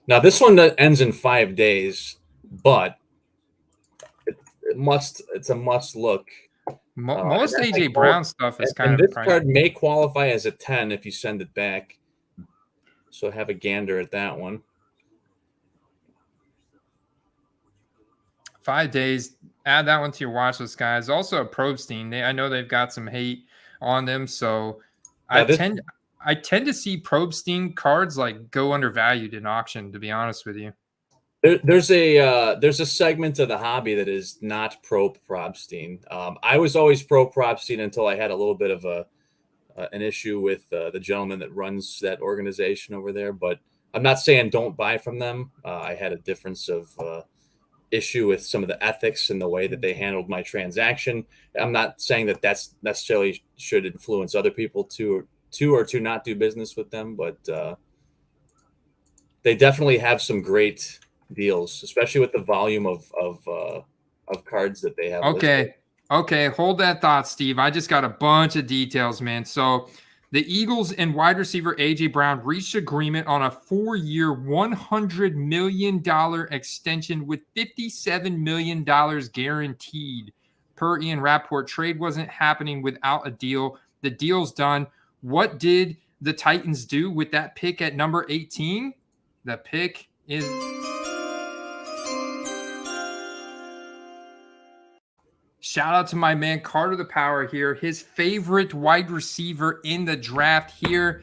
Now, this one that ends in 5 days, but it's a must look. Most AJ Brown stuff is kind of this card may qualify as a 10 if you send it back. So have a gander at that one. 5 days. Add that one to your watch list, guys. Also, a Probstein. I know they've got some hate on them, so I tend to see Probstein cards like go undervalued in auction. To be honest with you, there's a segment of the hobby that is not pro Probstein. I was always pro Probstein until I had a little bit of an issue with the gentleman that runs that organization over there. But I'm not saying don't buy from them. I had a difference of issue with some of the ethics and the way that they handled my transaction. I'm not saying that that's necessarily should influence other people to not do business with them, but they definitely have some great deals, especially with the volume of cards that they have. Okay, hold that thought, Steve. I just got a bunch of details, man. So the Eagles and wide receiver A.J. Brown reached agreement on a 4-year, $100 million extension with $57 million guaranteed. Per Ian Rapport, trade wasn't happening without a deal. The deal's done. What did the Titans do with that pick at number 18? The pick is... Shout out to my man Carter the Power here. His favorite wide receiver in the draft here,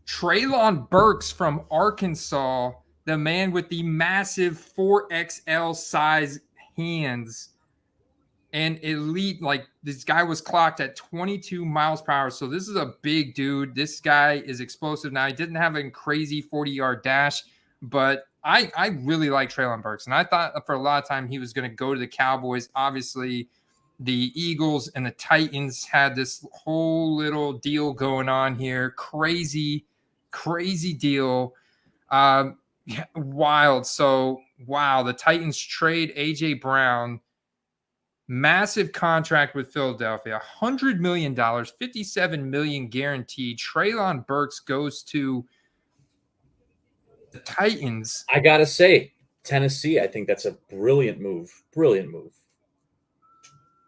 Treylon Burks from Arkansas, the man with the massive 4XL size hands and elite. Like, this guy was clocked at 22 miles per hour. So this is a big dude. This guy is explosive. Now, he didn't have a crazy 40-yard dash, but I really like Treylon Burks. And I thought for a lot of time he was going to go to the Cowboys. Obviously, the Eagles and the Titans had this whole little deal going on here. Crazy deal. Wild. So, wow, the Titans trade A.J. Brown. Massive contract with Philadelphia. $100 million, $57 million guaranteed. Treylon Burks goes to the Titans. I got to say, Tennessee, I think that's a brilliant move. Brilliant move.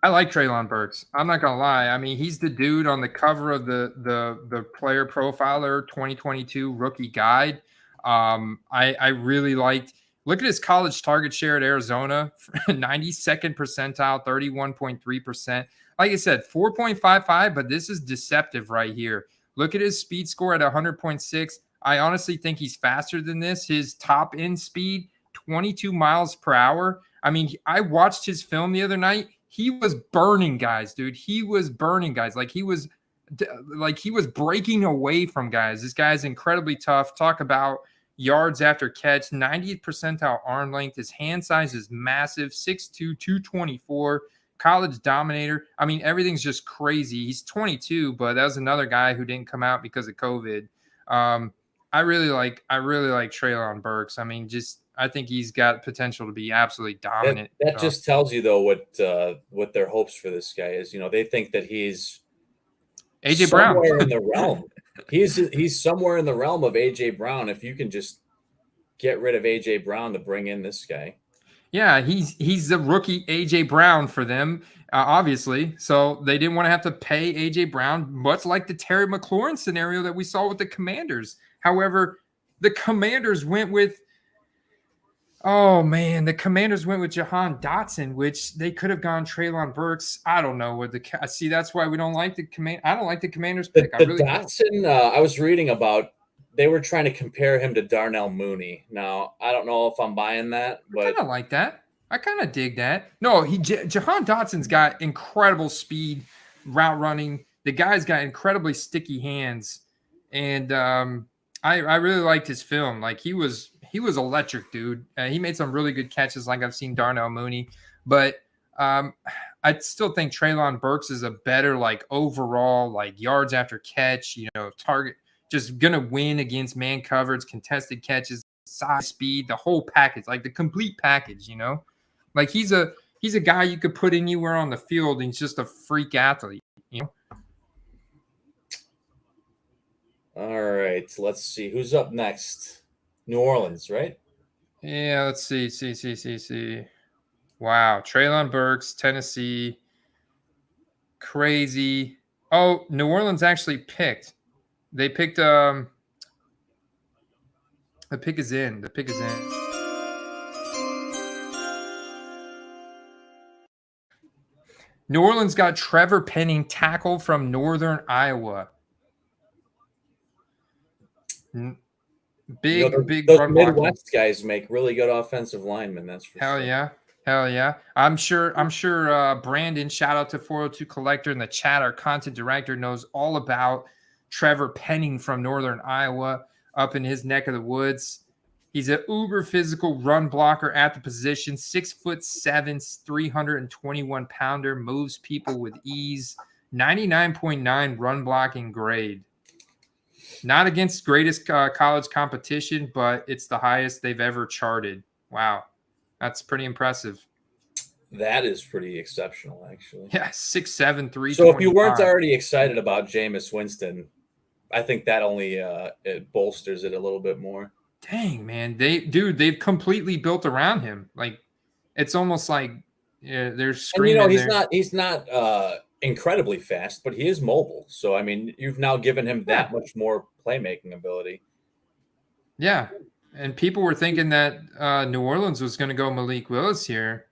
I like Treylon Burks. I'm not gonna lie. I mean, he's the dude on the cover of the Player Profiler 2022 Rookie Guide. I really liked. Look at his college target share at Arizona, 92nd percentile, 31.3%. Like I said, 4.55, but this is deceptive right here. Look at his speed score at 100.6. I honestly think he's faster than this. His top end speed, 22 miles per hour. I mean, I watched his film the other night. He was burning guys, dude. He was burning guys. Like he was breaking away from guys. This guy's incredibly tough. Talk about yards after catch, 90th percentile arm length. His hand size is massive, 6'2", 224, college dominator. I mean, everything's just crazy. He's 22, but that was another guy who didn't come out because of COVID. I really like Treylon Burks. I mean, I think he's got potential to be absolutely dominant. That just tells you, though, what their hopes for this guy is. You know, they think that he's A.J. Brown in the realm. He's somewhere in the realm of A.J. Brown. If you can just get rid of A.J. Brown to bring in this guy. Yeah, he's the rookie A.J. Brown for them, obviously. So they didn't want to have to pay A.J. Brown, much like the Terry McLaurin scenario that we saw with the Commanders. However, the Commanders went with Jahan Dodson, which they could have gone Treylon Burks. I don't know what see. That's why we don't like the command. I don't like the Commanders pick. The Dodson. I was reading about they were trying to compare him to Darnell Mooney. Now, I don't know if I'm buying that, I but kind of like that. I kind of dig that. No, Jahan Dotson's got incredible speed, route running. The guy's got incredibly sticky hands, and I really liked his film. Like he was electric, dude. He made some really good catches, like I've seen Darnell Mooney, but I still think Treylon Burks is a better like overall like yards after catch. Target just gonna win against man coverage, contested catches, size, speed, the whole package, like the complete package. Like he's a guy you could put anywhere on the field, and he's just a freak athlete. All right, let's see who's up next. New Orleans, right? Yeah, let's see. Wow, Treylon Burks, Tennessee, crazy. Oh, New Orleans actually picked. They picked. The pick is in. New Orleans got Trevor Penning, tackle from Northern Iowa. Big those run Midwest blocking. guys make really good offensive linemen. That's for Hell sure. yeah. Hell yeah. I'm sure Brandon, shout out to 402 Collector in the chat, our content director, knows all about Trevor Penning from Northern Iowa up in his neck of the woods. He's an uber physical run blocker at the position, 6'7", 321 pounder, moves people with ease, 99.9 run blocking grade. Not against greatest college competition, but it's the highest they've ever charted. Wow. That's pretty impressive. That is pretty exceptional, actually. Yeah, 6'7", 325. So if you weren't already excited about Jameis Winston, I think that only it bolsters it a little bit more. Dang, man. They've completely built around him. Like, it's almost like they're screaming. And he's not incredibly fast, but he is mobile. So, I mean, you've now given him that much more playmaking ability. Yeah. And people were thinking that New Orleans was going to go Malik Willis here.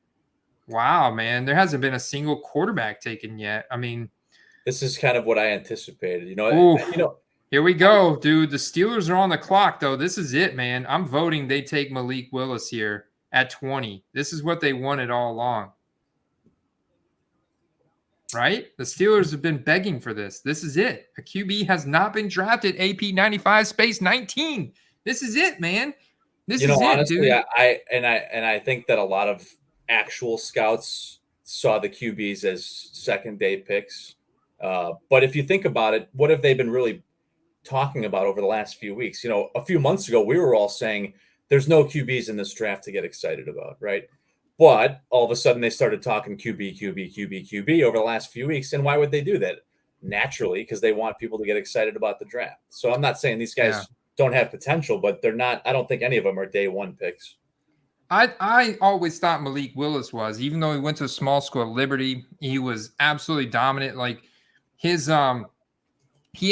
Wow, man. There hasn't been a single quarterback taken yet. I mean, this is kind of what I anticipated. Here we go, dude. The Steelers are on the clock, though. This is it, man. I'm voting they take Malik Willis here at 20. This is what they wanted all along. Right? The Steelers have been begging for this. This is it. A QB has not been drafted AP 95 space 19. This is it, man. This is honestly, it, dude. I think that a lot of actual scouts saw the QBs as second day picks. But if you think about it, what have they been really talking about over the last few weeks? A few months ago, we were all saying there's no QBs in this draft to get excited about, right? But all of a sudden they started talking QB over the last few weeks. And why would they do that? Naturally, because they want people to get excited about the draft. So I'm not saying these guys don't have potential, but they're not. I don't think any of them are day one picks. I always thought Malik Willis was, even though he went to a small school at Liberty, he was absolutely dominant. Like he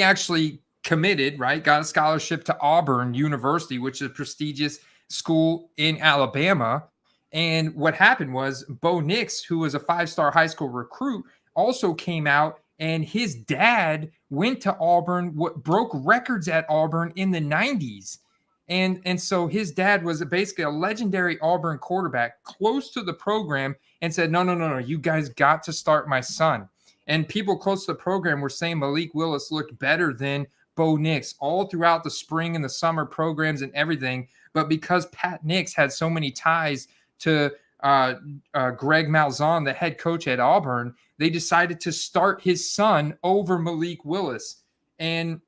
actually committed, right? Got a scholarship to Auburn University, which is a prestigious school in Alabama. And what happened was Bo Nix, who was a 5-star high school recruit, also came out, and his dad went to Auburn, broke records at Auburn in the 90s. And so his dad was basically a legendary Auburn quarterback close to the program and said, no, you guys got to start my son. And people close to the program were saying Malik Willis looked better than Bo Nix all throughout the spring and the summer programs and everything. But because Pat Nix had so many ties to Greg Malzahn, the head coach at Auburn, they decided to start his son over Malik Willis. And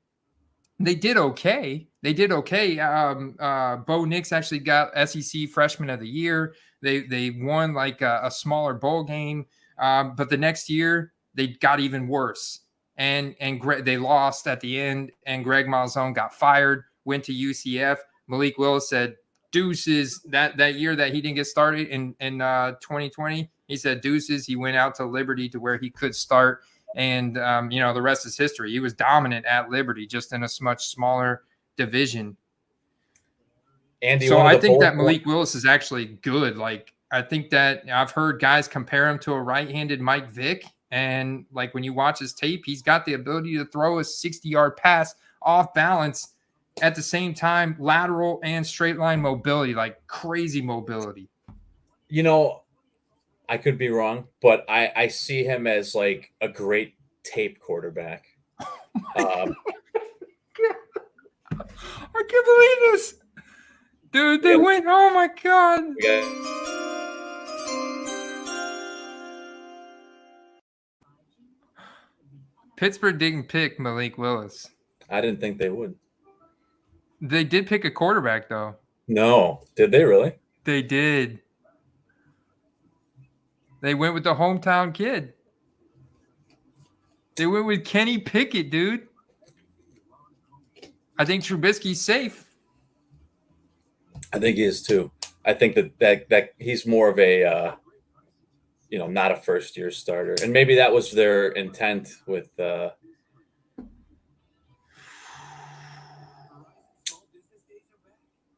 they did okay. Bo Nix actually got SEC Freshman of the Year. They won like a smaller bowl game. But the next year, they got even worse. And they lost at the end, and Greg Malzahn got fired, went to UCF. Malik Willis said, deuces. That year that he didn't get started in 2020, he said deuces. He went out to Liberty to where he could start. And, the rest is history. He was dominant at Liberty, just in a much smaller division. So I think that Malik Willis is actually good. Like, I think that I've heard guys compare him to a right-handed Mike Vick. And, like, when you watch his tape, he's got the ability to throw a 60-yard pass off balance at the same time, lateral and straight line mobility, like crazy mobility. You know, I could be wrong, but I see him as like a great tape quarterback. I can't believe this. Dude, they went, oh my God. Pittsburgh didn't pick Malik Willis. I didn't think they would. They did pick a quarterback, though. No. Did they really? They did. They went with the hometown kid. They went with Kenny Pickett, dude. I think Trubisky's safe. I think he is too. I think that he's more of a, not a first-year starter. And maybe that was their intent with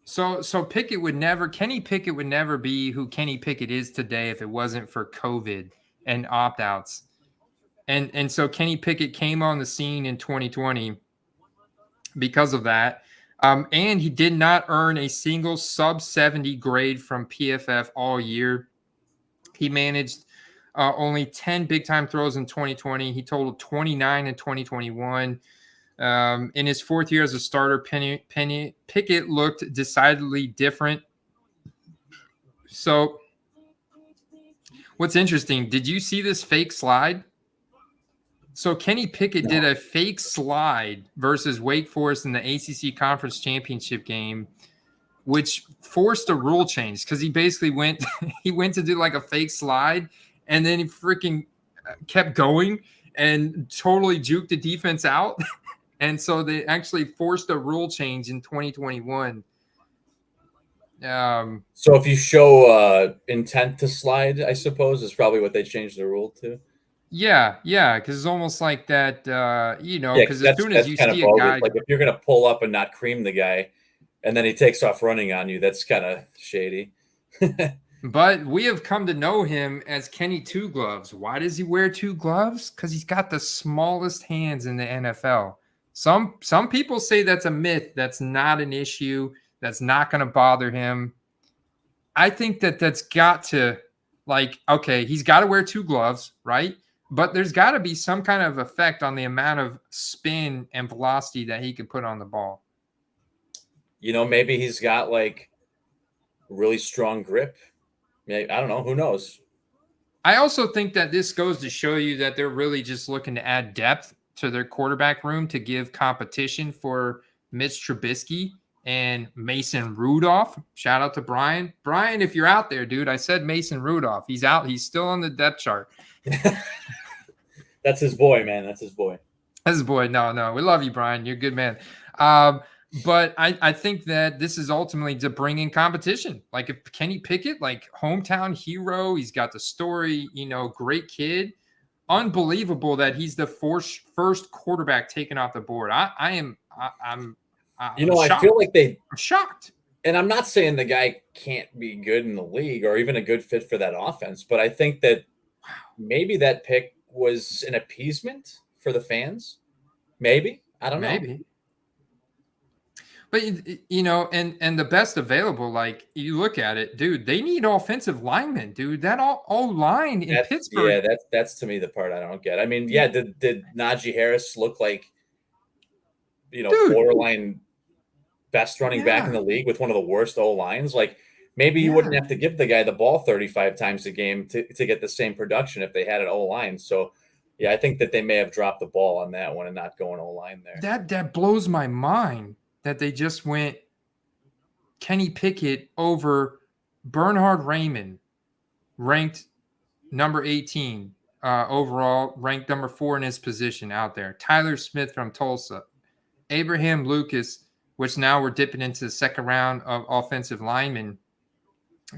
So Kenny Pickett would never be who Kenny Pickett is today if it wasn't for COVID and opt-outs. And so Kenny Pickett came on the scene in 2020 because of that. And he did not earn a single sub-70 grade from PFF all year. He managed only 10 big-time throws in 2020. He totaled 29 in 2021. In his fourth year as a starter, Pickett looked decidedly different. So what's interesting, did you see this fake slide? So Kenny Pickett did a fake slide versus Wake Forest in the ACC Conference Championship game, which forced a rule change because he basically went to do like a fake slide, and then he freaking kept going and totally juked the defense out. And so they actually forced a rule change in 2021. So if you show intent to slide, I suppose is probably what they changed the rule to. Yeah, because it's almost like that, because as soon as you see a guy, like if you're gonna pull up and not cream the guy, and then he takes off running on you, that's kind of shady. But we have come to know him as Kenny Two Gloves. Why does he wear two gloves? Because he's got the smallest hands in the NFL. Some people say that's a myth. That's not an issue. That's not going to bother him. I think that's got to, okay, he's got to wear two gloves, right? But there's got to be some kind of effect on the amount of spin and velocity that he could put on the ball. Maybe he's got like really strong grip. I don't know. Who knows? I also think that this goes to show you that they're really just looking to add depth to their quarterback room to give competition for Mitch Trubisky and Mason Rudolph. Shout out to Brian. Brian, if you're out there, dude, I said Mason Rudolph. He's out. He's still on the depth chart. That's his boy, man. That's his boy. That's his boy. No. We love you, Brian. You're a good man. But I think that this is ultimately to bring in competition. Like if Kenny Pickett, like hometown hero, he's got the story, great kid. Unbelievable that he's the first quarterback taken off the board. I'm shocked. I feel like I'm shocked. And I'm not saying the guy can't be good in the league or even a good fit for that offense, but I think that maybe that pick was an appeasement for the fans. Maybe. I don't know. Maybe. But, and the best available, like you look at it, dude, they need offensive linemen, dude. That O-line in Pittsburgh. Yeah, that's to me the part I don't get. I mean, yeah, did Najee Harris look like, borderline best running back in the league with one of the worst O-lines? Like maybe you wouldn't have to give the guy the ball 35 times a game to get the same production if they had an O-line. So, yeah, I think that they may have dropped the ball on that one and not going O-line there. That blows my mind. That they just went Kenny Pickett over Bernhard Raymond, ranked number 18 overall, ranked number 4 in his position out there. Tyler Smith from Tulsa. Abraham Lucas, which now we're dipping into the second round of offensive lineman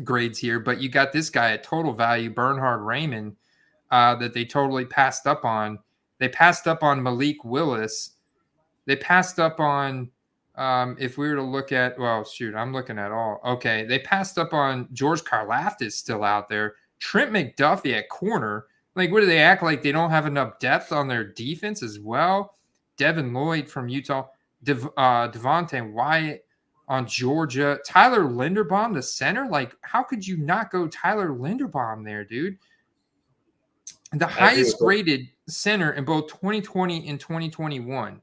grades here. But you got this guy at total value, Bernhard Raymond, that they totally passed up on. They passed up on Malik Willis. They passed up on... if we were to look at, I'm looking at all. Okay, they passed up on George Karlaftis still out there. Trent McDuffie at corner. Like, what do they act like they don't have enough depth on their defense as well? Devin Lloyd from Utah. Devontae Wyatt on Georgia. Tyler Linderbaum, the center. Like, how could you not go Tyler Linderbaum there, dude? The highest graded center in both 2020 and 2021.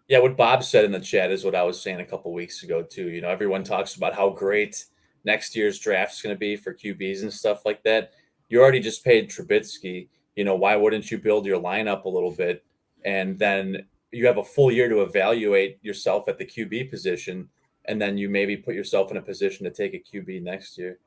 Yeah, what Bob said in the chat is what I was saying a couple weeks ago too. You know, everyone talks about how great next year's draft is going to be for QBs and stuff like that. You already just paid Trubisky. You know, why wouldn't you build your lineup a little bit, and then you have a full year to evaluate yourself at the QB position, and then you maybe put yourself in a position to take a QB next year.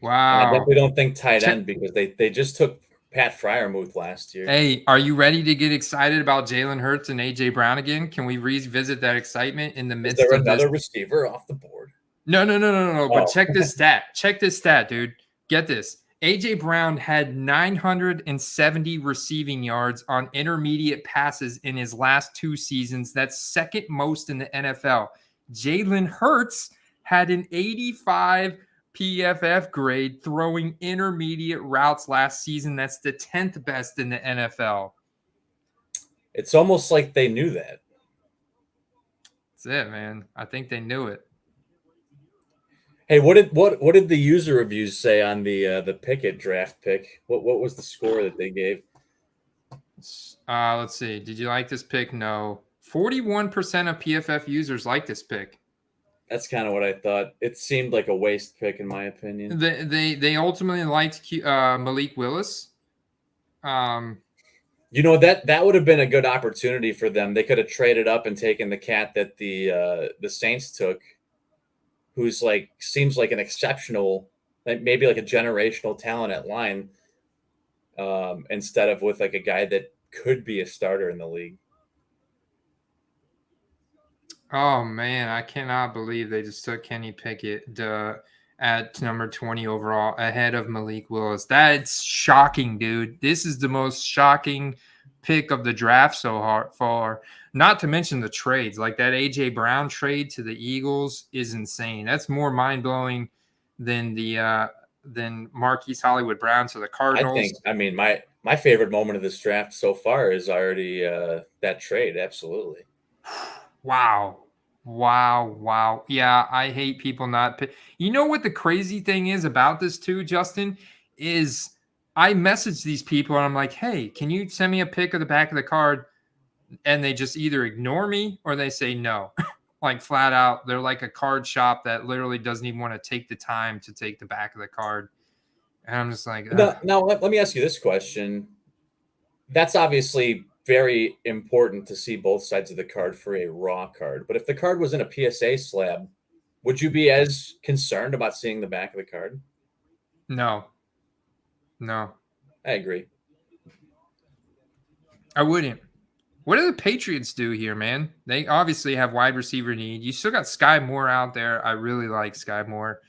Wow. And I definitely don't think tight end because they just took Pat Freiermuth last year. Hey, are you ready to get excited about Jalen Hurts and A.J. Brown again? Can we revisit that excitement in the midst of another receiver off the board? No. But check this stat. Check this stat, dude. Get this. A.J. Brown had 970 receiving yards on intermediate passes in his last 2 seasons. That's second most in the NFL. Jalen Hurts had an 85 PFF grade throwing intermediate routes last season. That's the 10th best in the NFL. It's almost like they knew that. That's it, man. I think they knew it. Hey, what did the user reviews say on the Pickett draft pick? What was the score that they gave? Let's see. Did you like this pick? No. 41% of PFF users like this pick. That's kind of what I thought. It seemed like a waste pick, in my opinion. They ultimately liked Malik Willis. You know, that would have been a good opportunity for them. They could have traded up and taken the cat that the Saints took, who's like seems like an exceptional, like maybe like a generational talent at line, instead of with like a guy that could be a starter in the league. Oh, man, I cannot believe they just took Kenny Pickett at number 20 overall ahead of Malik Willis. That's shocking, dude. This is the most shocking pick of the draft so far. Not to mention the trades. Like that A.J. Brown trade to the Eagles is insane. That's more mind-blowing than than Marquise Hollywood Brown to the Cardinals. I mean, my favorite moment of this draft so far is already that trade. Absolutely. Wow. Yeah, I hate people not pick. You know what the crazy thing is about this too, Justin, is I message these people and I'm like, hey, can you send me a pic of the back of the card? And they just either ignore me or they say no. Like flat out. They're like a card shop that literally doesn't even want to take the time to take the back of the card. And I'm just like, now let me ask you this question. That's obviously very important to see both sides of the card for a raw card. But if the card was in a PSA slab, would you be as concerned about seeing the back of the card? No. I agree. I wouldn't. What do the Patriots do here, man? They obviously have wide receiver need. You still got Sky Moore out there. I really like Sky Moore.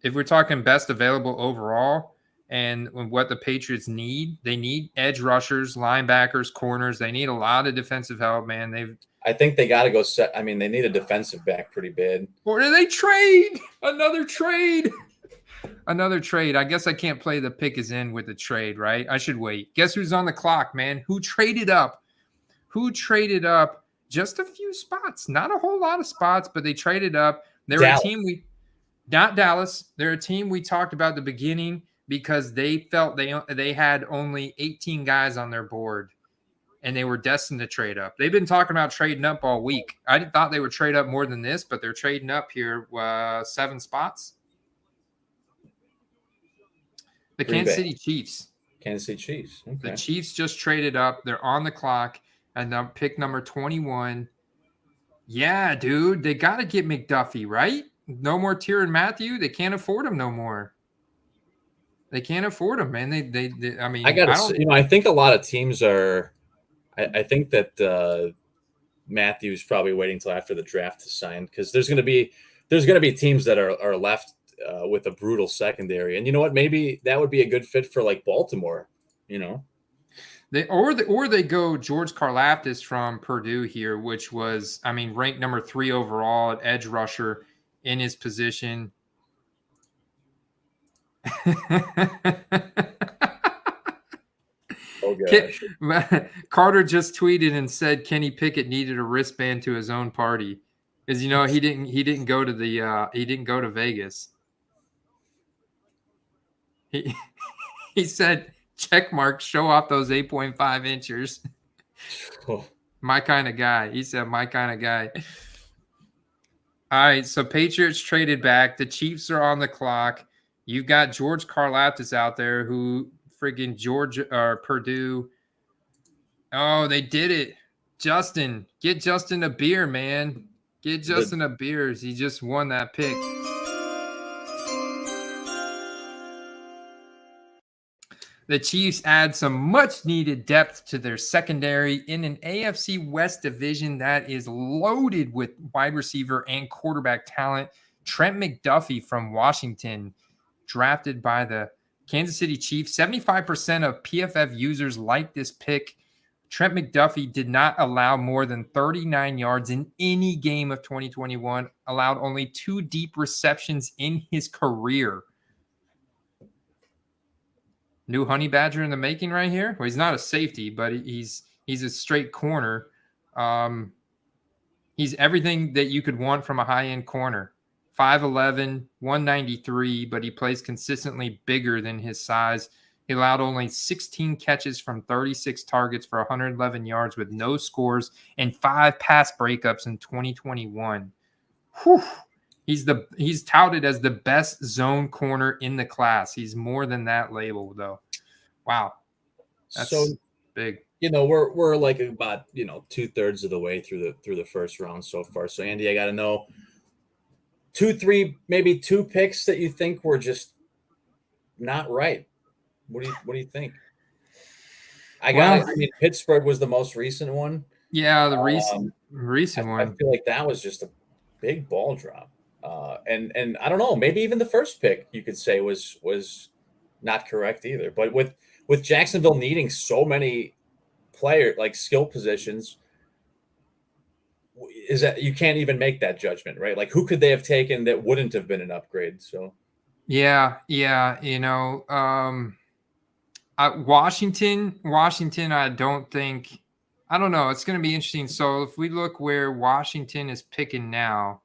If we're talking best available overall, and what the Patriots need, they need edge rushers, linebackers, corners. They need a lot of defensive help, man. I think they got to go set. I mean, they need a defensive back pretty bad. Or do they trade? Another trade. I guess I can't play the pick is in with the trade, right? I should wait. Guess who's on the clock, man? Who traded up? Just a few spots. Not a whole lot of spots, but they traded up. They're a team not Dallas. They're a team we talked about at the beginning, because they felt they had only 18 guys on their board, and they were destined to trade up. They've been talking about trading up all week. I thought they would trade up more than this, but they're trading up here 7 spots. The Kansas City Chiefs. Okay. The Chiefs just traded up. They're on the clock, and now pick number 21. Yeah, dude, they got to get McDuffie, right? No more Tyrann Mathieu. They can't afford him no more. They can't afford him, man. They I mean, I think a lot of teams are. I think that Matthew's probably waiting until after the draft to sign, because there's going to be teams that are left with a brutal secondary, and you know what? Maybe that would be a good fit for like Baltimore. You know, they go George Karlaftis from Purdue here, which was, I mean, ranked number 3 overall at edge rusher in his position. Oh gosh. Carter just tweeted and said Kenny Pickett needed a wristband to his own party. Because he didn't go to he didn't go to Vegas. He he said, check mark, show off those 8.5 inches. Oh. My kind of guy. He said, my kind of guy. All right, so Patriots traded back. The Chiefs are on the clock. You've got George Karlaftis out there who friggin' Georgia or Purdue. Oh, they did it. Justin, get Justin a beer, man. Get Justin a beer. He just won that pick. The Chiefs add some much-needed depth to their secondary in an AFC West division that is loaded with wide receiver and quarterback talent. Trent McDuffie from Washington, drafted by the Kansas City Chiefs. 75% of PFF users like this pick. Trent McDuffie did not allow more than 39 yards in any game of 2021, allowed only 2 deep receptions in his career. New honey badger in the making right here. Well, he's not a safety, but he's a straight corner. He's everything that you could want from a high-end corner. 5'11", 193, but he plays consistently bigger than his size. He allowed only 16 catches from 36 targets for 111 yards with no scores and 5 pass breakups in 2021. Whew. He's touted as the best zone corner in the class. He's more than that label, though. Wow, that's so big. We're like about 2/3 of the way through the first round so far. So Andy, I got to know 2, 3, maybe 2 picks that you think were just not right. What do you think? I mean, Pittsburgh was the most recent one. Yeah, the recent one. I feel like that was just a big ball drop. And I don't know, maybe even the first pick you could say was not correct either. But with Jacksonville needing so many player like skill positions, is that you can't even make that judgment, right? Like who could they have taken that wouldn't have been an upgrade? So yeah, Washington, I don't know. It's going to be interesting. So if we look where Washington is picking now,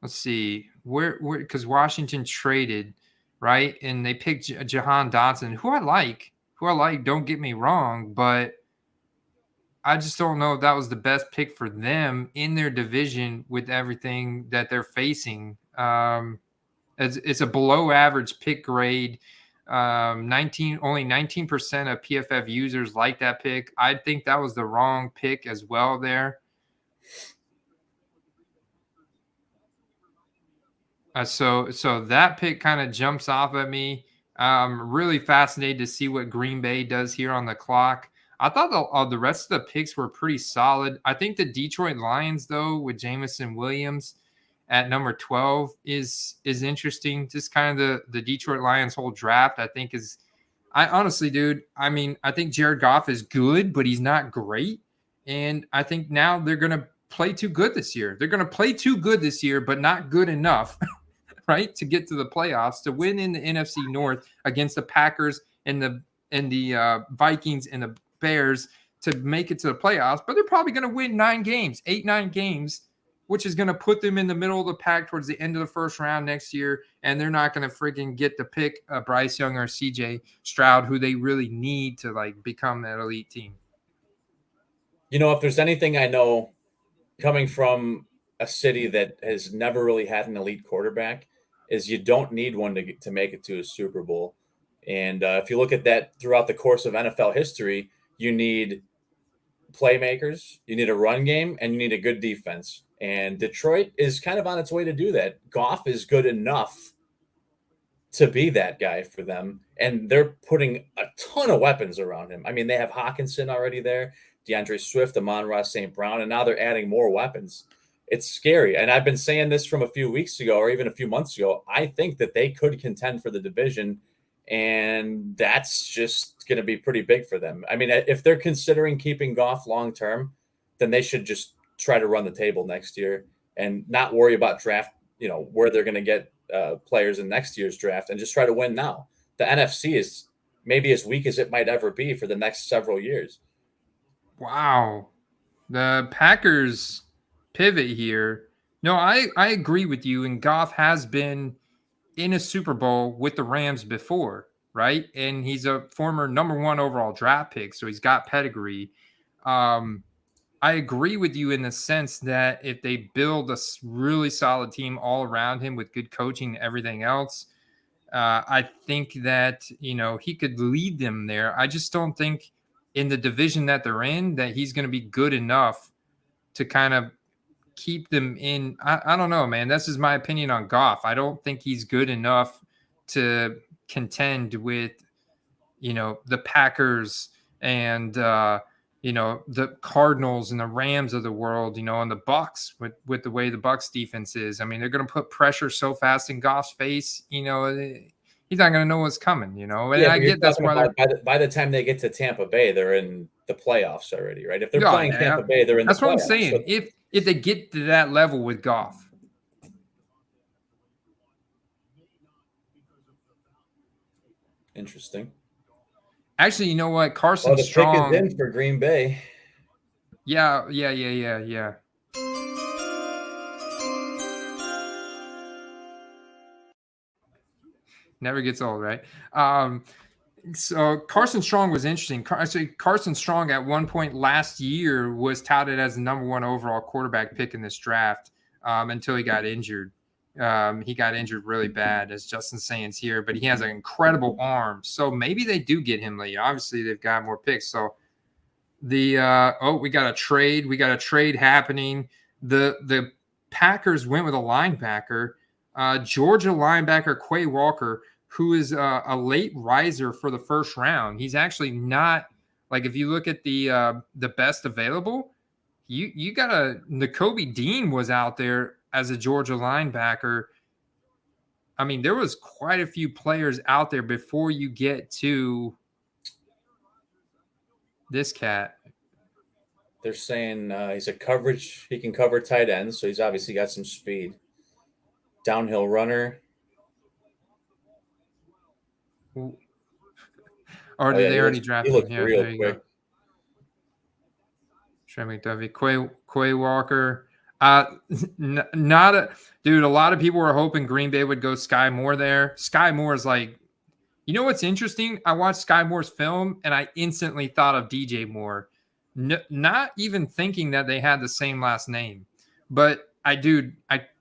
let's see where because Washington traded, right? And they picked Jahan Dodson, who I like. Don't get me wrong, but I just don't know if that was the best pick for them in their division with everything that they're facing. It's a below average pick grade. Only 19% of PFF users like that pick. I think that was the wrong pick as well there. So that pick kind of jumps off at me. Really fascinated to see what Green Bay does here on the clock. I thought the rest of the picks were pretty solid. I think the Detroit Lions, though, with Jameson Williams at number 12 is interesting. Just kind of the Detroit Lions whole draft, I think honestly, dude, I mean, I think Jared Goff is good, but he's not great. And I think now they're going to play too good this year. They're going to play too good this year, but not good enough, right, to get to the playoffs, to win in the NFC North against the Packers and the Vikings and the Bears to make it to the playoffs. But they're probably going to win 9 games, 8-9 games, which is going to put them in the middle of the pack towards the end of the first round next year. And they're not going to freaking get to pick Bryce Young or CJ Stroud, who they really need to like become that elite team. If there's anything I know coming from a city that has never really had an elite quarterback is you don't need one to make it to a Super Bowl. And if you look at that throughout the course of NFL history, you need playmakers, you need a run game, and you need a good defense. And Detroit is kind of on its way to do that. Goff is good enough to be that guy for them. And they're putting a ton of weapons around him. I mean, they have Hawkinson already there, DeAndre Swift, Amon-Ra St. Brown, and now they're adding more weapons. It's scary. And I've been saying this from a few weeks ago or even a few months ago. I think that they could contend for the division, and that's just going to be pretty big for them. I mean, if they're considering keeping Goff long-term, then they should just try to run the table next year and not worry about draft, where they're going to get players in next year's draft and just try to win now. The NFC is maybe as weak as it might ever be for the next several years. Wow. The Packers pivot here. No, I agree with you. And Goff has been in a Super Bowl with the Rams before, right? And he's a former number 1 overall draft pick, so he's got pedigree. I agree with you in the sense that if they build a really solid team all around him with good coaching and everything else, I think that, he could lead them there. I just don't think in the division that they're in that he's going to be good enough to kind of keep them in. I don't know, man. This is my opinion on Goff. I don't think he's good enough to contend with, the Packers and, the Cardinals and the Rams of the world, and the Bucks with the way the Bucks defense is. I mean, they're going to put pressure so fast in Goff's face, he's not going to know what's coming, And I get that's why by the time they get to Tampa Bay, they're in the playoffs already, right? If they're playing Tampa Bay, they're in the playoffs. That's what I'm saying. So, if they get to that level with Goff. Interesting. Actually, you know what? Carson Strong pick is in for Green Bay. Yeah. Never gets old, right? So Carson Strong was interesting. Carson Strong at one point last year was touted as the number 1 overall quarterback pick in this draft until he got injured. He got injured really bad, as Justin's saying here, but he has an incredible arm. So maybe they do get him late. Obviously, they've got more picks. So we got a trade. We got a trade happening. The Packers went with a linebacker, Georgia linebacker Quay Walker, who is a late riser for the first round. He's actually not like, if you look at the best available, you got Nakobe Dean was out there as a Georgia linebacker. I mean, there was quite a few players out there before you get to this cat. They're saying he's a coverage. He can cover tight ends, so he's obviously got some speed. Downhill runner. Or did they already draft him? He looked real quick. Trent McDuffie, Quay Walker. Not a dude. A lot of people were hoping Green Bay would go Sky Moore there. Sky Moore is like, what's interesting? I watched Sky Moore's film and I instantly thought of DJ Moore, not even thinking that they had the same last name. But I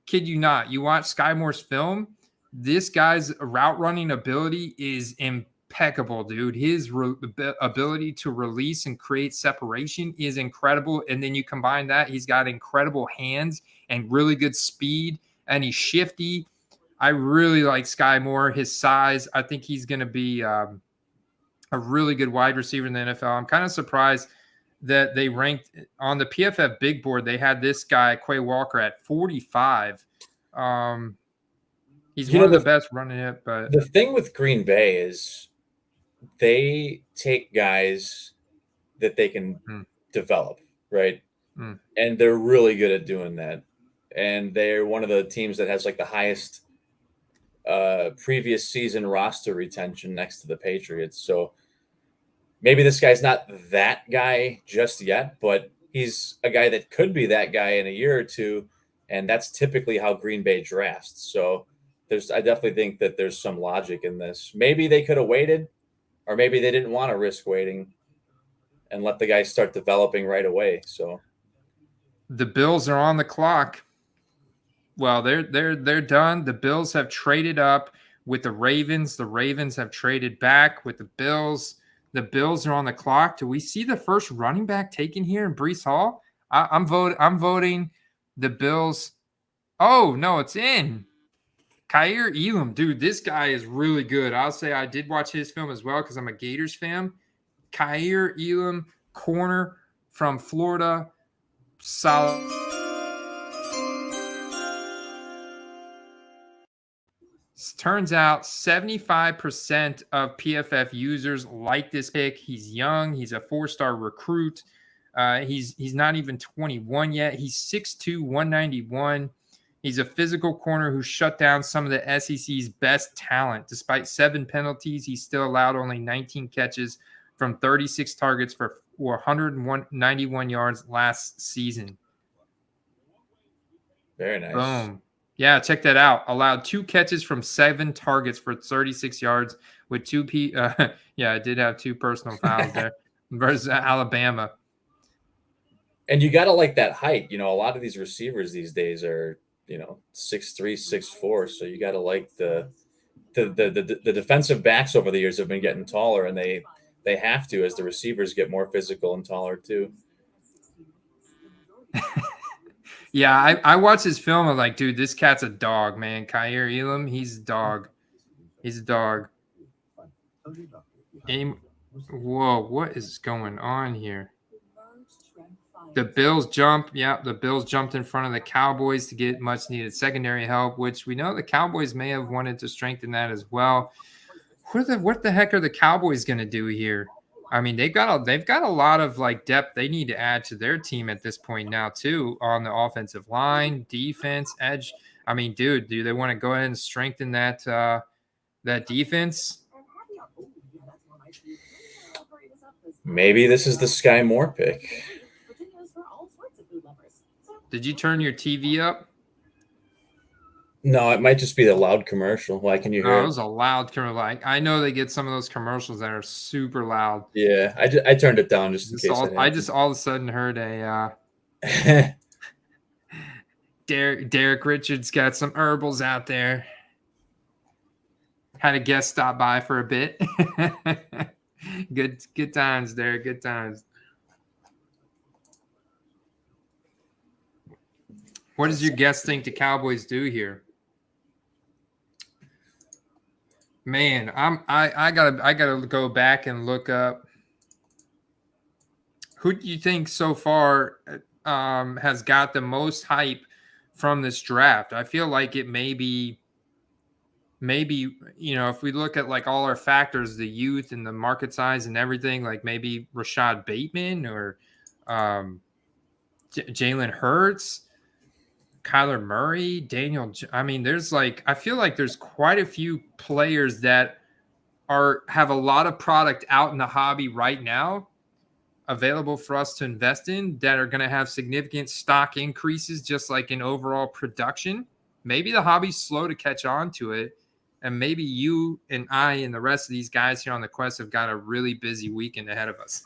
kid you not. You watch Sky Moore's film, this guy's route running ability is impeccable, dude. His ability to release and create separation is incredible. And then you combine that, he's got incredible hands and really good speed, and he's shifty. I really like Sky Moore, his size. I think he's going to be a really good wide receiver in the NFL. I'm kind of surprised that they ranked on the PFF big board. They had this guy, Quay Walker, at 45. He's one of the best running it. But the thing with Green Bay is they take guys that they can develop, right? And they're really good at doing that. And they're one of the teams that has like the highest previous season roster retention next to the Patriots. So maybe this guy's not that guy just yet, but he's a guy that could be that guy in a year or two. And that's typically how Green Bay drafts. So I definitely think that there's some logic in this. Maybe they could have waited, or maybe they didn't want to risk waiting and let the guys start developing right away. So the Bills are on the clock. Well, they're done. The Bills have traded up with the Ravens. The Ravens have traded back with the Bills. The Bills are on the clock. Do we see the first running back taken here in Breece Hall? I'm voting the Bills. Oh, no, it's in. Kaiir Elam. Dude, this guy is really good. I'll say I did watch his film as well because I'm a Gators fan. Kaiir Elam, corner from Florida. Solid. Turns out 75% of PFF users like this pick. He's young. He's a 4-star recruit. He's not even 21 yet. He's 6'2", 191. He's a physical corner who shut down some of the SEC's best talent. Despite 7 penalties, he still allowed only 19 catches from 36 targets for 191 yards last season. Very nice. Boom. Yeah, check that out. Allowed 2 catches from 7 targets for 36 yards with 2 yeah, I did have 2 personal fouls there versus Alabama. And you got to like that height. You know, a lot of these receivers these days are, 6'3", 6'4". So you got to like the defensive backs over the years have been getting taller, and they have to as the receivers get more physical and taller too. Yeah, I watched his film. I'm like, dude, this cat's a dog, man. Kyer Elam, he's a dog. He's a dog. Whoa, what is going on here? The Bills jump. Yeah, the Bills jumped in front of the Cowboys to get much needed secondary help, which we know the Cowboys may have wanted to strengthen that as well. What the heck are the Cowboys going to do here? I mean, they've got a lot of like depth they need to add to their team at this point now too, on the offensive line, defense, edge. I mean, dude, do they want to go ahead and strengthen that defense? Maybe this is the Sky Moore pick. Did you turn your TV up? No, it might just be the loud commercial. Why can you hear Oh, it? it was a loud commercial. Like, I know they get some of those commercials that are super loud. Yeah, I turned it down just in case. I just all of a sudden heard a Derek Richards got some herbals out there. Had a guest stop by for a bit. Good times, Derek. Good times. What does your guest think the Cowboys do here? Man, I gotta go back and look up. Who do you think so far has got the most hype from this draft? I feel like it maybe, if we look at like all our factors, the youth and the market size and everything, like maybe Rashad Bateman or Jalen Hurts, Kyler Murray, Daniel. I mean, I feel like there's quite a few players that have a lot of product out in the hobby right now available for us to invest in that are going to have significant stock increases, just like in overall production. Maybe the hobby's slow to catch on to it. And maybe you and I and the rest of these guys here on the Quest have got a really busy weekend ahead of us.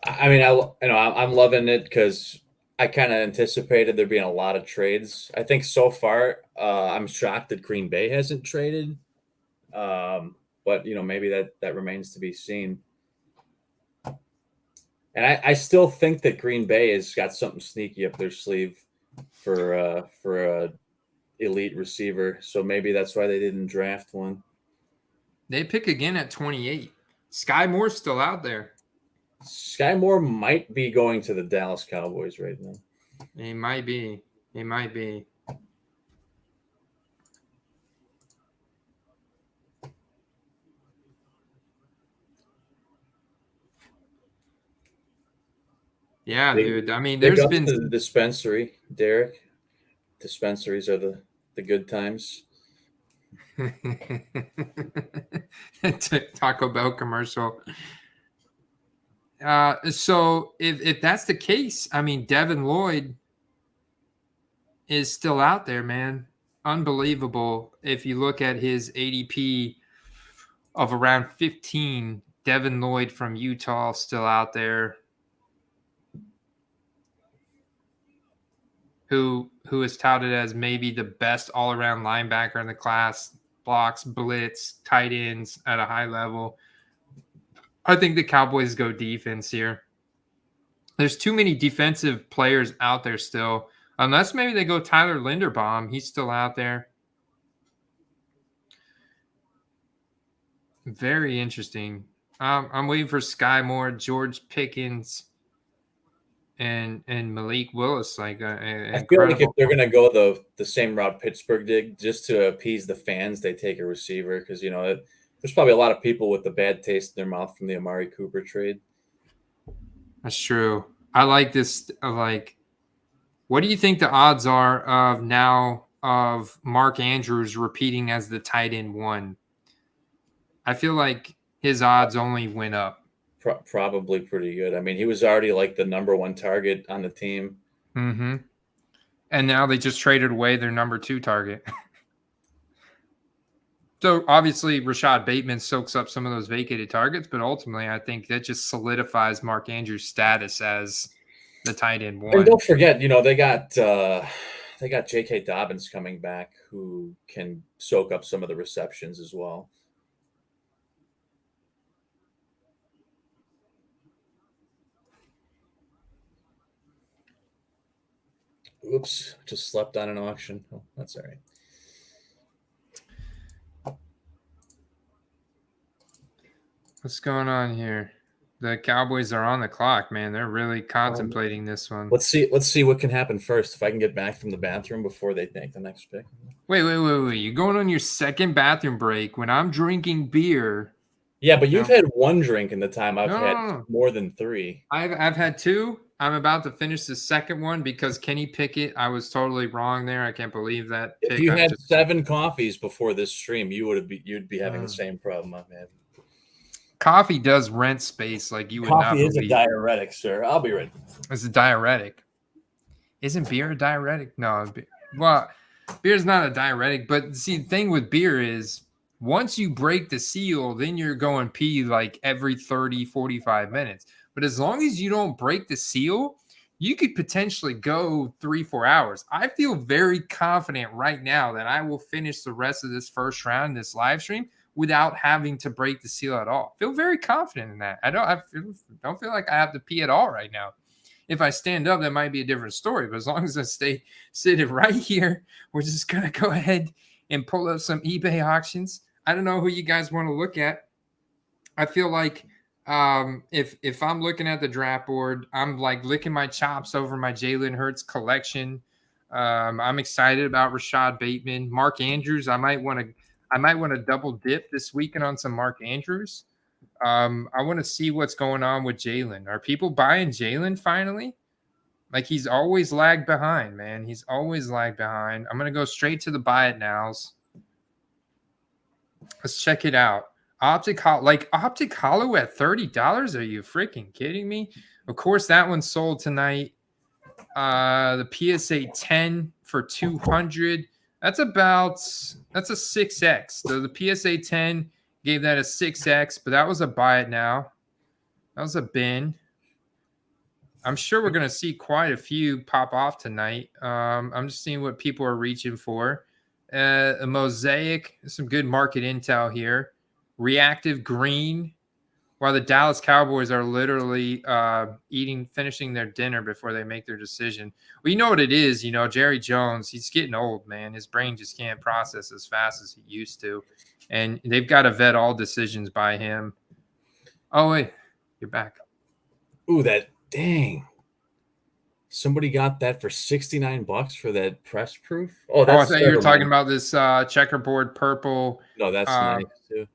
I mean, I'm loving it because I kind of anticipated there being a lot of trades. I think so far, I'm shocked that Green Bay hasn't traded. But maybe that remains to be seen. And I still think that Green Bay has got something sneaky up their sleeve for a elite receiver. So maybe that's why they didn't draft one. They pick again at 28. Sky Moore's still out there. Sky Moore might be going to the Dallas Cowboys right now. He might be. Yeah, dude. I mean, there's been the dispensary, Derek. Dispensaries are the good times. Taco Bell commercial. So if that's the case, I mean, Devin Lloyd is still out there, man. Unbelievable. If you look at his ADP of around 15, Devin Lloyd from Utah still out there. Who is touted as maybe the best all-around linebacker in the class, blocks, blitz, tight ends at a high level. I think the Cowboys go defense here. There's too many defensive players out there still, unless maybe they go Tyler Linderbaum. He's still out there. Very interesting. I'm waiting for Sky Moore, George Pickens, and Malik Willis. I feel like if they're going to go the same route Pittsburgh did, just to appease the fans, they take a receiver because, there's probably a lot of people with a bad taste in their mouth from the Amari Cooper trade. That's true. I like this. What do you think the odds are of Mark Andrews repeating as the tight end 1? I feel like his odds only went up. Probably pretty good. I mean, he was already like the number 1 target on the team. Mm-hmm. And now they just traded away their number 2 target. So obviously Rashad Bateman soaks up some of those vacated targets, but ultimately I think that just solidifies Mark Andrews' status as the tight end 1. And don't forget, they got J.K. Dobbins coming back, who can soak up some of the receptions as well. Oops, just slept on an auction. Oh, that's all right. What's going on here? The Cowboys are on the clock, man. They're really contemplating this one. Let's see what can happen first. If I can get back from the bathroom before they make the next pick. Wait. You're going on your second bathroom break when I'm drinking beer. Yeah, but you've had 1 drink in the time I've had more than 3. I've had 2. I'm about to finish the second one because Kenny Pickett, I was totally wrong there. I can't believe that. If you had 7 coffees before this stream, you'd be having the same problem I'm having. Coffee does rent space like you would not believe. Coffee is a diuretic, sir. I'll be ready. It's a diuretic. Isn't beer a diuretic? No. Well, beer's not a diuretic, but see, the thing with beer is once you break the seal, then you're going pee like every 30, 45 minutes. But as long as you don't break the seal, you could potentially go 3-4 hours. I feel very confident right now that I will finish the rest of this first round, this live stream, without having to break the seal at all. Feel very confident in that. I don't feel like I have to pee at all right now. If I stand up, that might be a different story. But as long as I stay seated right here, we're just going to go ahead and pull up some eBay auctions. I don't know who you guys want to look at. I feel like if I'm looking at the draft board, I'm like licking my chops over my Jalen Hurts collection. I'm excited about Rashad Bateman. Mark Andrews, I might want to double dip this weekend on some Mark Andrews. I want to see what's going on with Jalen. Are people buying Jalen finally? Like, he's always lagged behind, man. He's always lagged behind. I'm going to go straight to the buy it nows. Let's check it out. Optic Callaway at $30. Are you freaking kidding me? Of course, that one sold tonight. The PSA 10 for 200. That's a 6X. So the PSA 10 gave that a 6X, but that was a buy it now. That was a bin. I'm sure we're going to see quite a few pop off tonight. I'm just seeing what people are reaching for. A mosaic, some good market intel here. Reactive green, while the Dallas Cowboys are literally finishing their dinner before they make their decision. Well, you know what it is. Jerry Jones, he's getting old, man. His brain just can't process as fast as he used to. And they've got to vet all decisions by him. Oh, wait. You're back. Ooh, dang. Somebody got that for $69 for that press proof. Oh, I thought you were talking about this checkerboard purple. No, that's nice too.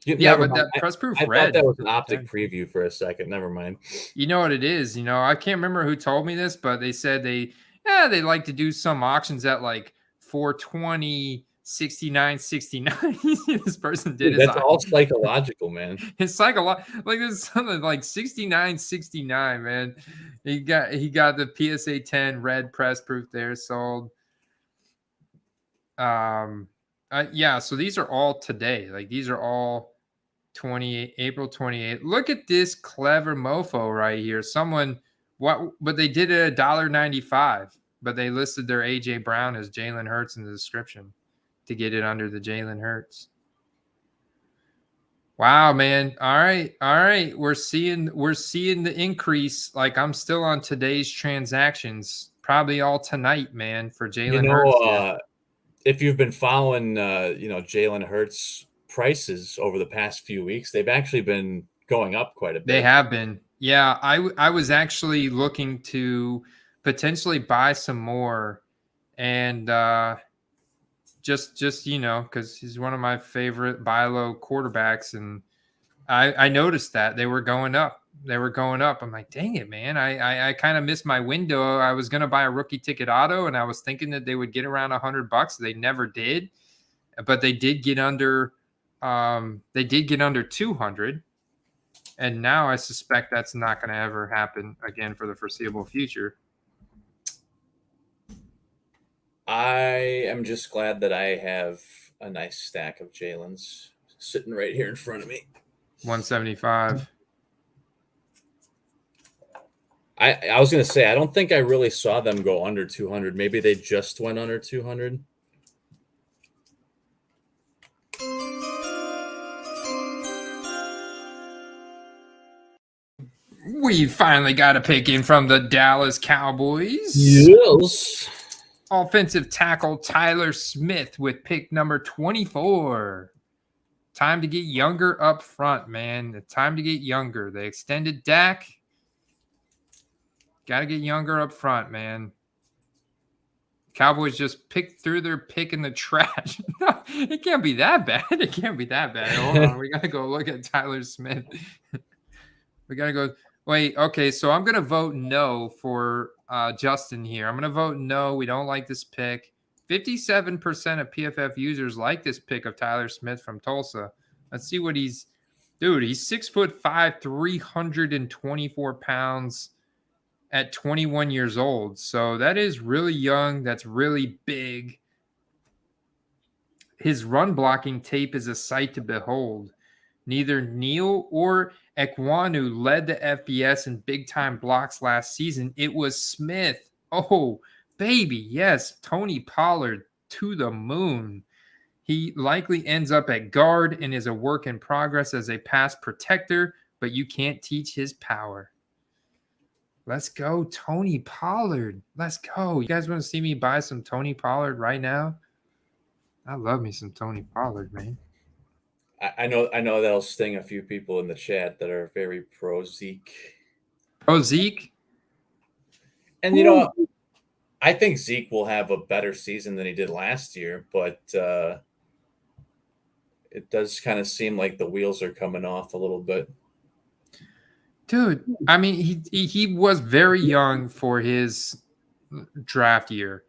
But that press proof red. I thought that was an optic preview for a second. Never mind. You know what it is? I can't remember who told me this, but they said they like to do some auctions at like 420, 69, 69. This person did. Dude, that's all psychological, man. It's psychological. Like there's something like 69, 69, man. He got the PSA 10 red press proof there sold. So these are all today. Like these are all April 28th. Look at this clever mofo right here. But they did it at $1.95, but they listed their AJ Brown as Jalen Hurts in the description to get it under the Jalen Hurts. Wow, man. All right. We're seeing the increase. Like I'm still on today's transactions, probably all tonight, man, for Jalen Hurts. If you've been following, Jalen Hurts prices over the past few weeks, they've actually been going up quite a bit. They have been. Yeah, I was actually looking to potentially buy some more, and just because he's one of my favorite buy low quarterbacks, and I noticed that they were going up. They were going up. I'm like, dang it, man. I kind of missed my window. I was going to buy a rookie ticket auto, and I was thinking that they would get around $100. They never did, but they did get under 200. And now I suspect that's not going to ever happen again for the foreseeable future. I am just glad that I have a nice stack of Jalen's sitting right here in front of me. 175. I was going to say, I don't think I really saw them go under 200. Maybe they just went under 200. We finally got a pick in from the Dallas Cowboys. Yes. Offensive tackle Tyler Smith with pick number 24. Time to get younger up front, man. The time to get younger. They extended Dak. Got to get younger up front, man. Cowboys just threw their pick in the trash. No, it can't be that bad. It can't be that bad. Hold on. We got to go look at Tyler Smith. We got to go. Wait, okay. So I'm going to vote no for Justin here. I'm going to vote no. We don't like this pick. 57% of PFF users like this pick of Tyler Smith from Tulsa. Let's see what he's. Dude, he's 6'5", 324 pounds at 21 years old. So that is really young. That's really big. His run blocking tape is a sight to behold. Neither Neal or Ekwonu led the FBS in big-time blocks last season. It was Smith. Oh, baby, yes. Tony Pollard to the moon. He likely ends up at guard and is a work in progress as a pass protector, but you can't teach his power. Let's go, Tony Pollard. Let's go. You guys want to see me buy some Tony Pollard right now? I love me some Tony Pollard, man. I know that'll sting a few people in the chat that are very pro Zeke. Pro Zeke? And you know, I think Zeke will have a better season than he did last year, but it does kind of seem like the wheels are coming off a little bit. Dude, I mean, he was very young for his draft year,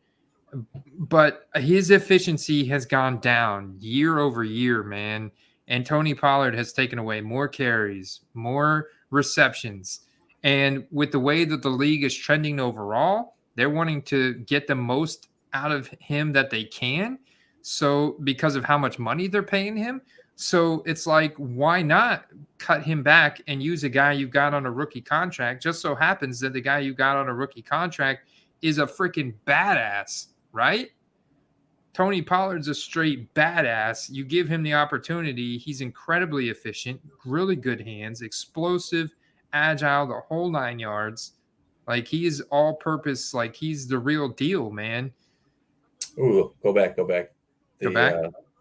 but his efficiency has gone down year over year, man. And Tony Pollard has taken away more carries, more receptions. And with the way that the league is trending overall, they're wanting to get the most out of him that they can. So because of how much money they're paying him. So it's like, why not cut him back and use a guy you got on a rookie contract? Just so happens that the guy you got on a rookie contract is a freaking badass, right? Tony Pollard's a straight badass. You give him the opportunity. He's incredibly efficient, really good hands, explosive, agile, the whole 9 yards. Like, he is all purpose. Like, he's the real deal, man. Ooh, go back. Go back.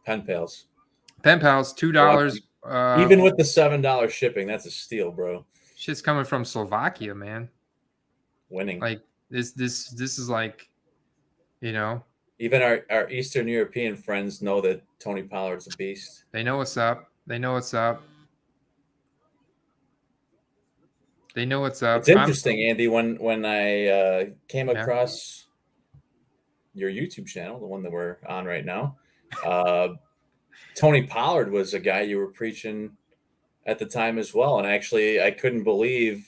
Pen Pals. Pen Pals, $2. Even with the $7 shipping, that's a steal, bro. Shit's coming from Slovakia, man. Winning. Like, this is like, you know. Even our Eastern European friends know that Tony Pollard's a beast. They know what's up. They know what's up. It's interesting, Andy, when I came across your YouTube channel, the one that we're on right now, Tony Pollard was a guy you were preaching at the time as well. And actually, I couldn't believe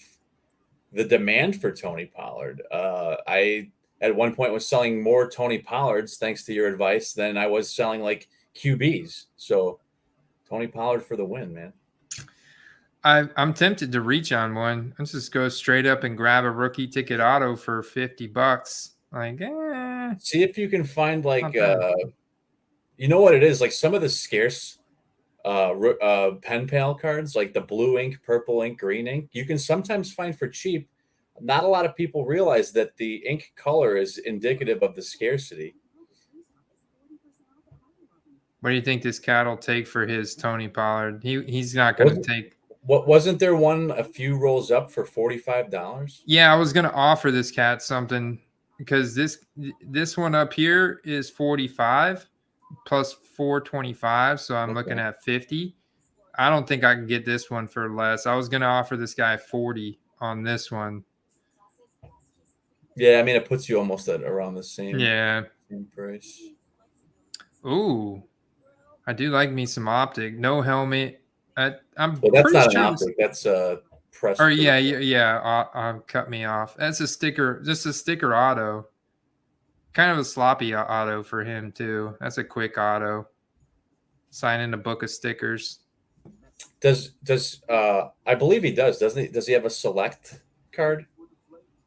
the demand for Tony Pollard. I at one point was selling more Tony Pollards, thanks to your advice, than I was selling like QBs. So Tony Pollard for the win, man. I'm tempted to reach on one. Let's just go straight up and grab a rookie ticket auto for $50. Like, see if you can find like, you know what it is? Like some of the scarce pen pal cards, like the blue ink, purple ink, green ink, you can sometimes find for cheap. Not a lot of people realize that the ink color is indicative of the scarcity. What do you think this cat will take for his Tony Pollard? He's not going to take. What wasn't there one a few rolls up for $45? Yeah, I was going to offer this cat something because this one up here is 45 plus 425, so I'm looking at 50. I don't think I can get this one for less. I was going to offer this guy 40 on this one. Yeah, I mean, it puts you almost at around the same price. Ooh, I do like me some optic. No helmet. I'm Well, that's pretty not sure an optic. That's a press. Or yeah. Cut me off. That's a sticker. Just a sticker auto. Kind of a sloppy auto for him too. That's a quick auto. Sign in a book of stickers. Does I believe he does, doesn't he? Does he have a select card?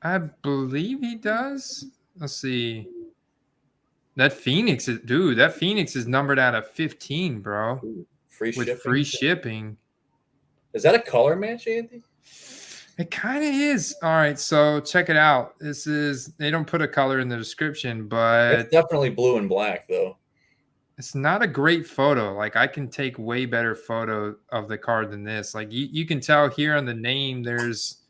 I believe he does. Let's see. That Phoenix is numbered out of 15, bro. Ooh, free shipping. Is that a color match, Andy? It kind of is. All right, so check it out. They don't put a color in the description, but it's definitely blue and black though. It's not a great photo. Like, I can take way better photo of the card than this. Like, you can tell here on the name, there's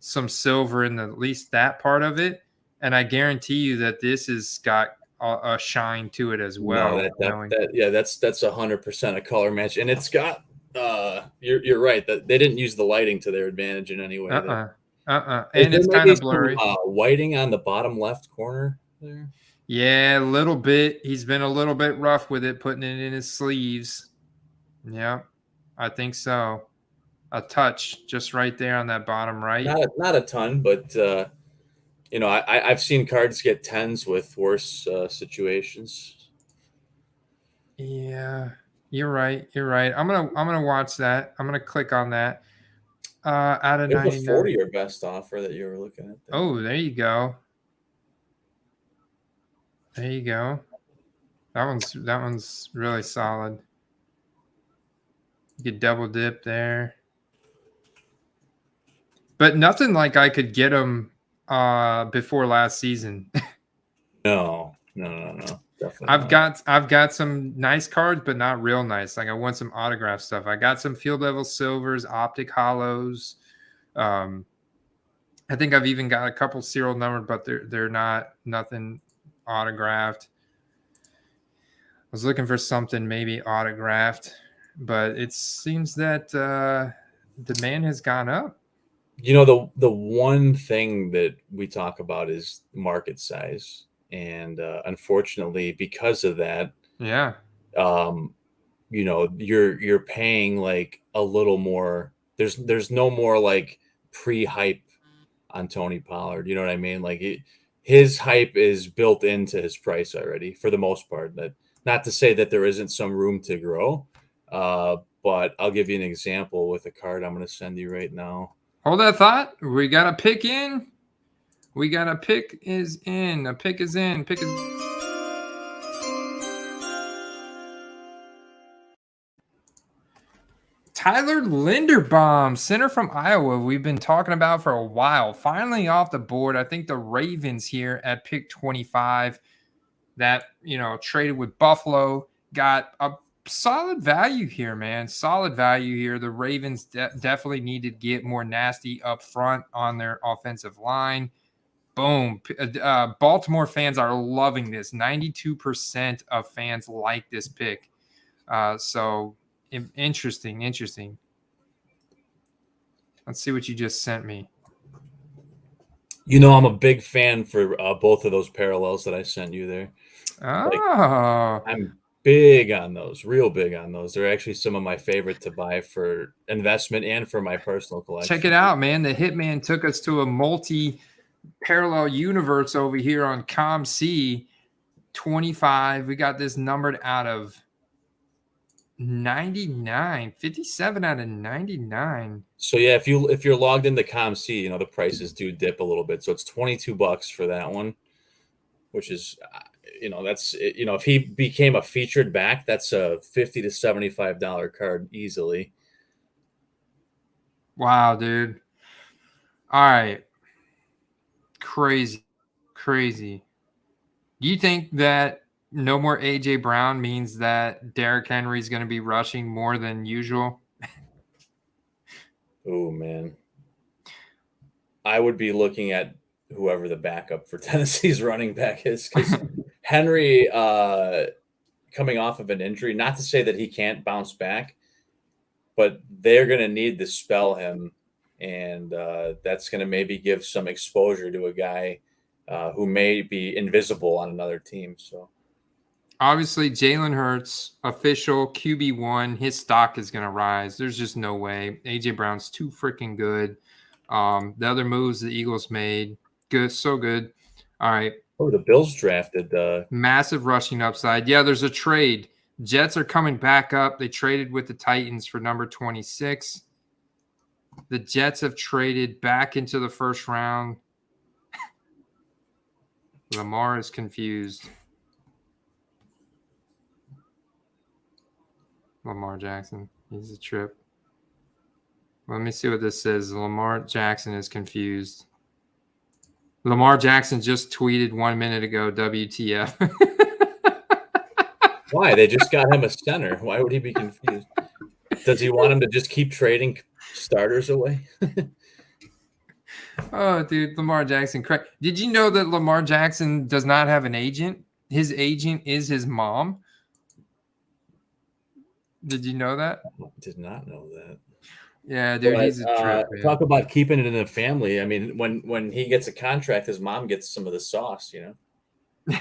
some silver in at least that part of it. And I guarantee you that this has got a shine to it as well. No, that's 100% a color match. And it's got, you're right, that they didn't use the lighting to their advantage in any way. And it's kind of blurry. Whiting on the bottom left corner there. Yeah, a little bit. He's been a little bit rough with it, putting it in his sleeves. Yeah, I think so. A touch just right there on that bottom right. Not a ton, but I've seen cards get 10s with worse situations. Yeah, you're right. I'm gonna watch that. I'm gonna click on that. Out of 99. There's a 40 or best offer that you were looking at there. Oh, there you go. There you go. That one's really solid. You could double dip there. But nothing like I could get him before last season. No. Definitely I've got some nice cards, but not real nice. Like, I want some autograph stuff. I got some field level silvers, optic hollows. I think I've even got a couple serial numbered, but they're nothing autographed. I was looking for something maybe autographed, but it seems that demand has gone up. The one thing that we talk about is market size, and unfortunately, because of that, you're paying like a little more. There's no more like pre-hype on Tony Pollard. You know what I mean? Like his hype is built into his price already for the most part. That not to say that there isn't some room to grow, but I'll give you an example with a card I'm going to send you right now. Hold that thought. We got a pick in. A pick is in. Tyler Linderbaum, center from Iowa, we've been talking about for a while. Finally off the board. I think the Ravens here at pick 25 that, traded with Buffalo got a solid value here, man. Solid value here. The Ravens definitely need to get more nasty up front on their offensive line. Boom. Baltimore fans are loving this. 92% of fans like this pick. So interesting. Let's see what you just sent me. I'm a big fan for both of those parallels that I sent you there. Oh. I'm big on those, real big on those. They're actually some of my favorite to buy for investment and for my personal collection. Check it out, man. The Hitman took us to a multi-parallel universe over here on ComC 25. We got this numbered out of 99, 57 out of 99. So yeah, if you're logged into ComC, the prices do dip a little bit. So it's $22 for that one, which is that's if he became a featured back, that's a $50 to $75 card easily. Wow, dude. All right. Crazy. Do you think that no more AJ Brown means that Derrick Henry is going to be rushing more than usual? Oh man, I would be looking at whoever the backup for Tennessee's running back is, because Henry coming off of an injury, not to say that he can't bounce back, but they're going to need to spell him, and that's going to maybe give some exposure to a guy who may be invisible on another team. So obviously, Jalen Hurts, official QB1, his stock is going to rise. There's just no way. A.J. Brown's too freaking good. The other moves the Eagles made, good, so good. All right. Oh, the Bills drafted. Massive rushing upside. Yeah, there's a trade. Jets are coming back up. They traded with the Titans for number 26. The Jets have traded back into the first round. Lamar is confused. Lamar Jackson. He's a trip. Let me see what this says. Lamar Jackson is confused. Lamar Jackson just tweeted 1 minute ago, WTF. Why? They just got him a center. Why would he be confused? Does he want him to just keep trading starters away? Oh, dude, Lamar Jackson. Correct. Did you know that Lamar Jackson does not have an agent? His agent is his mom. Did you know that? I did not know that. Yeah, dude, he's a trip. Talk about keeping it in the family. I mean, when he gets a contract, his mom gets some of the sauce, you know?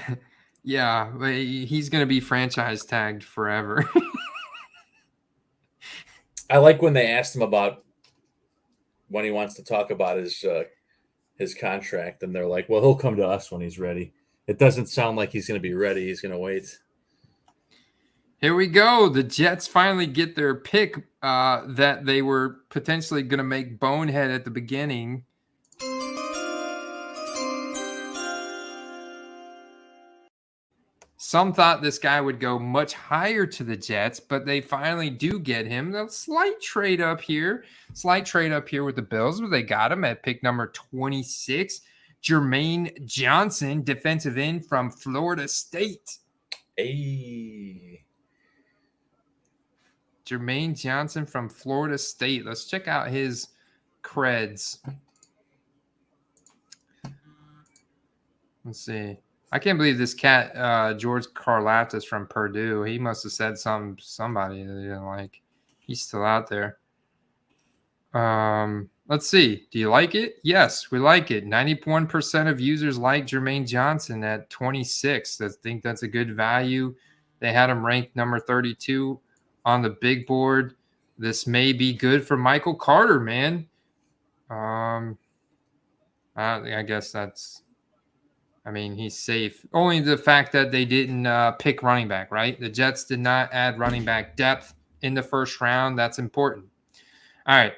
Yeah, but he's going to be franchise tagged forever. I like when they asked him about when he wants to talk about his contract, and they're like, well, he'll come to us when he's ready. It doesn't sound like he's going to be ready. He's going to wait. Here we go. The Jets finally get their pick that they were potentially going to make bonehead at the beginning. Some thought this guy would go much higher to the Jets, but they finally do get him. A slight trade up here with the Bills, but they got him at pick number 26. Jermaine Johnson, defensive end from Florida State. Hey. Jermaine Johnson from Florida State. Let's check out his creds. Let's see. I can't believe this cat, George Karlaftis from Purdue. He must have said somebody that he didn't like. He's still out there. Let's see. Do you like it? Yes, we like it. 91% of users like Jermaine Johnson at 26. I think that's a good value. They had him ranked number 32 on the big board. This may be good for Michael Carter, man. I guess that's, I mean, he's safe. Only the fact that they didn't pick running back, right? The Jets did not add running back depth in the first round. That's important. All right.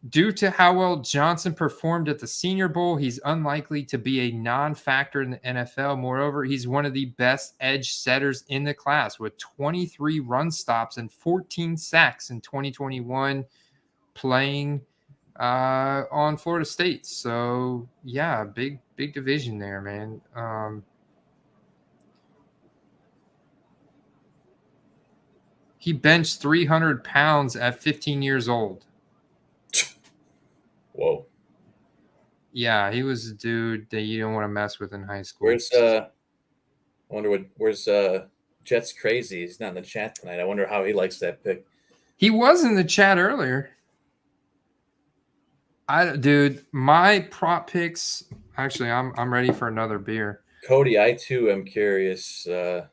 Due to how well Johnson performed at the Senior Bowl, he's unlikely to be a non-factor in the NFL. Moreover, he's one of the best edge setters in the class with 23 run stops and 14 sacks in 2021 playing on Florida State. So, yeah, big division there, man. He benched 300 pounds at 15 years old. Whoa. Yeah, he was a dude that you don't want to mess with in high school. Where's Jets Crazy? He's not in the chat tonight. I wonder how he likes that pick. He was in the chat earlier. Dude, my prop picks. Actually, I'm ready for another beer. Cody, I too am curious. Yeah,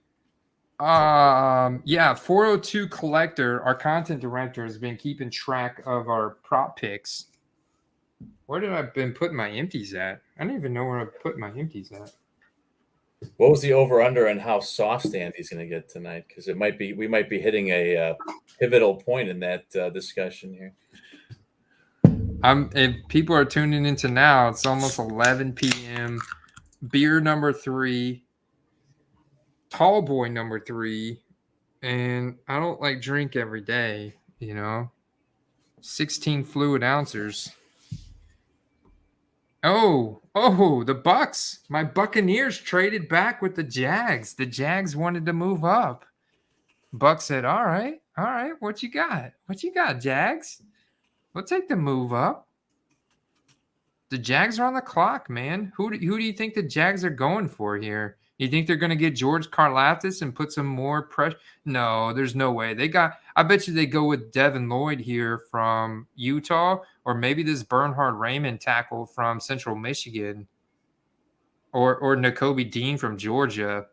402 Collector, our content director, has been keeping track of our prop picks. Where did I been putting my empties at? I don't even know where I put my empties at. What was the over/under on how soft Andy's going to get tonight? Because we might be hitting a pivotal point in that discussion here. If people are tuning into now, it's almost 11 p.m. Beer number 3, tall boy number 3, and I don't like drink every day, 16 fluid ounces. Oh, the Bucks. My Buccaneers traded back with the Jags. The Jags wanted to move up. Bucks said, all right. What you got? Jags? We'll take the move up. The Jags are on the clock, man. Who do you think the Jags are going for here? You think they're going to get George Karlaftis and put some more pressure? No, there's no way. I bet you they go with Devin Lloyd here from Utah, or maybe this Bernhard Raymond tackle from Central Michigan, or Nakobe Dean from Georgia.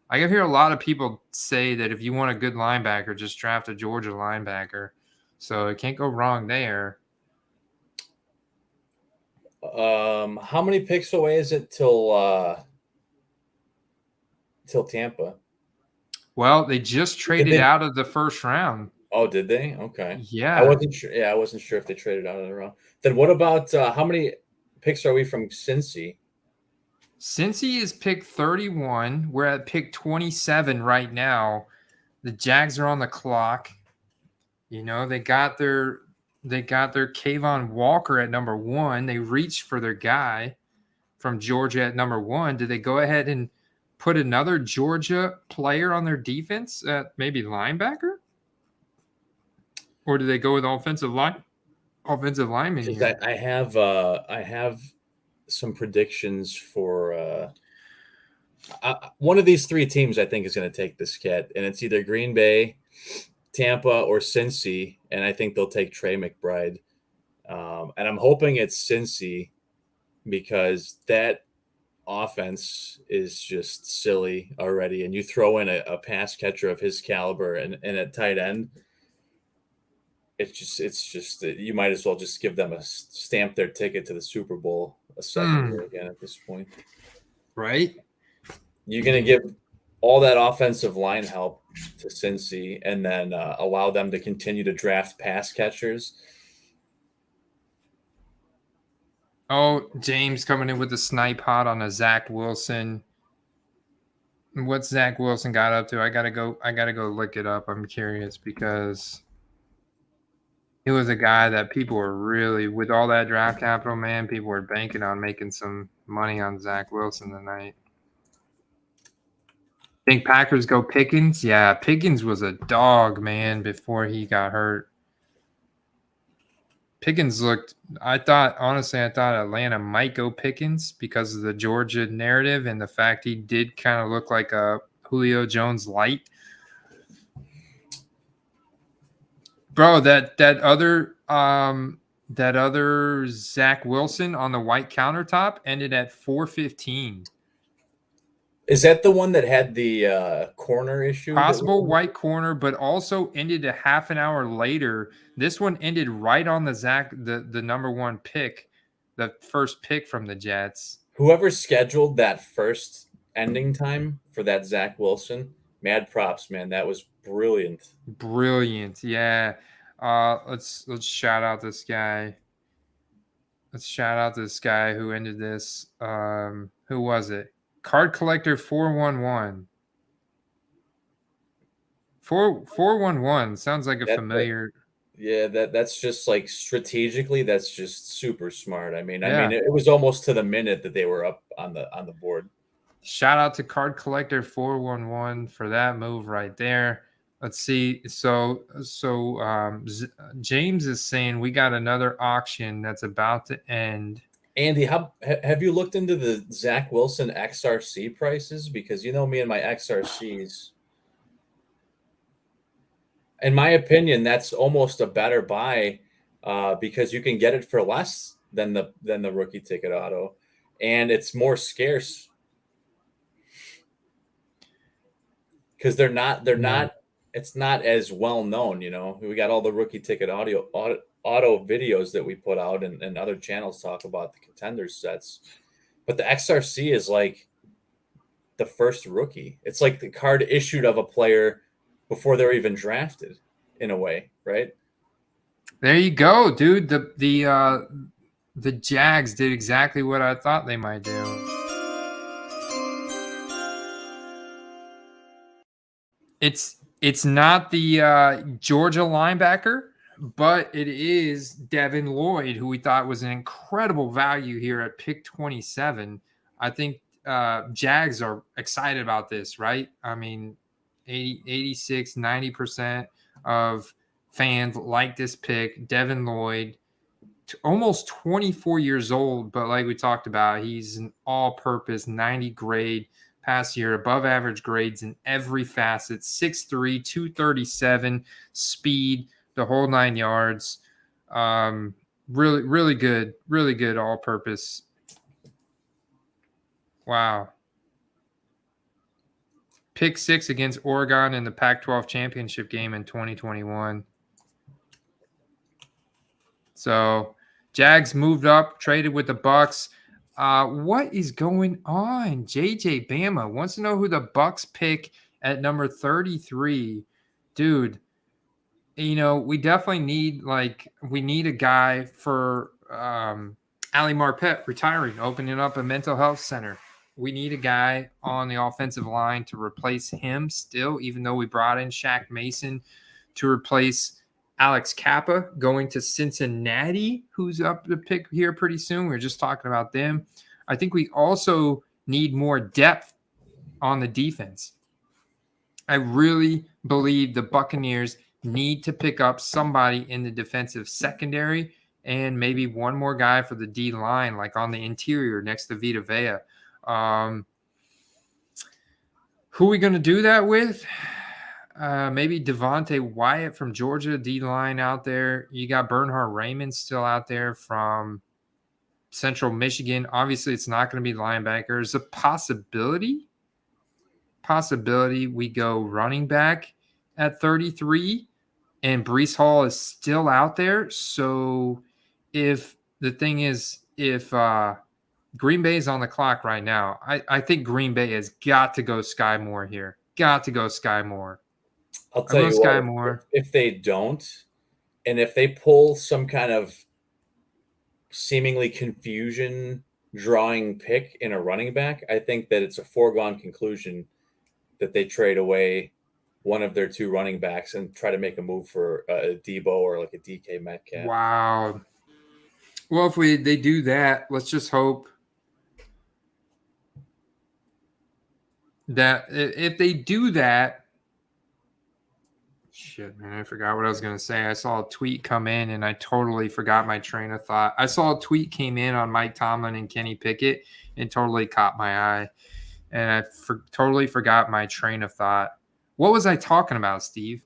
I hear a lot of people say that if you want a good linebacker, just draft a Georgia linebacker. So it can't go wrong there. How many picks away is it till Tampa? Well, they just traded out of the first round. Oh, did they? Okay. Yeah. I wasn't sure. Yeah, I wasn't sure if they traded out of the round. Then what about how many picks are we from Cincy? Cincy is pick 31. We're at pick 27 right now. The Jags are on the clock. You know, they got their Kayvon Walker at number 1. They reached for their guy from Georgia at number 1. Did they go ahead and put another Georgia player on their defense at maybe linebacker? Or do they go with offensive lineman here? I have some predictions for one of these 3 teams. I think is going to take this cat, and it's either Green Bay, Tampa, or Cincy, and I think they'll take Trey McBride. And I'm hoping it's Cincy because that offense is just silly already, and you throw in a pass catcher of his caliber and at tight end. It's just you might as well just give them stamp their ticket to the Super Bowl a second year again at this point. Right? You're going to give all that offensive line help to Cincy and then allow them to continue to draft pass catchers. Oh, James coming in with the snipe hot on a Zach Wilson. What's Zach Wilson got up to? I gotta go look it up. I'm curious because he was a guy that people were really, with all that draft capital, man, people were banking on making some money on Zach Wilson tonight. Think Packers go Pickens? Yeah, Pickens was a dog, man, before he got hurt. Pickens looked, I thought Atlanta might go Pickens because of the Georgia narrative and the fact he did kind of look like a Julio Jones light. Bro, that other Zach Wilson on the white countertop ended at 415. Is that the one that had the corner issue? Possible white corner, but also ended a half an hour later. This one ended right on the number 1 pick, the first pick from the Jets. Whoever scheduled that first ending time for that Zach Wilson, mad props, man. That was brilliant. Brilliant, yeah. Let's shout out this guy. Let's shout out this guy who ended this. Who was it? Card Collector 411. 411 sounds like a familiar. Yeah, that's just like strategically, that's just super smart. I mean, it was almost to the minute that they were up on the board. Shout out to Card Collector 411 for that move right there. Let's see. So James is saying we got another auction that's about to end. Andy, have you looked into the Zach Wilson XRC prices? Because you know me and my XRCs. In my opinion, that's almost a better buy because you can get it for less than the rookie ticket auto, and it's more scarce because they're not. It's not as well known. You know, we got all the rookie ticket auto videos that we put out and other channels talk about the Contenders sets, but the XRC is like the first rookie. It's like the card issued of a player before they're even drafted, in a way, right? There you go, dude. The Jags did exactly what I thought they might do. It's not the Georgia linebacker, but it is Devin Lloyd, who we thought was an incredible value here at pick 27. I think Jags are excited about this, right? I mean, 86, 90% of fans like this pick. Devin Lloyd, almost 24 years old, but like we talked about, he's an all-purpose 90 grade past year, above average grades in every facet, 6'3", 237, speed, the whole 9 yards. Really good all-purpose. Wow. Pick 6 against Oregon in the Pac-12 championship game in 2021. So Jags moved up, traded with the Bucks. What is going on? JJ Bama wants to know who the Bucks pick at number 33. Dude, we definitely need a guy for Ali Marpet retiring, opening up a mental health center. We need a guy on the offensive line to replace him still, even though we brought in Shaq Mason to replace Alex Kappa going to Cincinnati, who's up to pick here pretty soon. We were just talking about them. I think we also need more depth on the defense. I really believe the Buccaneers need to pick up somebody in the defensive secondary and maybe one more guy for the D line, like on the interior next to Vita Vea. Who are we going to do that with? Maybe Devontae Wyatt from Georgia, D-line out there. You got Bernhard Raymond still out there from Central Michigan. Obviously, it's not going to be linebacker. There's a possibility we go running back at 33, and Breece Hall is still out there. So if Green Bay is on the clock right now, I think Green Bay has got to go Sky Moore here. Got to go Sky Moore. I'll tell you what, if they don't, and if they pull some kind of seemingly confusion drawing pick in a running back, I think that it's a foregone conclusion that they trade away one of their two running backs and try to make a move for a Debo or like a DK Metcalf. Wow. Well, if they do that, let's just hope that if they do that, shit, man, I forgot what I was going to say. I saw a tweet come in and I totally forgot my train of thought. I saw a tweet came in on Mike Tomlin and Kenny Pickett and totally caught my eye. And I totally forgot my train of thought. What was I talking about, Steve?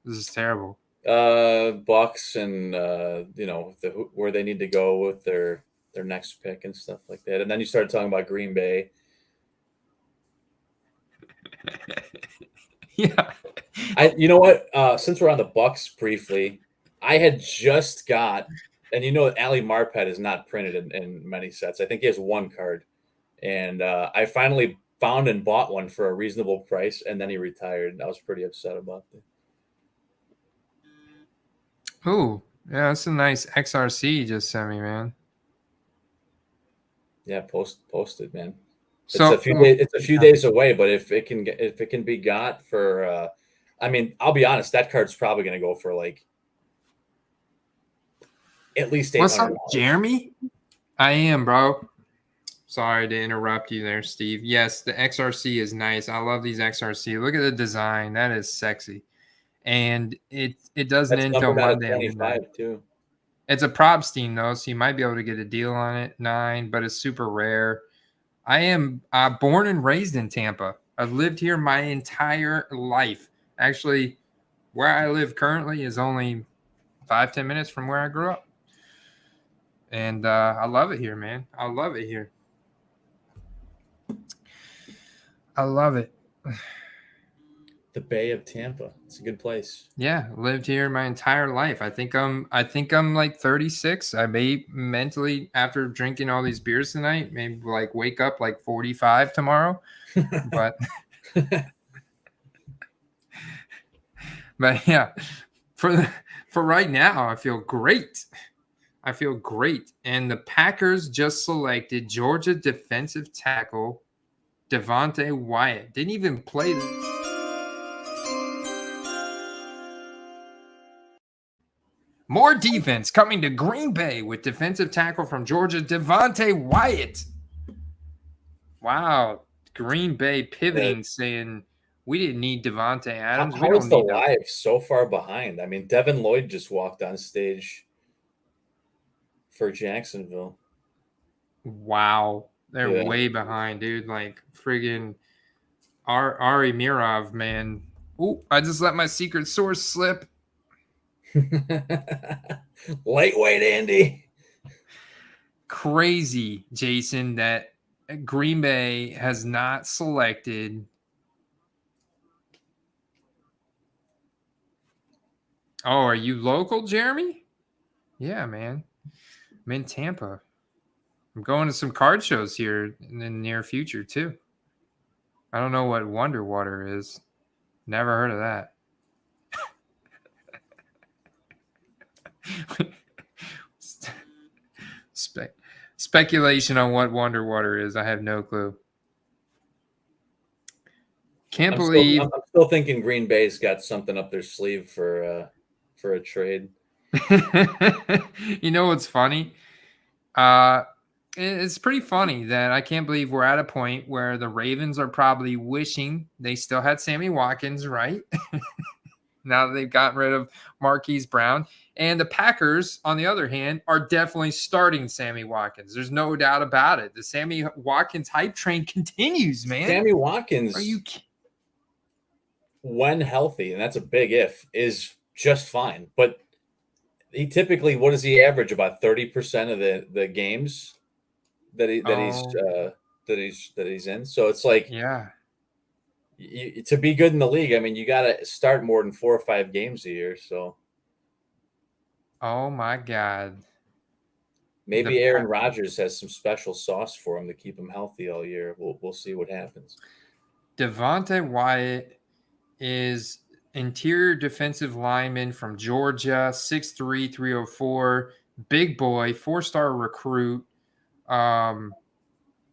This is terrible. Bucks and, where they need to go with their next pick and stuff like that. And then you started talking about Green Bay. Yeah. You know what? Since we're on the Bucks briefly, I had just got, and Ali Marpet is not printed in many sets. I think he has one card, and I finally found and bought one for a reasonable price, and then he retired. I was pretty upset about that. Oh, yeah, that's a nice XRC you just sent me, man. Yeah, posted, man. It's a few days away, but if it can be got for, I'll be honest, that card's probably going to go for like at least $800. What's up, Jeremy? I am, bro. Sorry to interrupt you there, Steve. Yes, the XRC is nice. I love these XRC. Look at the design. That is sexy. And it doesn't end until Monday. 25 too. It's a Probstein though, so you might be able to get a deal on it. 9, but it's super rare. I am born and raised in Tampa. I've lived here my entire life. Actually, where I live currently is only 5-10 minutes from where I grew up. And I love it here, man. I love it here. I love it. The Bay of Tampa. It's a good place. Yeah, lived here my entire life. I think I'm like 36. I may mentally, after drinking all these beers tonight, maybe like wake up like 45 tomorrow. But yeah, for right now, I feel great. And the Packers just selected Georgia defensive tackle Devontae Wyatt. Didn't even play More defense coming to Green Bay with defensive tackle from Georgia, Devontae Wyatt. Wow. Green Bay pivoting, saying we didn't need Devontae Adams. How is the live so far behind? Devin Lloyd just walked on stage for Jacksonville. Wow. They're way behind, dude. Like friggin' Ari Mirov, man. Oh, I just let my secret source slip. Lightweight Andy. Crazy, Jason, that Green Bay has not selected. Oh, are you local, Jeremy? Yeah, man. I'm in Tampa. I'm going to some card shows here in the near future, too. I don't know what Wonder Water is. Never heard of that. Speculation on what Wonder Water is. I have no clue. I'm still thinking Green Bay's got something up their sleeve for a trade. You know what's funny? It's pretty funny that I can't believe we're at a point where the Ravens are probably wishing they still had Sammy Watkins, right? Now that they've gotten rid of Marquise Brown. And the Packers, on the other hand, are definitely starting Sammy Watkins. There's no doubt about it. The Sammy Watkins hype train continues, man. Sammy Watkins, when healthy, and that's a big if, is just fine. But he typically, what does he average? About 30% of the games that he's in. So it's like, yeah. To be good in the league, I mean, you got to start more than 4 or 5 games a year. So, oh my God, maybe Aaron Rodgers has some special sauce for him to keep him healthy all year. We'll see what happens. Devontae Wyatt is interior defensive lineman from Georgia, 6'3", 304, big boy, 4-star recruit.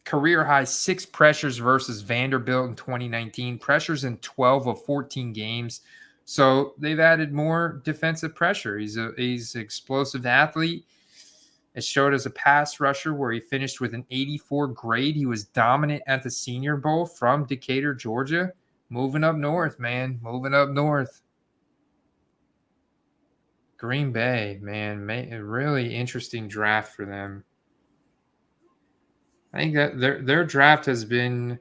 Career high 6 pressures versus Vanderbilt in 2019. Pressures in 12 of 14 games. So they've added more defensive pressure. He's an explosive athlete. It showed as a pass rusher where he finished with an 84 grade. He was dominant at the Senior Bowl from Decatur, Georgia. Moving up north, man. Moving up north. Green Bay, man. A really interesting draft for them. I think that their draft has been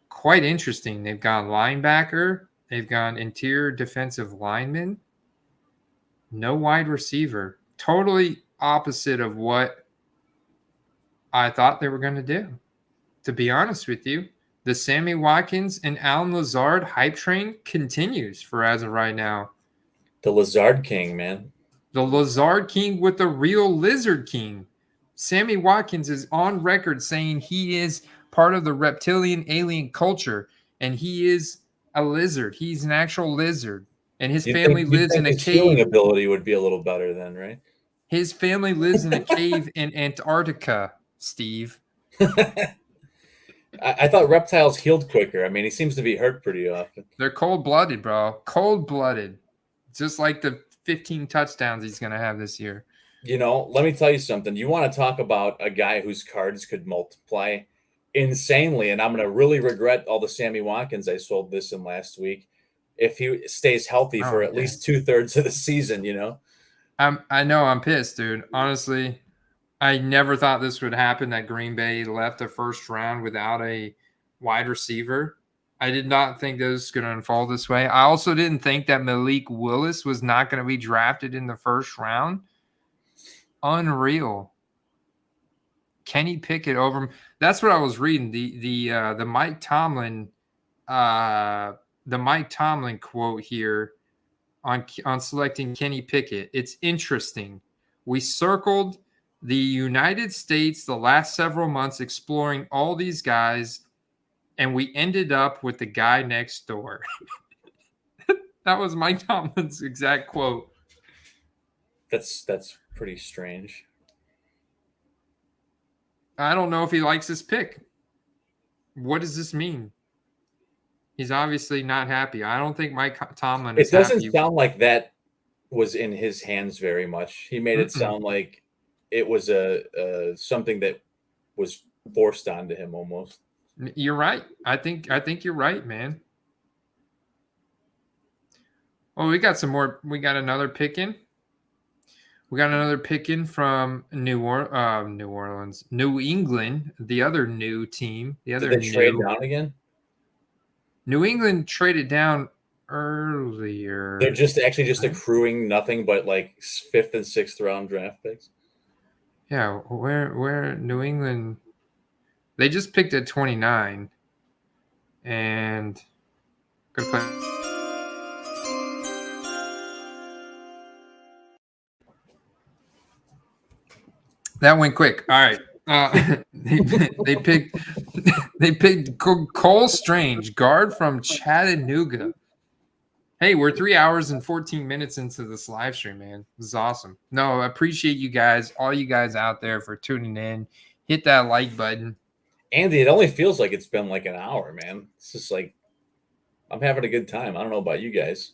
quite interesting. They've gone linebacker. They've gone interior defensive lineman. No wide receiver. Totally opposite of what I thought they were going to do. To be honest with you, the Sammy Watkins and Allen Lazard hype train continues for as of right now. The Lazard King, man. The Lazard King with the real Lizard King. Sammy Watkins is on record saying he is part of the reptilian alien culture, and he is a lizard. He's an actual lizard, and his family lives in a his cave. Healing ability would be a little better then, right? His family lives in a cave in Antarctica, Steve. I thought reptiles healed quicker. I mean, he seems to be hurt pretty often. They're cold-blooded, bro. Cold-blooded. Just like the 15 touchdowns he's going to have this year. You know, let me tell you something. You want to talk about a guy whose cards could multiply insanely, and I'm going to really regret all the Sammy Watkins I sold this in last week if he stays healthy for at least 2/3 of the season, you know? I know I'm pissed, dude. Honestly, I never thought this would happen, that Green Bay left the first round without a wide receiver. I did not think this was going to unfold this way. I also didn't think that Malik Willis was not going to be drafted in the first round. Unreal. Kenny Pickett over him. That's what I was reading. The Mike Tomlin quote here on selecting Kenny Pickett. It's interesting. We circled the United States the last several months exploring all these guys, and we ended up with the guy next door. That was Mike Tomlin's exact quote. That's pretty strange. I don't know if he likes this pick. What does this mean? He's obviously not happy. I don't think Mike Tomlin is happy. It doesn't sound like that was in his hands very much. He made it sound like it was something that was forced onto him almost. You're right. I think you're right, man. Oh, we got some more. We got another pick in. We got another pick in from New England, the other new team. The other Did they trade down again? New England traded down earlier. They're just accruing nothing but like 5th and 6th round draft picks. Yeah, where New England, they just picked at 29 and good play. That went quick. All right. They picked Cole Strange, guard from Chattanooga. Hey, we're 3 hours and 14 minutes into this live stream, man. This is awesome. No, I appreciate you guys, all you guys out there for tuning in. Hit that like button. Andy, it only feels like it's been like an hour, man. It's just like I'm having a good time. I don't know about you guys.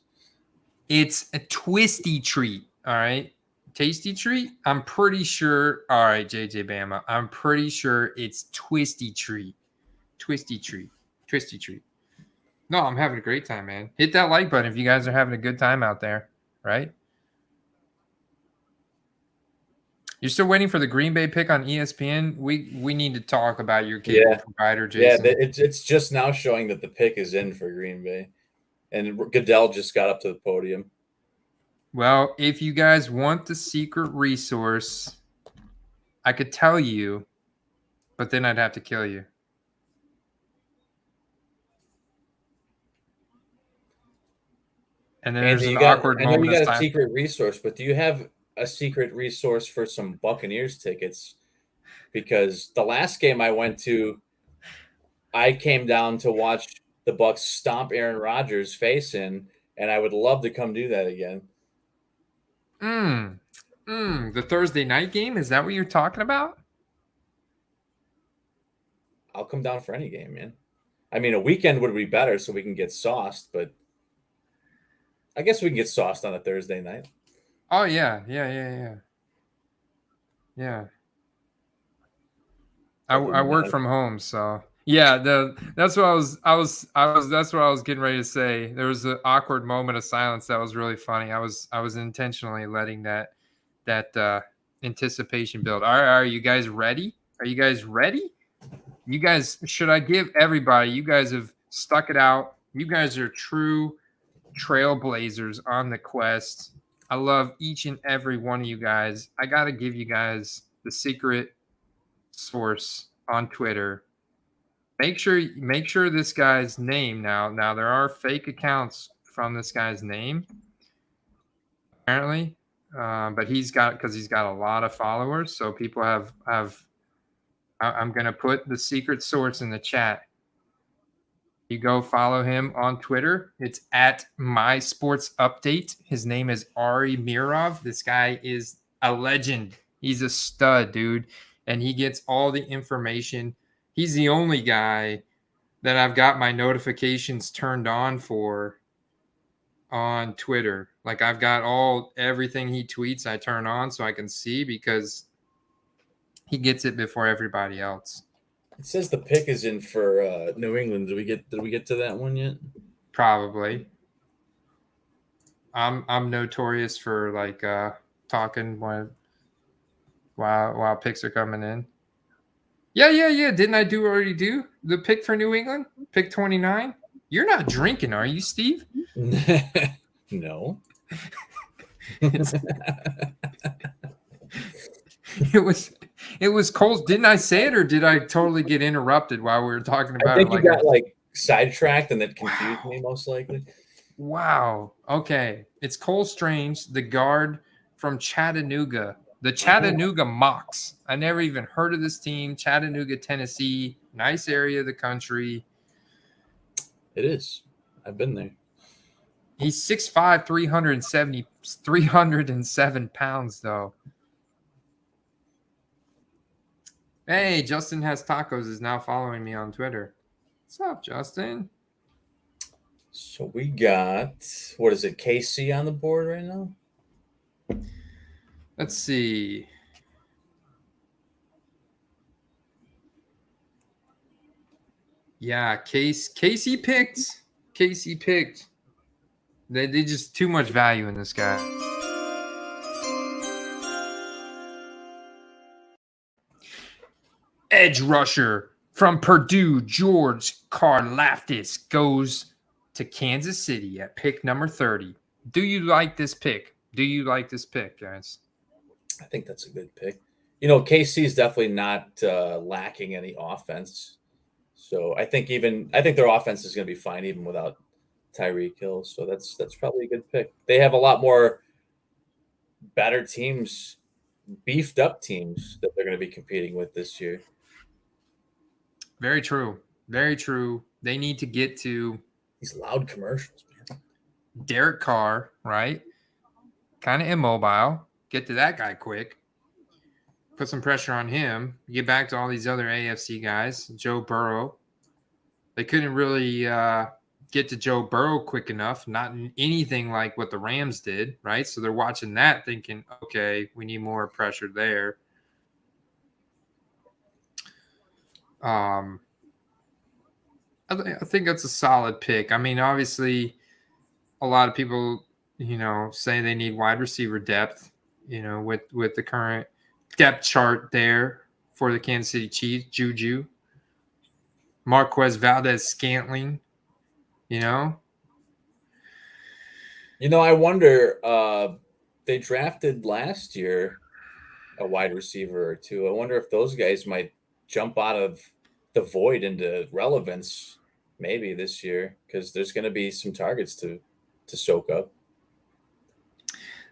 It's a twisty treat. All right. Tasty treat. I'm pretty sure. All right, JJ Bama. I'm pretty sure it's twisty treat. Twisty treat. Twisty treat. No, I'm having a great time, man. Hit that like button if you guys are having a good time out there, right? You're still waiting for the Green Bay pick on ESPN? We need to talk about your cable provider, Jason. Yeah, it's just now showing that the pick is in for Green Bay. And Goodell just got up to the podium. Well, if you guys want the secret resource, I could tell you, but then I'd have to kill you. And then there's an awkward moment. I know you got a secret resource, but do you have a secret resource for some Buccaneers tickets? Because the last game I went to, I came down to watch the Bucs stomp Aaron Rodgers' face in, and I would love to come do that again. The Thursday night game? Is that what you're talking about? I'll come down for any game, man. I mean, a weekend would be better so we can get sauced, but I guess we can get sauced on a Thursday night. Oh yeah. I work from home, so yeah. That's what that's what I was getting ready to say. There was an awkward moment of silence that was really funny. I was intentionally letting that anticipation build. All right, are you guys ready? Are you guys ready? You guys, should I give everybody? You guys have stuck it out. You guys are true trailblazers on the quest. I love each and every one of you guys. I got to give you guys the secret source on Twitter. Make sure this guy's name now there are fake accounts from this guy's name apparently, but he's got a lot of followers, so people have I'm going to put the secret source in the chat. You go follow him on Twitter. It's at My Sports Update. His name is Ari Mirov. This guy is a legend. He's a stud, dude. And he gets all the information. He's the only guy that I've got my notifications turned on for on Twitter. Like I've got everything he tweets I turn on so I can see because he gets it before everybody else. It says the pick is in for New England. Did we get to that one yet? Probably. I'm notorious for like talking while picks are coming in. Yeah. Didn't I already do the pick for New England? Pick 29. You're not drinking, are you, Steve? No. It was Cole's. Didn't I say it, or did I totally get interrupted while we were talking about I think it? You got sidetracked, and that confused me most likely. Wow. Okay, it's Cole Strange, the guard from Chattanooga, the Chattanooga Mocs. I never even heard of this team. Chattanooga, Tennessee, nice area of the country. It is. I've been there. He's 6'5", 307 pounds, though. Hey, Justin Has Tacos is now following me on Twitter. What's up, Justin? So we got, what is it, KC on the board right now? Let's see. Yeah, Casey picked. They just too much value in this guy. Edge rusher From Purdue, George Karlaftis goes to Kansas City at pick number 30. Do you like this pick? Do you like this pick, guys? I think that's a good pick. You know, KC is definitely not lacking any offense. So I think their offense is going to be fine even without Tyreek Hill. So that's probably a good pick. They have a lot more better teams, beefed up teams that they're going to be competing with this year. Very true. Very true. They need to get to these loud commercials, man. Derek Carr, right? Kind of immobile. Get to that guy quick. Put some pressure on him. Get back to all these other AFC guys. Joe Burrow. They couldn't really get to Joe Burrow quick enough. Not anything like what the Rams did, right? So they're watching that thinking, okay, we need more pressure there. I think that's a solid pick. I mean, obviously, a lot of people, say they need wide receiver depth, with the current depth chart there for the Kansas City Chiefs. Juju, Marquez Valdez-Scantling, I wonder, they drafted last year a wide receiver or two. I wonder if those guys might jump out of the void into relevance maybe this year, because there's going to be some targets to soak up.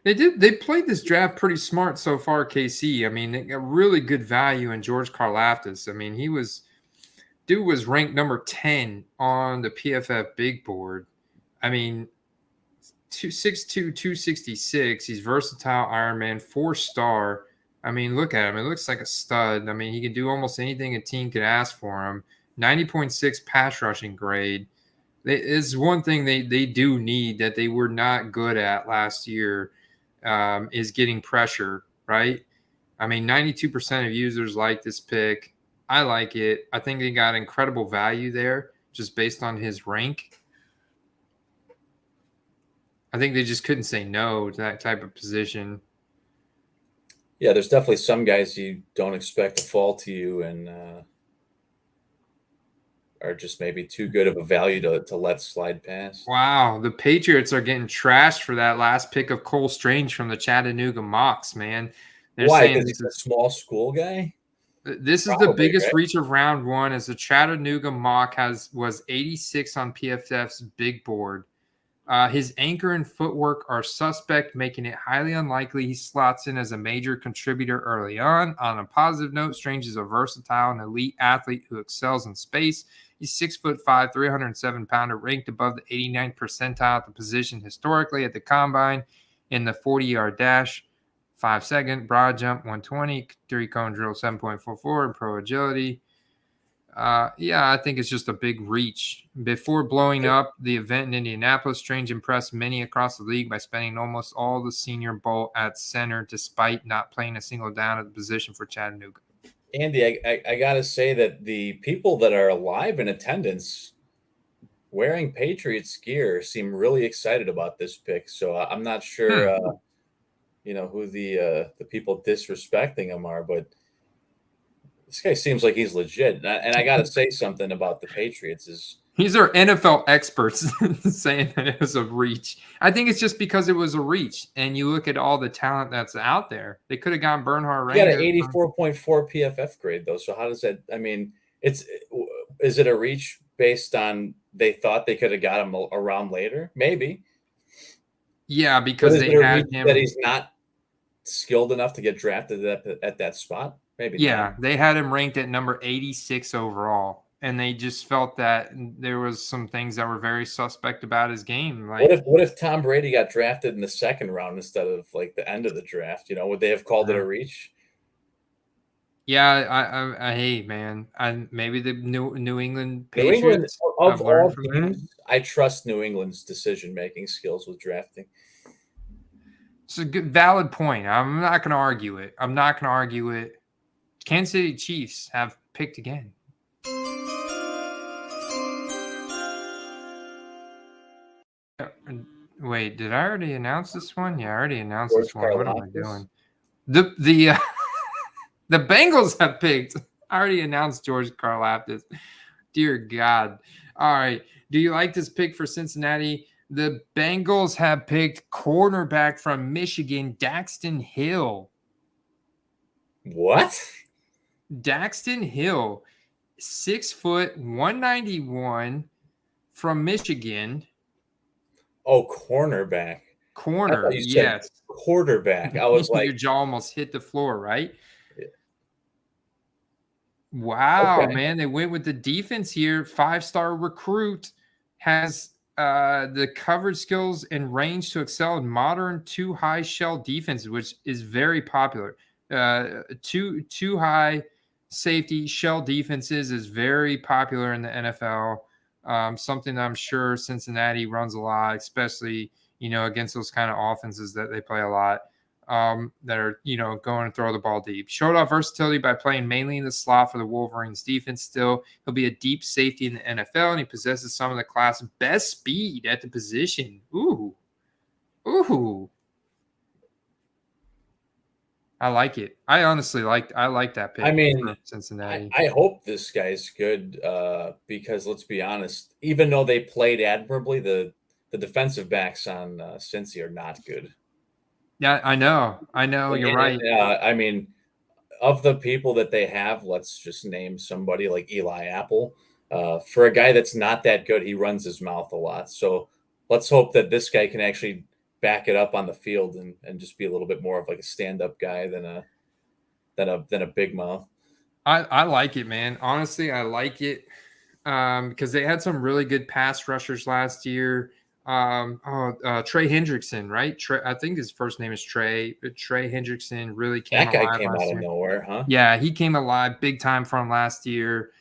They played this draft pretty smart so far, KC. I mean, they got really good value in George Karlaftis. I mean, dude was ranked number 10 on the PFF big board. I mean, 262, 266. He's versatile Ironman, 4-star. I mean, look at him. It looks like a stud. I mean, he can do almost anything a team could ask for him. 90.6 pass rushing grade. It's one thing they do need that they were not good at last year, is getting pressure, right? I mean, 92% of users like this pick. I like it. I think they got incredible value there just based on his rank. I think they just couldn't say no to that type of position. Yeah, there's definitely some guys you don't expect to fall to you and are just maybe too good of a value to let slide past. Wow, the Patriots are getting trashed for that last pick of Cole Strange from the Chattanooga Mocs, man. They're Why? saying Because he's a small school guy? This is the biggest reach of round one, as the Chattanooga Mock was 86 on PFF's big board. His anchor and footwork are suspect, making it highly unlikely he slots in as a major contributor early on. On a positive note, Strange is a versatile and elite athlete who excels in space. He's 6'5", 307-pounder, ranked above the 89th percentile at the position historically at the combine in the 40-yard dash, 5-second broad jump, 120, 3-cone drill, 7.44, and pro agility. I think it's just a big reach. Before blowing up the event in Indianapolis, Strange impressed many across the league by spending almost all the Senior Bowl at center, despite not playing a single down at the position for Chattanooga. Andy, I got to say that the people that are alive in attendance wearing Patriots gear seem really excited about this pick. So I'm not sure, who the people disrespecting him are, but this guy seems like he's legit. And I got to say something about the Patriots is these are NFL experts saying that it was a reach. I think it's just because it was a reach, and you look at all the talent that's out there. They could have gone Bernhard Raider. He got an 84.4 PFF grade though. So how does that? I mean, is it a reach based on they thought they could have got him around later? Maybe. Yeah, because they had him that he's not skilled enough to get drafted at that spot. Maybe. Yeah, not. They had him ranked at number 86 overall. And they just felt that there was some things that were very suspect about his game. Like, what if Tom Brady got drafted in the second round instead of like the end of the draft? Would they have called it a reach? Yeah, hey man, maybe the New England Patriots. Of all teams, I trust New England's decision-making skills with drafting. It's a good, valid point. I'm not going to argue it. Kansas City Chiefs have picked again. Wait, did I already announce this one? Yeah, I already announced this one. What am I doing? The Bengals have picked. I already announced George Karlaftis. Dear God. All right. Do you like this pick for Cincinnati? The Bengals have picked cornerback from Michigan, Daxton Hill. What? Daxton Hill, 6 foot, 191 from Michigan. Oh, cornerback. Corner, You said yes. quarterback. I was like, your jaw almost hit the floor, right? Wow, okay. man. They went with the defense here. 5-star recruit, has the coverage skills and range to excel in modern two high shell defenses, which is very popular. Two high safety shell defenses is very popular in the NFL. Something I'm sure Cincinnati runs a lot, especially, against those kind of offenses that they play a lot. That are, going to throw the ball deep. Showed off versatility by playing mainly in the slot for the Wolverines defense. Still, he'll be a deep safety in the NFL, and he possesses some of the class best speed at the position. Ooh. I like it. I honestly like that pick. I mean, Cincinnati. I hope this guy's good because let's be honest, even though they played admirably, the defensive backs on Cincy are not good. Yeah, I know. You're right. I mean, of the people that they have, let's just name somebody like Eli Apple. For a guy that's not that good, he runs his mouth a lot. So let's hope that this guy can actually back it up on the field and just be a little bit more of like a stand-up guy than a big mouth. I like it, man. Honestly, I like it because they had some really good pass rushers last year. Trey Hendrickson, right? I think his first name is Trey. Trey Hendrickson really came alive. That guy came out of nowhere, huh? Yeah, he came alive big time from last year.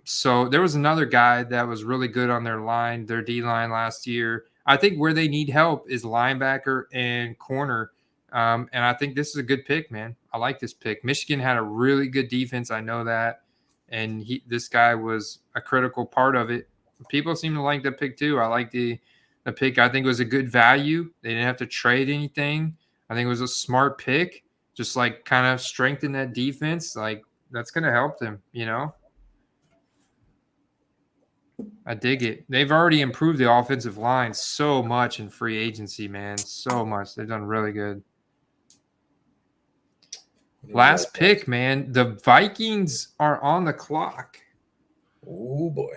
So there was another guy that was really good on their D line last year. I think where they need help is linebacker and corner. And I think this is a good pick, man. I like this pick. Michigan had a really good defense. I know that. And this guy was a critical part of it. People seem to like the pick too. I like the pick. I think it was a good value. They didn't have to trade anything. I think it was a smart pick. Just like kind of strengthen that defense. Like that's going to help them, I dig it. They've already improved the offensive line so much in free agency, man. So much. They've done really good. Last pick, man. The Vikings are on the clock. Oh, boy.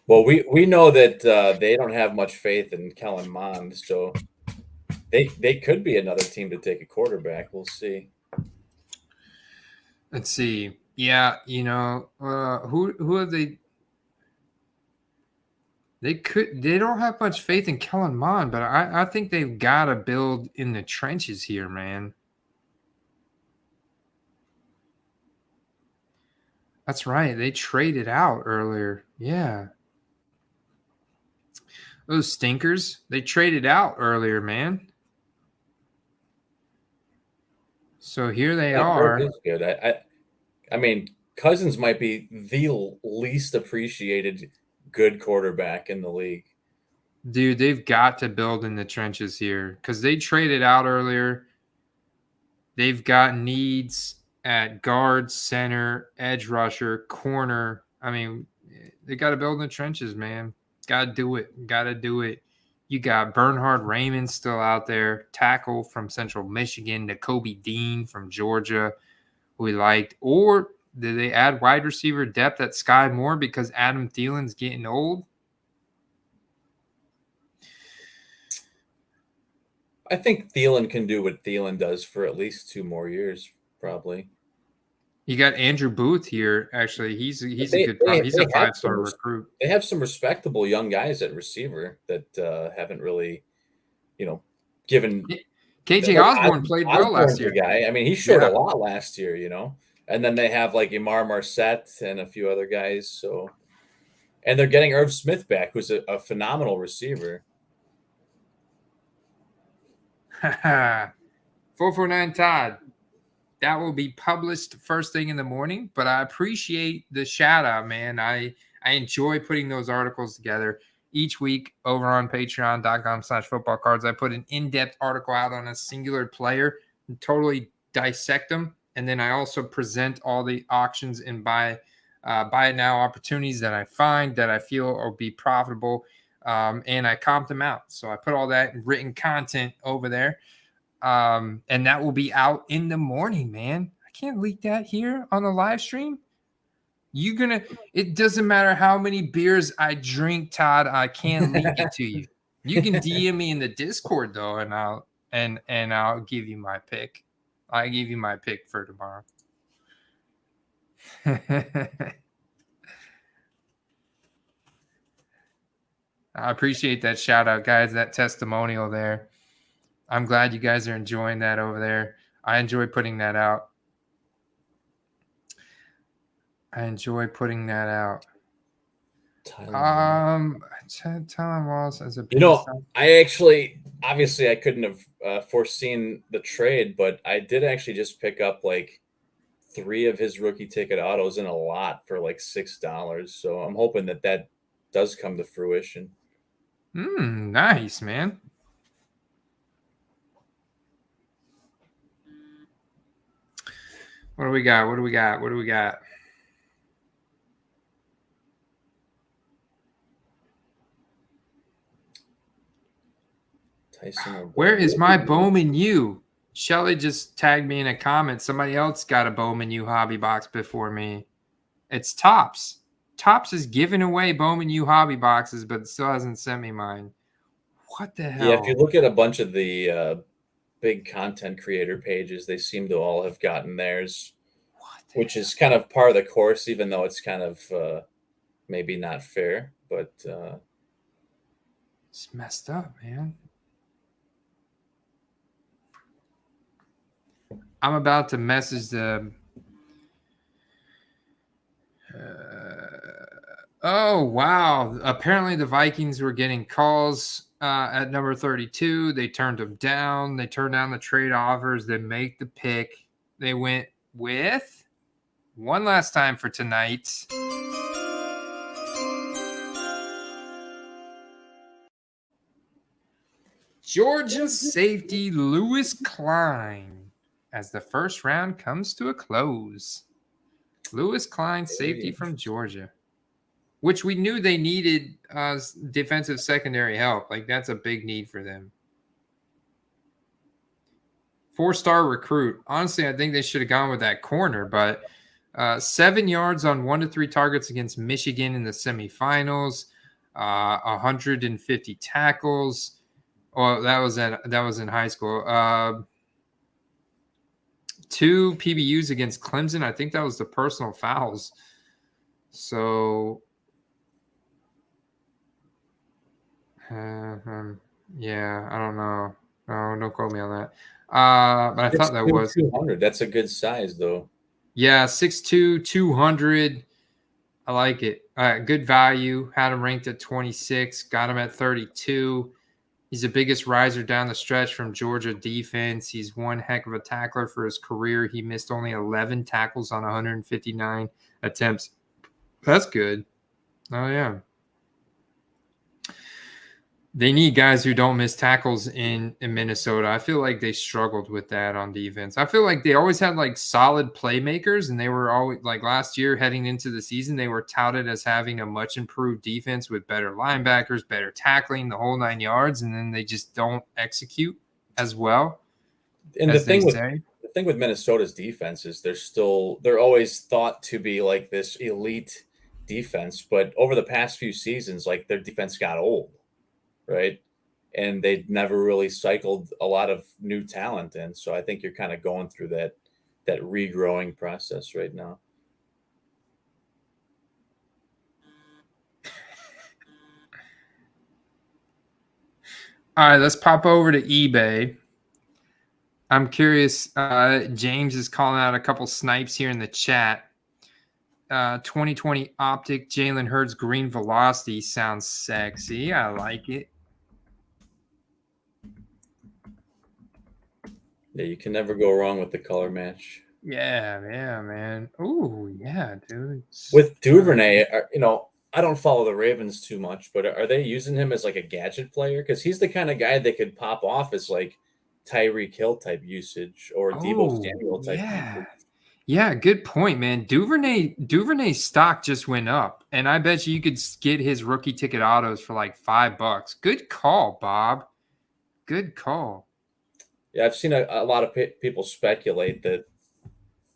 Well, we know that they don't have much faith in Kellen Mond, so they could be another team to take a quarterback. We'll see. Let's see. Yeah, who have they? They don't have much faith in Kellen Mond, but I think they've got to build in the trenches here, man. That's right. They traded out earlier. Yeah. Those stinkers, they traded out earlier, man. So here they are. Is good. I mean, Cousins might be the least appreciated good quarterback in the league. Dude, they've got to build in the trenches here because they traded out earlier. They've got needs at guard, center, edge rusher, corner. I mean, they got to build in the trenches, man. Got to do it. You got Bernhard Raymond still out there, tackle from Central Michigan, Nakobe Dean from Georgia, who we liked. Or did they add wide receiver depth at Sky Moore because Adam Thielen's getting old? I think Thielen can do what Thielen does for at least 2 more years, probably. You got Andrew Booth here. Actually, he's a good. He's a 5-star recruit. They have some respectable young guys at receiver that haven't really, given. KJ Osborne played well last year. Guy. I mean, he showed a lot last year, And then they have like Imar Marset and a few other guys. So, and they're getting Irv Smith back, who's a phenomenal receiver. 449 Todd. That will be published first thing in the morning, but I appreciate the shout out, man. I enjoy putting those articles together each week over on patreon.com/footballcards. I put an in-depth article out on a singular player and totally dissect them And then I also present all the auctions and buy it now opportunities that I find that I feel will be profitable. And I comp them out. So I put all that in written content over there. And that will be out in the morning, man. I can't leak that here on the live stream. It doesn't matter how many beers I drink, Todd, I can't leak it to you. You can DM me in the Discord though, and I'll give you my pick. I'll give you my pick for tomorrow. I appreciate that shout out, guys, that testimonial there. I'm glad you guys are enjoying that over there. I enjoy putting that out. Tylen Wallace as a I couldn't have foreseen the trade, but I did actually just pick up like 3 of his rookie ticket autos in a lot for like $6. So I'm hoping that does come to fruition. Nice, man. What do we got? Where is my Bowman U? Shelly just tagged me in a comment. Somebody else got a Bowman U hobby box before me. It's Tops. Tops is giving away Bowman U hobby boxes, but still hasn't sent me mine. What the hell? Yeah, if you look at a bunch of the big content creator pages, they seem to all have gotten theirs, which is kind of par of the course, even though it's kind of maybe not fair, but it's messed up, man. I'm about to message the oh, wow. Apparently the Vikings were getting calls at number 32. They turned them down. They turned down the trade offers. They make the pick. They went with one last time for tonight. Georgia safety Lewis Klein as the first round comes to a close. Lewis Klein, safety from Georgia, which we knew they needed defensive secondary help. Like, that's a big need for them. 4-star recruit. Honestly, I think they should have gone with that corner, but 7 yards on 1 to 3 targets against Michigan in the semifinals, 150 tackles. Well, that was in high school. 2 PBUs against Clemson. I think that was the personal fouls. So, yeah, I don't know. No, don't quote me on that. But I thought that was 200. That's a good size, though. Yeah, 6'2", 200. I like it. Good value. Had him ranked at 26. Got him at 32. He's the biggest riser down the stretch from Georgia defense. He's one heck of a tackler for his career. He missed only 11 tackles on 159 attempts. That's good. Oh, yeah. They need guys who don't miss tackles in Minnesota. I feel like they struggled with that on defense. I feel like they always had like solid playmakers, and they were always like last year heading into the season, they were touted as having a much improved defense with better linebackers, better tackling, the whole 9 yards, and then they just don't execute as well. And the thing with Minnesota's defense is they're always thought to be like this elite defense, but over the past few seasons, like their defense got old. Right. And they never really cycled a lot of new talent in. So I think you're kind of going through that regrowing process right now. All right, let's pop over to eBay. I'm curious. James is calling out a couple snipes here in the chat. 2020 Optic Jalen Hurts green velocity sounds sexy. I like it. Yeah, you can never go wrong with the color match. Yeah, man. Ooh, yeah, dude. With Duvernay, I don't follow the Ravens too much, but are they using him as like a gadget player? Because he's the kind of guy that could pop off as like Tyreek Hill type usage or Deebo Samuel type usage. Yeah, good point, man. Duvernay's stock just went up, and I bet you could get his rookie ticket autos for like $5. Good call, Bob. Good call. Yeah, I've seen a lot of people speculate that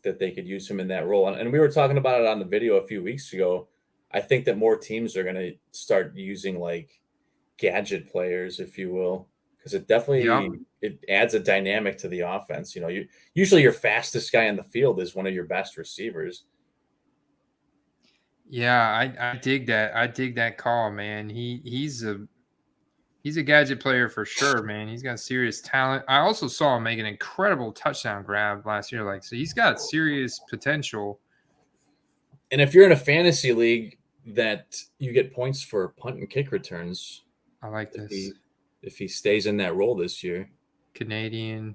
they could use him in that role, and we were talking about it on the video a few weeks ago. I think that more teams are going to start using like gadget players, if you will, because it definitely it adds a dynamic to the offense. You know, usually your fastest guy in the field is one of your best receivers. Yeah, I dig that. I dig that call, man. He's a gadget player for sure, man. He's got serious talent. I also saw him make an incredible touchdown grab last year. Like, so he's got serious potential. And if you're in a fantasy league that you get points for punt and kick returns, I like this. If he stays in that role this year. Canadian.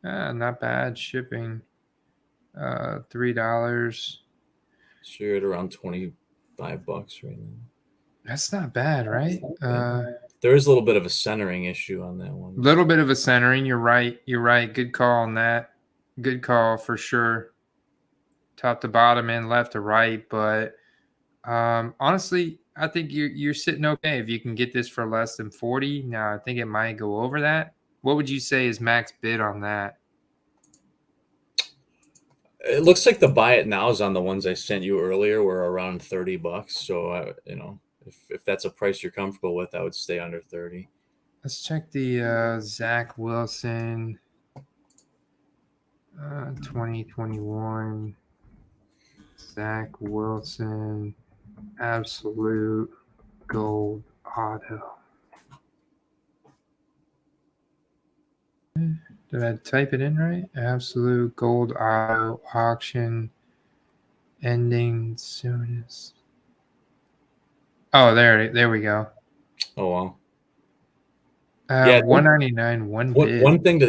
Not bad. Shipping. $3. Sure, at around $25 right now. That's not bad, right? There is a little bit of a centering issue on that one. Little bit of a centering. You're right. You're right. Good call on that. Good call for sure. Top to bottom and left to right. But honestly, I think you're sitting okay if you can get this for less than 40. Now, I think it might go over that. What would you say is max bid on that? It looks like the buy it nows on the ones I sent you earlier were around $30. So, if that's a price you're comfortable with, I would stay under 30. Let's check the Zach Wilson 2021 Zach Wilson absolute gold auto. Did I type it in right? Absolute gold auto auction ending soonest. Oh, there we go. Oh wow. Yeah, 199, one bid. One thing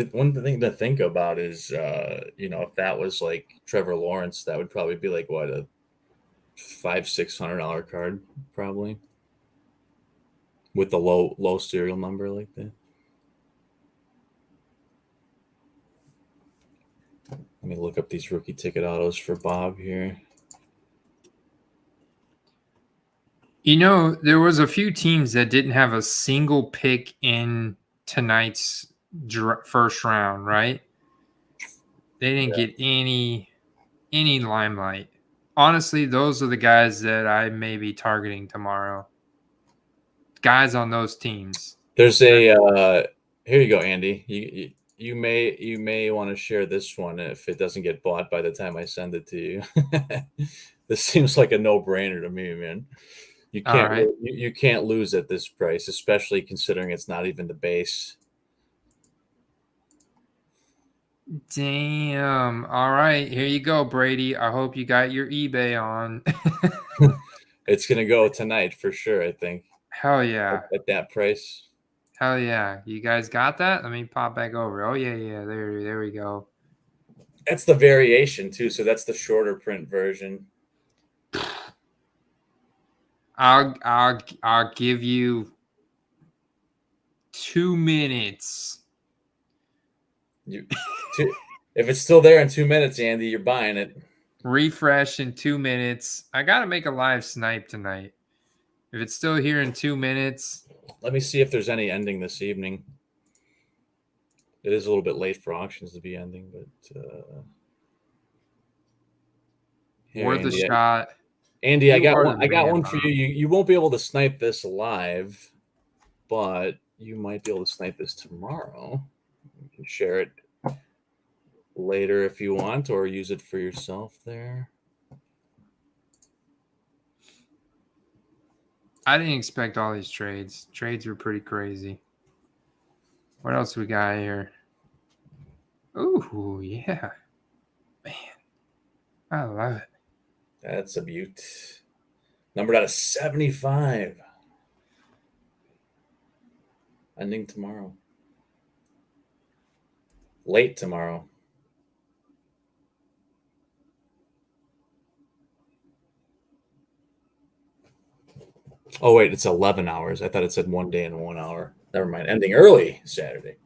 to think about is if that was like Trevor Lawrence, that would probably be like what, a $500-$600 card probably, with the low serial number like that. Let me look up these rookie ticket autos for Bob here. There was a few teams that didn't have a single pick in tonight's first round, right? They didn't get any limelight. Honestly, those are the guys that I may be targeting tomorrow. Guys on those teams. There's a here you go, Andy. You may want to share this one if it doesn't get bought by the time I send it to you. This seems like a no-brainer to me, man. You can't you can't lose at this price, especially considering it's not even the base. Damn. All right, here you go, Brady. I hope you got your eBay on. It's gonna go tonight for sure, I think. Hell yeah. At that price. Hell yeah. You guys got that? Let me pop back over. Oh yeah. There we go. That's the variation too, so that's the shorter print version. I'll give you 2 minutes. If it's still there in 2 minutes, Andy, you're buying it. Refresh in 2 minutes. I gotta make a live snipe tonight. If it's still here in 2 minutes. Let me see if there's any ending this evening. It is a little bit late for auctions to be ending, but worth a shot. Andy, I got one for you. You won't be able to snipe this live, but you might be able to snipe this tomorrow. You can share it later if you want, or use it for yourself there. I didn't expect all these trades. Trades were pretty crazy. What else we got here? Ooh, yeah. Man, I love it. That's a beaut. Numbered out of 75. Ending tomorrow. Late tomorrow. Oh, wait, it's 11 hours. I thought it said 1 day and 1 hour. Never mind. Ending early Saturday.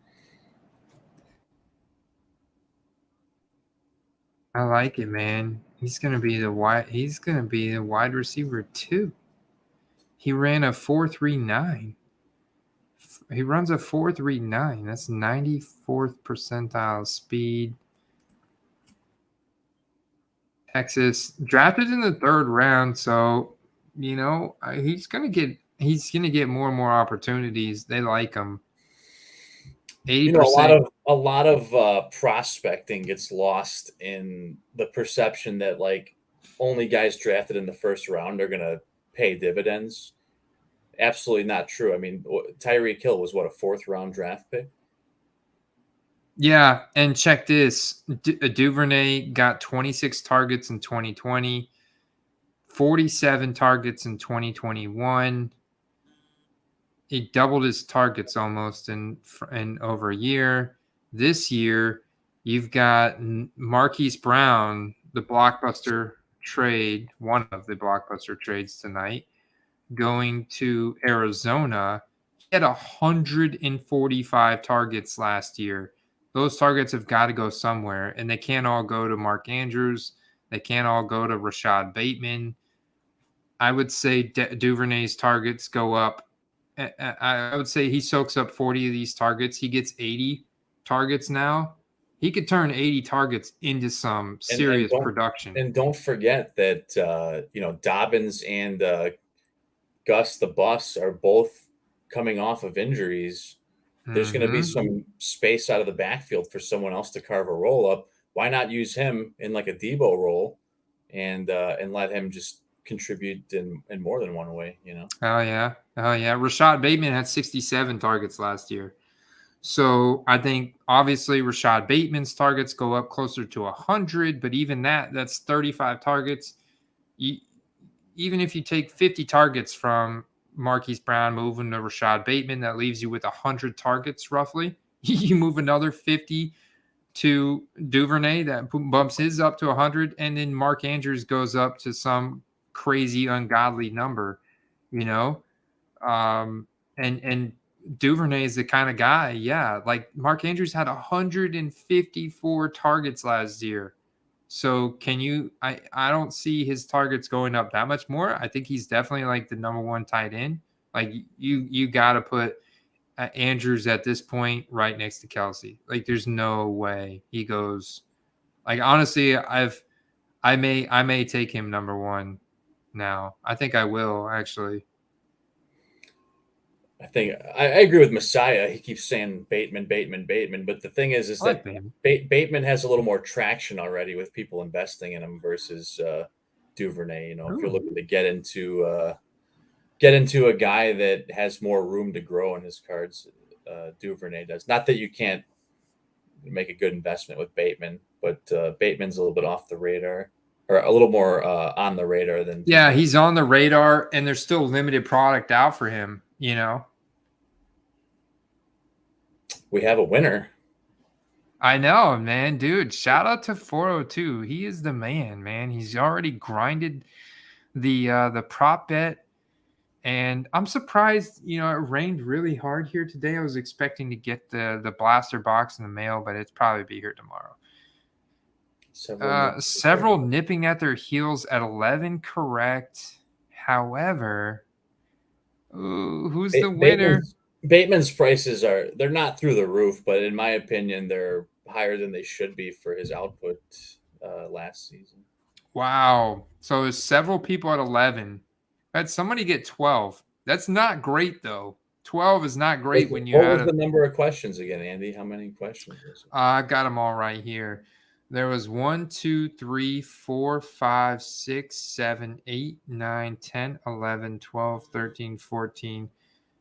I like it, man. He's gonna be the wide receiver too. He ran a 4.39. He runs a 4.39. That's 94th percentile speed. Texas drafted in the 3rd round, so he's gonna get more and more opportunities. They like him. 80%. A lot of prospecting gets lost in the perception that like only guys drafted in the 1st round are gonna pay dividends. Absolutely not true. I mean, Tyreek Hill was what, a 4th round draft pick? Yeah, and check this. Duvernay got 26 targets in 2020, 47 targets in 2021. He doubled his targets almost in over a year. This year, you've got Marquise Brown, the blockbuster trade, one of the blockbuster trades tonight, going to Arizona. He had 145 targets last year. Those targets have got to go somewhere, and they can't all go to Mark Andrews. They can't all go to Rashad Bateman. I would say Duvernay's targets go up. I would say he soaks up 40 of these targets. He gets 80 targets now. He could turn 80 targets into some serious production. And don't forget that Dobbins and Gus the Bus are both coming off of injuries. There's going to be some space out of the backfield for someone else to carve a roll up. Why not use him in like a Debo role and let him just contribute in more than one way, Oh yeah. Rashad Bateman had 67 targets last year. So I think obviously Rashad Bateman's targets go up closer to 100, but even that's 35 targets. Even if you take 50 targets from Marquise Brown, moving to Rashad Bateman, that leaves you with 100 targets roughly. You move another 50 to Duvernay, that bumps his up to 100, and then Mark Andrews goes up to some crazy, ungodly number, and Duvernay is the kind of guy, like Mark Andrews had 154 targets last year. So I don't see his targets going up that much more. I think he's definitely like the number 1 tight end. Like you got to put Andrews at this point right next to Kelsey. Like there's no way he goes. Like honestly, I may take him number 1 now. I think I will actually. I think I agree with Messiah. He keeps saying Bateman, but the thing is that Bateman has a little more traction already with people investing in him versus Duvernay. If you're looking to get into a guy that has more room to grow in his cards, Duvernay does. Not that you can't make a good investment with Bateman, but Bateman's a little bit off the radar, or a little more on the radar than. Yeah, he's on the radar, and there's still limited product out for him. We have a winner. I know, man, dude. Shout out to 402. He is the man. He's already grinded the prop bet, and I'm surprised. It rained really hard here today. I was expecting to get the blaster box in the mail, but it's probably be here tomorrow. Several nipping at their heels at 11 correct. However, who's the winner? Bateman's prices they're not through the roof, but in my opinion, they're higher than they should be for his output last season. Wow. So there's several people at 11. Had somebody get 12. That's not great, though. 12 is not great when you What was the number of questions again, Andy? How many questions was it? I got them all right here. There was 1, 2, 3, 4, 5, 6, 7, 8, 9, 10, 11, 12, 13, 14,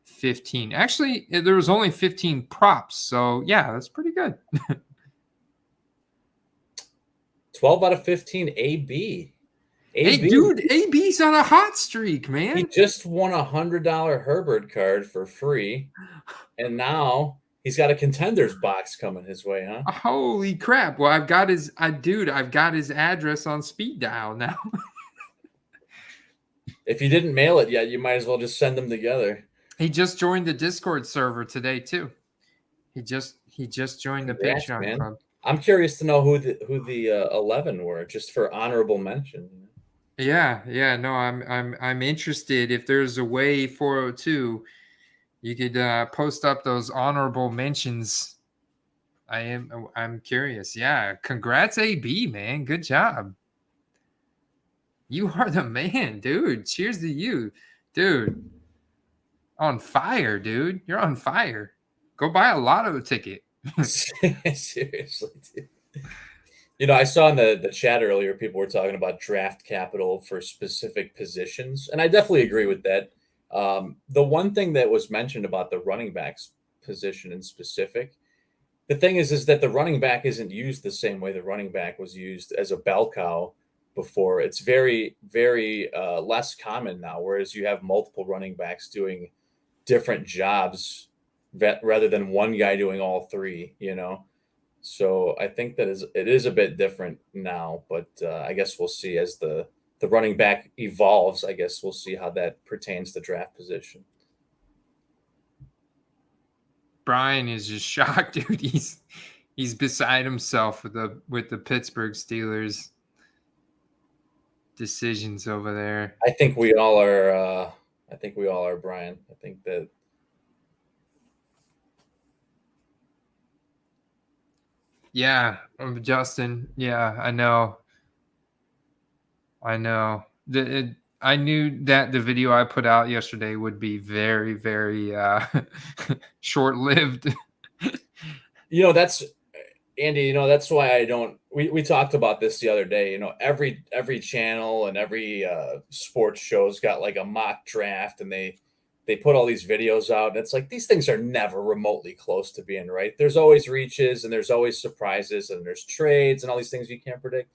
15. Actually, there was only 15 props. So, yeah, that's pretty good. 12 out of 15 AB. Hey, dude, AB's on a hot streak, man. He just won a $100 Herbert card for free. And now he's got a Contenders box coming his way, huh? Holy crap. Well, I've got his address on speed dial now. If you didn't mail it yet, you might as well just send them together. He just joined the Discord server today too. He just joined the Patreon club. I'm curious to know who the 11 were, just for honorable mention. Yeah. No, I'm interested. If there's a way 402, you could post up those honorable mentions. I'm curious. Yeah, congrats, AB, man. Good job. You are the man, dude. Cheers to you, dude. On fire, dude. You're on fire. Go buy a lotto ticket. Seriously, dude. I saw in the chat earlier, people were talking about draft capital for specific positions, and I definitely agree with that. The one thing that was mentioned about the running backs position in specific, the thing is that the running back isn't used the same way the running back was used as a bell cow before. It's very, very less common now, whereas you have multiple running backs doing different jobs rather than one guy doing all three, So I think that it is a bit different now, but I guess we'll see as the running back evolves. I guess we'll see how that pertains to draft position. Brian is just shocked, dude. He's beside himself with the Pittsburgh Steelers decisions over there. I think we all are. Brian. I think that. Yeah, Justin. Yeah, I know. I knew that the video I put out yesterday would be very, very short-lived. That's Andy. That's why I don't. We talked about this the other day. Every channel and every sports show's got like a mock draft, and they put all these videos out, and it's like these things are never remotely close to being right. There's always reaches, and there's always surprises, and there's trades, and all these things you can't predict.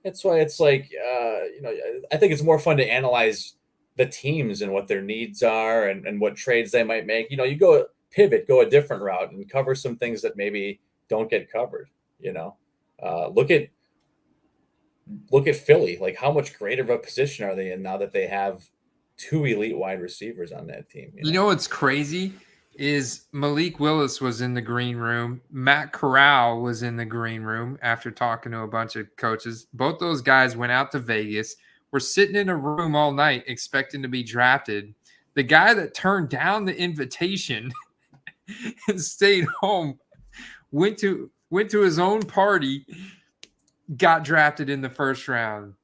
That's why it's like, I think it's more fun to analyze the teams and what their needs are and what trades they might make. You go a different route and cover some things that maybe don't get covered. Look at Philly. Like, how much greater of a position are they in now that they have two elite wide receivers on that team? You know what's crazy is Malik Willis was in the green room. Matt Corral was in the green room after talking to a bunch of coaches. Both those guys went out to Vegas. Were sitting in a room all night expecting to be drafted. The guy that turned down the invitation and stayed home, went to his own party, got drafted in the first round.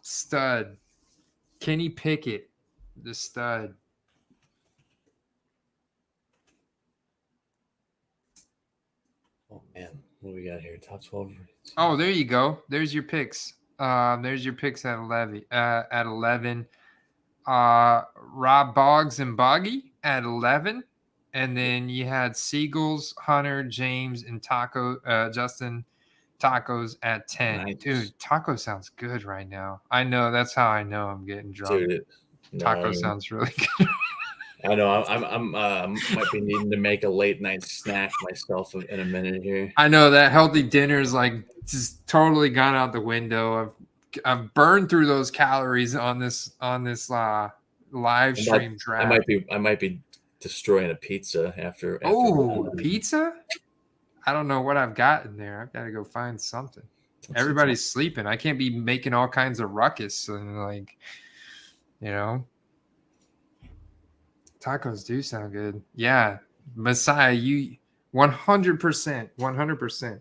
Stud. Kenny Pickett, the stud. Oh man, what do we got here? Top 12. Oh, there you go. There's your picks. There's your picks at 11. At 11, Rob Boggs and Boggy at 11, and then you had Seagulls, Hunter, James, and Justin Tacos at 10. Nice. Dude, Taco sounds good right now. I know, that's how I know I'm getting drunk. Dude, Taco sounds really good. I know. I'm might be needing to make a late night snack myself in a minute here. I know that healthy dinner is like just totally gone out the window. I've burned through those calories on this live stream draft. I might be destroying a pizza after pizza? I don't know what I've got in there. I've got to go find something. Everybody's sleeping. I can't be making all kinds of ruckus and tacos do sound good. Yeah. Messiah, you 100%. 100%.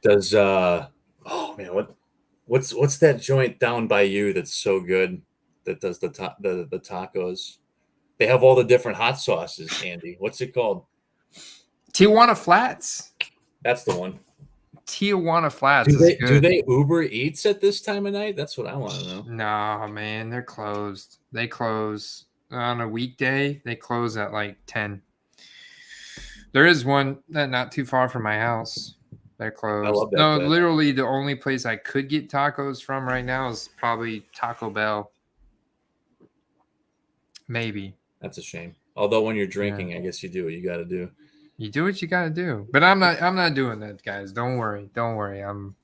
Does what's that joint down by you that's so good that does the tacos? They have all the different hot sauces, Andy. What's it called? Tijuana Flats. That's the one. Tijuana Flats. Do they Uber Eats at this time of night? That's what I want to know. No, man, they're closed. They close on a weekday. They close at like 10. There is one that not too far from my house. They're closed. I love that. No, literally the only place I could get tacos from right now is probably Taco Bell. Maybe. That's a shame. Although when you're drinking, I guess you do what you got to do. You do what you got to do. But I'm not doing that, guys. Don't worry. I'm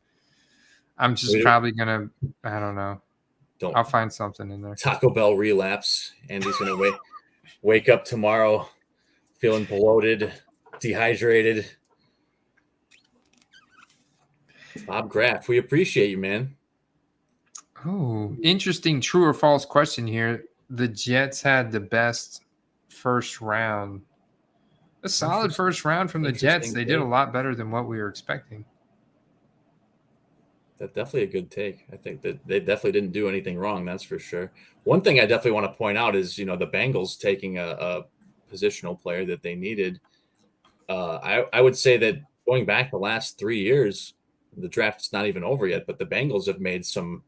just probably going to, I don't know. I'll find something in there. Taco Bell relapse. Andy's going to wake up tomorrow feeling bloated, dehydrated. Bob Graff, we appreciate you, man. Oh, interesting true or false question here. The Jets had the best first round. A solid first round from the Jets. They did a lot better than what we were expecting. That's definitely a good take. I think that they definitely didn't do anything wrong. That's for sure. One thing I definitely want to point out is, the Bengals taking a positional player that they needed. I would say that going back the last 3 years, the draft's not even over yet, but the Bengals have made some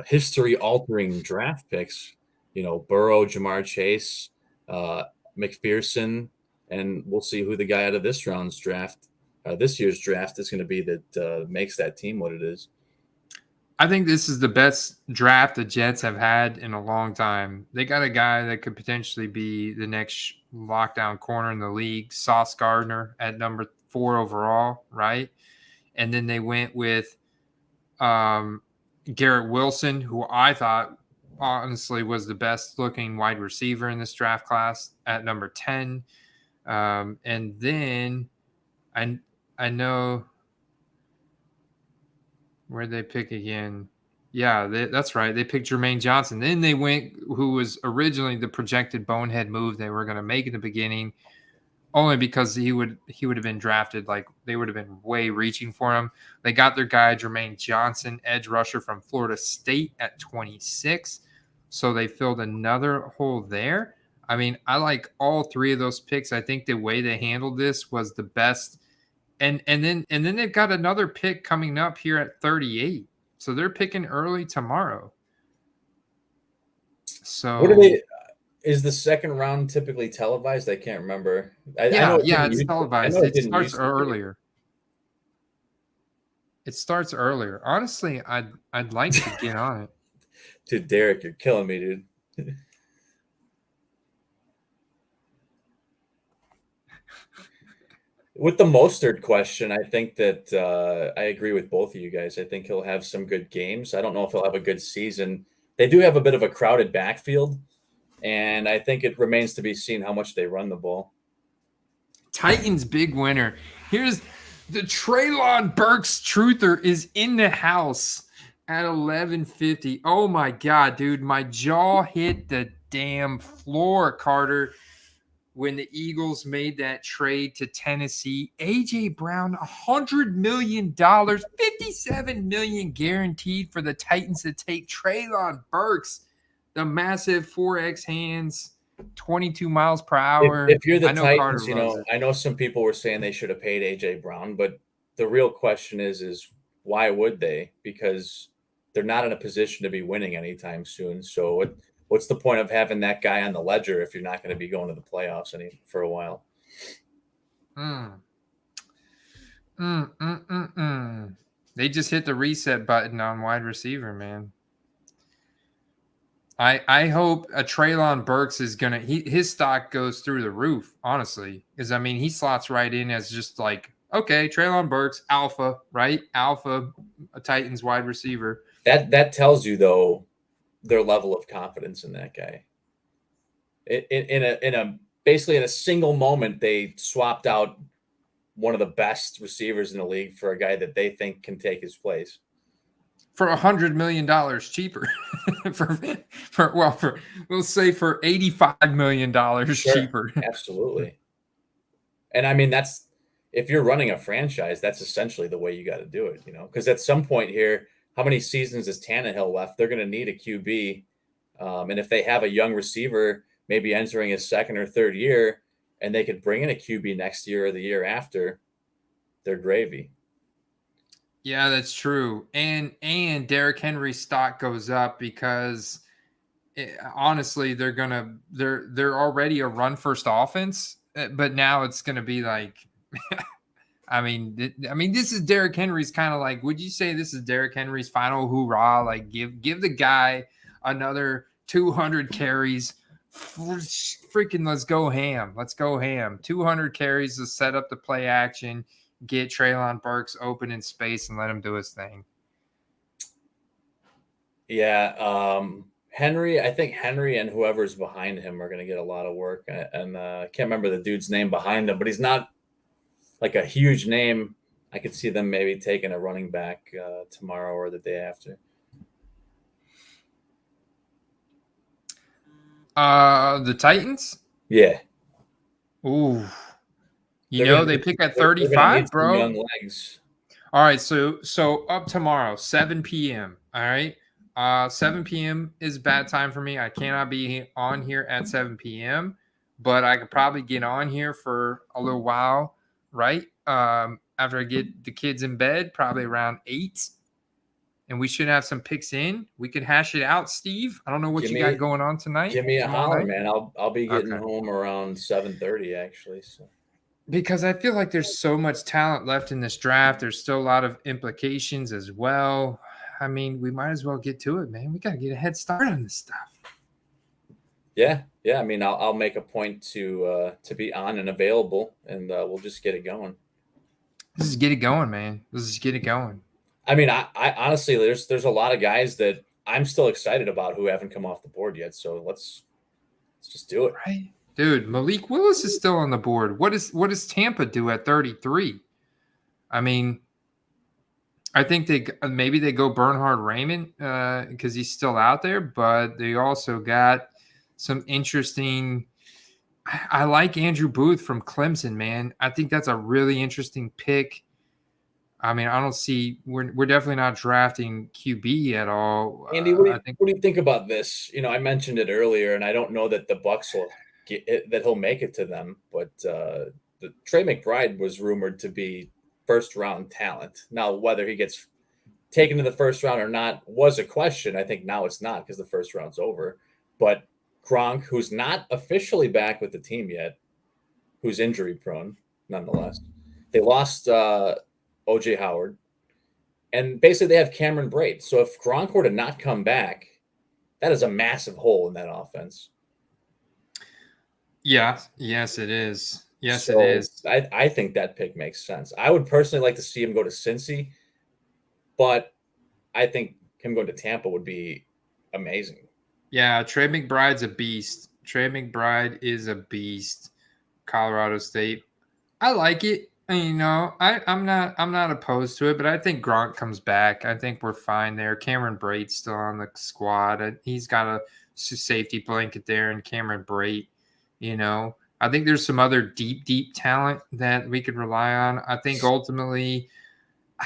history-altering draft picks. Burrow, Jamar Chase, McPherson, and we'll see who the guy out of this year's draft is going to be that makes that team what it is. I think this is the best draft the Jets have had in a long time. They got a guy that could potentially be the next lockdown corner in the league, Sauce Gardner at number 4 overall, right? And then they went with Garrett Wilson, who I thought honestly was the best looking wide receiver in this draft class at number 10. And then I know where'd they pick again? Yeah, that's right. They picked Jermaine Johnson. Then they went, who was originally the projected bonehead move they were going to make in the beginning, only because he would have been drafted. Like they would have been way reaching for him. They got their guy, Jermaine Johnson, edge rusher from Florida State at 26. So they filled another hole there. I mean, I like all 3 of those picks. I think the way they handled this was the best. And then they've got another pick coming up here at 38. So they're picking early tomorrow. So what do they? Is the second round typically televised? I can't remember. I know it's televised. It starts earlier. It starts earlier. Honestly, I'd like to get on it. Dude, Derek, you're killing me, dude. With the Mostert question, I think that I agree with both of you guys. I think he'll have some good games. I don't know if he'll have a good season. They do have a bit of a crowded backfield, and I think it remains to be seen how much they run the ball. Titans big winner. Here's the Treylon Burks truther is in the house at 11:50. Oh my God, dude. My jaw hit the damn floor, Carter, when the Eagles made that trade to Tennessee. A.J. Brown, $100 million, $57 million guaranteed for the Titans to take Treylon Burks, the massive 4X hands, 22 miles per hour. If you're the Titans, I know some people were saying they should have paid A.J. Brown, but the real question is why would they? Because they're not in a position to be winning anytime soon. So what's the point of having that guy on the ledger if you're not going to be going to the playoffs for a while? They just hit the reset button on wide receiver, man. I hope a Treylon Burks is going to – his stock goes through the roof, honestly. Because, I mean, he slots right in as just like, okay, Treylon Burks, alpha, right? Alpha, a Titans wide receiver. That tells you, though, their level of confidence in that guy. Basically in a single moment, they swapped out one of the best receivers in the league for a guy that they think can take his place for $100 million cheaper. We'll say for $85 million cheaper. Absolutely. And I mean, if you're running a franchise, that's essentially the way you got to do it, because at some point here, how many seasons is Tannehill left? They're going to need a QB. And if they have a young receiver, maybe entering his second or third year, and they could bring in a QB next year or the year after, they're gravy. Yeah, that's true. And Derrick Henry's stock goes up because honestly, they're already a run first offense, but now it's going to be like, I mean, this is Derrick Henry's kind of like, would you say this is Derrick Henry's final hoorah? Like give the guy another 200 carries. Freaking let's go ham. 200 carries to set up the play action, get Treylon Burks open in space and let him do his thing. Yeah. I think Henry and whoever's behind him are going to get a lot of work. And I can't remember the dude's name behind him, but he's not like a huge name I could see them maybe taking a running back tomorrow or the day after. The Titans? Yeah. Ooh. They're They pick at they're gonna 35, need some bro. young legs. All right, so up tomorrow, 7 p.m. All right. 7 p.m. is bad time for me. I cannot be on here at 7 p.m., but I could probably get on here for a little while, right? After I get the kids in bed, probably around 8. And we should have some picks in. We could hash it out, Steve. I don't know what you got going on tonight. Give me a holler, night. man. I'll be getting Okay. home around 7:30 actually. So because I feel like there's so much talent left in this draft. There's still a lot of implications as well. I mean, we might as well get to it, man. We got to get a head start on this stuff. Yeah. I mean, I'll make a point to be on and available, and we'll just get it going. Let's just get it going, man. Let's just get it going. I mean, I honestly, there's a lot of guys that I'm still excited about who haven't come off the board yet. So let's just do it. Right, dude. Malik Willis is still on the board. What does Tampa do at 33? I mean, I think maybe they go Bernhard Raymond because he's still out there, but they also got some interesting. I like Andrew Booth from Clemson, man. I think that's a really interesting pick. I mean, I don't see we're definitely not drafting QB at all. Andy, what do you think about this? I mentioned it earlier, and I don't know that the Bucs will get it, that he'll make it to them, but the Trey McBride was rumored to be first-round talent. Now, whether he gets taken to the first round or not was a question. I think now it's not because the first round's over. But Gronk, who's not officially back with the team yet, who's injury-prone, nonetheless. They lost O.J. Howard, and basically they have Cameron Brate. So if Gronk were to not come back, that is a massive hole in that offense. Yeah. Yes, it is. Yes, so it is. I think that pick makes sense. I would personally like to see him go to Cincy, but I think him going to Tampa would be amazing. Yeah, Trey McBride's a beast. Trey McBride is a beast. Colorado State. I like it. I'm not opposed to it, but I think Gronk comes back. I think we're fine there. Cameron Brate's still on the squad. He's got a safety blanket there, and Cameron Brate. I think there's some other deep talent that we could rely on. I think ultimately,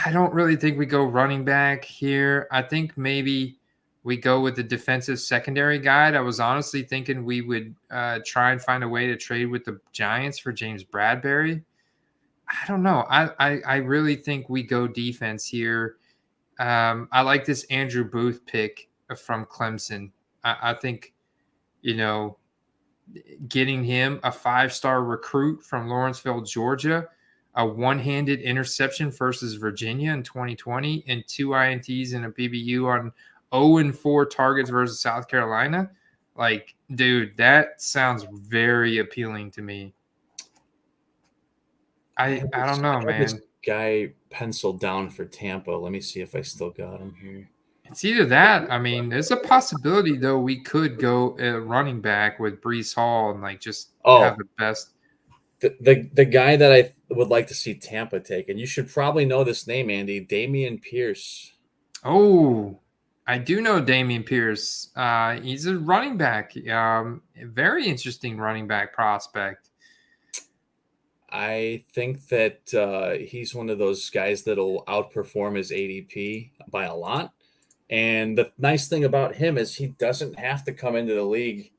I don't really think we go running back here. I think maybe we go with the defensive secondary guide. I was honestly thinking we would try and find a way to trade with the Giants for James Bradbury. I don't know. I really think we go defense here. I like this Andrew Booth pick from Clemson. I think, getting him a 5-star recruit from Lawrenceville, Georgia, a one-handed interception versus Virginia in 2020, and 2 INTs and a PBU on 0-4 targets versus South Carolina. Like, dude, that sounds very appealing to me. I don't know, man. This guy penciled down for Tampa. Let me see if I still got him here. It's either that. I mean, there's a possibility, though, we could go running back with Breece Hall and have the best. The guy that I would like to see Tampa take, and you should probably know this name, Andy, Dameon Pierce. Oh, I do know Dameon Pierce. He's a running back. A very interesting running back prospect. I think that he's one of those guys that'll outperform his ADP by a lot. And the nice thing about him is he doesn't have to come into the league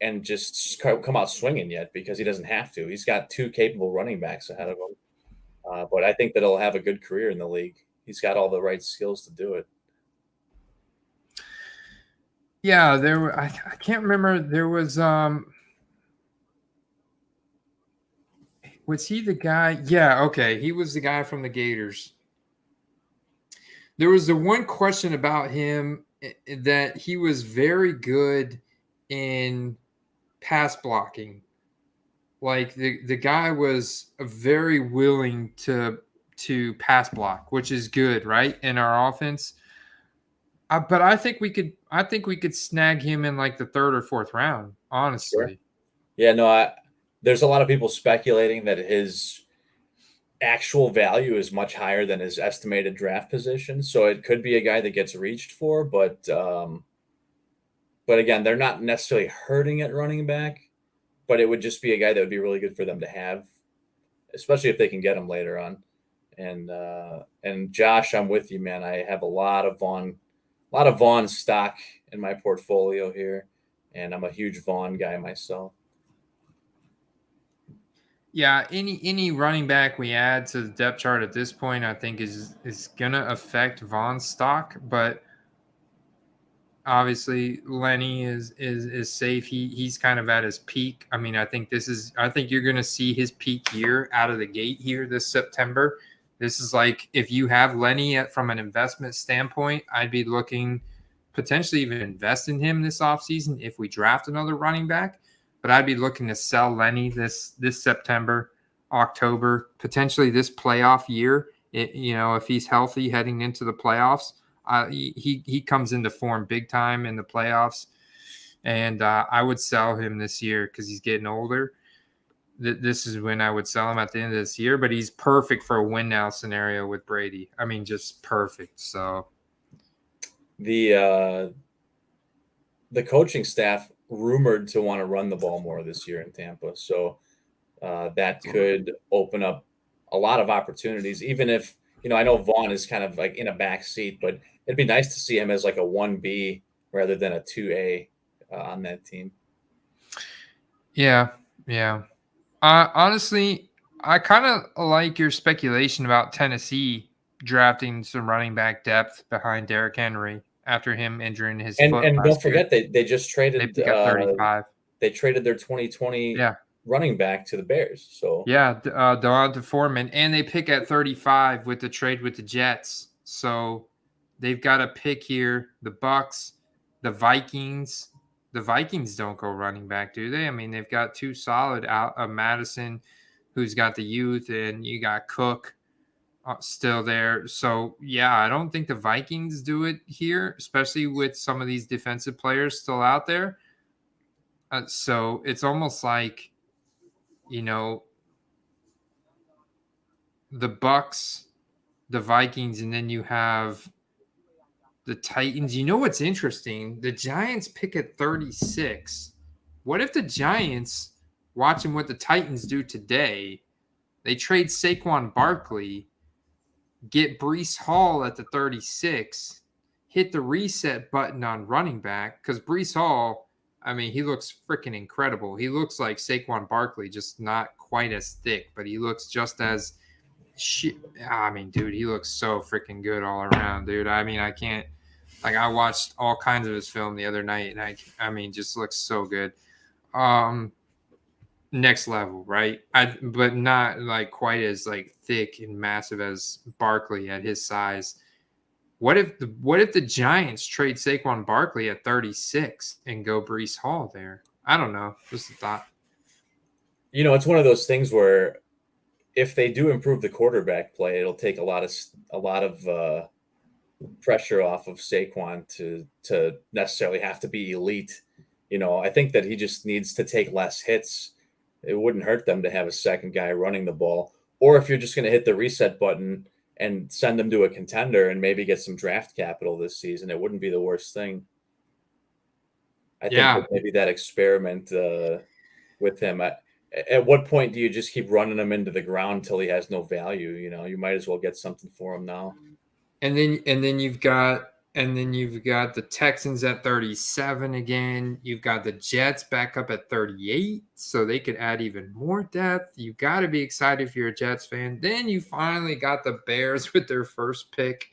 and just come out swinging yet because he doesn't have to. He's got 2 capable running backs ahead of him. But I think that he'll have a good career in the league. He's got all the right skills to do it. Yeah, I can't remember. There was he the guy? Yeah, okay. He was the guy from the Gators. There was the one question about him that he was very good in pass blocking. Like the guy was very willing to pass block, which is good, right? In our offense. But I think we could snag him in like the 3rd or 4th round, honestly. Sure. Yeah, no, there's a lot of people speculating that his actual value is much higher than his estimated draft position. So it could be a guy that gets reached for, but again, they're not necessarily hurting at running back, but it would just be a guy that would be really good for them to have, especially if they can get him later on. And Josh, I'm with you, man. I have a lot of Vaughn stock in my portfolio here, and I'm a huge Vaughn guy myself. Yeah, any running back we add to the depth chart at this point, I think is gonna affect Vaughn's stock, but obviously Lenny is safe. He's kind of at his peak. I mean, I think you're gonna see his peak year out of the gate here this September. This is like, if you have Lenny from an investment standpoint, I'd be looking potentially even invest in him this offseason if we draft another running back. But I'd be looking to sell Lenny this September, October, potentially this playoff year. If he's healthy heading into the playoffs, he comes into form big time in the playoffs, and I would sell him this year because he's getting older. This is when I would sell him at the end of this year, but he's perfect for a win now scenario with Brady. I mean, just perfect. So the coaching staff rumored to want to run the ball more this year in Tampa. So that could open up a lot of opportunities, even if, I know Vaughn is kind of like in a back seat, but it'd be nice to see him as like a 1B rather than a 2A on that team. Yeah. Honestly, I kind of like your speculation about Tennessee drafting some running back depth behind Derrick Henry after him injuring his foot. And don't forget, they just traded. They got 35. They traded their 2020 running back to the Bears. So Devonta Foreman, and they pick at 35 with the trade with the Jets. So they've got a pick here. The Bucks, the Vikings. The Vikings don't go running back, do they? I mean, they've got two solid out of Madison, who's got the youth, and you got Cook still there. So, yeah, I don't think the Vikings do it here, especially with some of these defensive players still out there. So it's almost like, the Bucks, the Vikings, and then you have the Titans. What's interesting? The Giants pick at 36. What if the Giants, watching what the Titans do today, they trade Saquon Barkley, get Breece Hall at the 36, hit the reset button on running back, because Breece Hall, I mean, he looks freaking incredible. He looks like Saquon Barkley, just not quite as thick, but he looks just as I mean, dude, he looks so freaking good all around, dude. I mean, I can't. Like, I watched all kinds of his film the other night, and I mean, just looks so good. Next level, right? But not like quite as like thick and massive as Barkley at his size. What if the Giants trade Saquon Barkley at 36 and go Breece Hall there? I don't know. Just a thought. It's one of those things where if they do improve the quarterback play, it'll take a lot of pressure off of Saquon to necessarily have to be elite. I think that he just needs to take less hits. It wouldn't hurt them to have a second guy running the ball. Or if you're just going to hit the reset button and send them to a contender and maybe get some draft capital this season, it wouldn't be the worst thing. I think that maybe that experiment with him. At what point do you just keep running him into the ground until he has no value? You might as well get something for him now. And then you've got the Texans at 37 again. You've got the Jets back up at 38, so they could add even more depth. You got to be excited if you're a Jets fan. Then you finally got the Bears with their first pick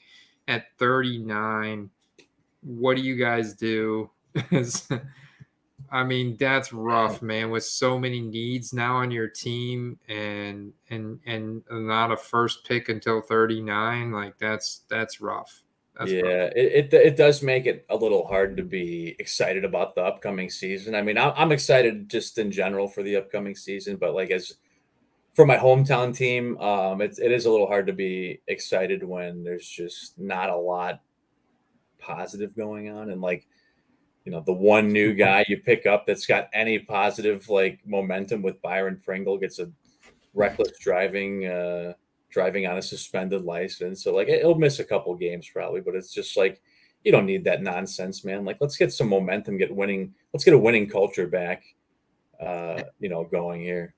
at 39. What do you guys do? I mean, that's rough, man, with so many needs now on your team and not a first pick until 39. Like, that's rough. It does make it a little hard to be excited about the upcoming season. I mean, I'm excited just in general for the upcoming season, but like as for my hometown team, it is a little hard to be excited when there's just not a lot positive going on. And like, the one new guy you pick up that's got any positive like momentum with Byron Pringle gets a reckless driving driving on a suspended license. So like it'll miss a couple games probably, but it's just like you don't need that nonsense, man. Like let's get some momentum, let's get a winning culture back, going here.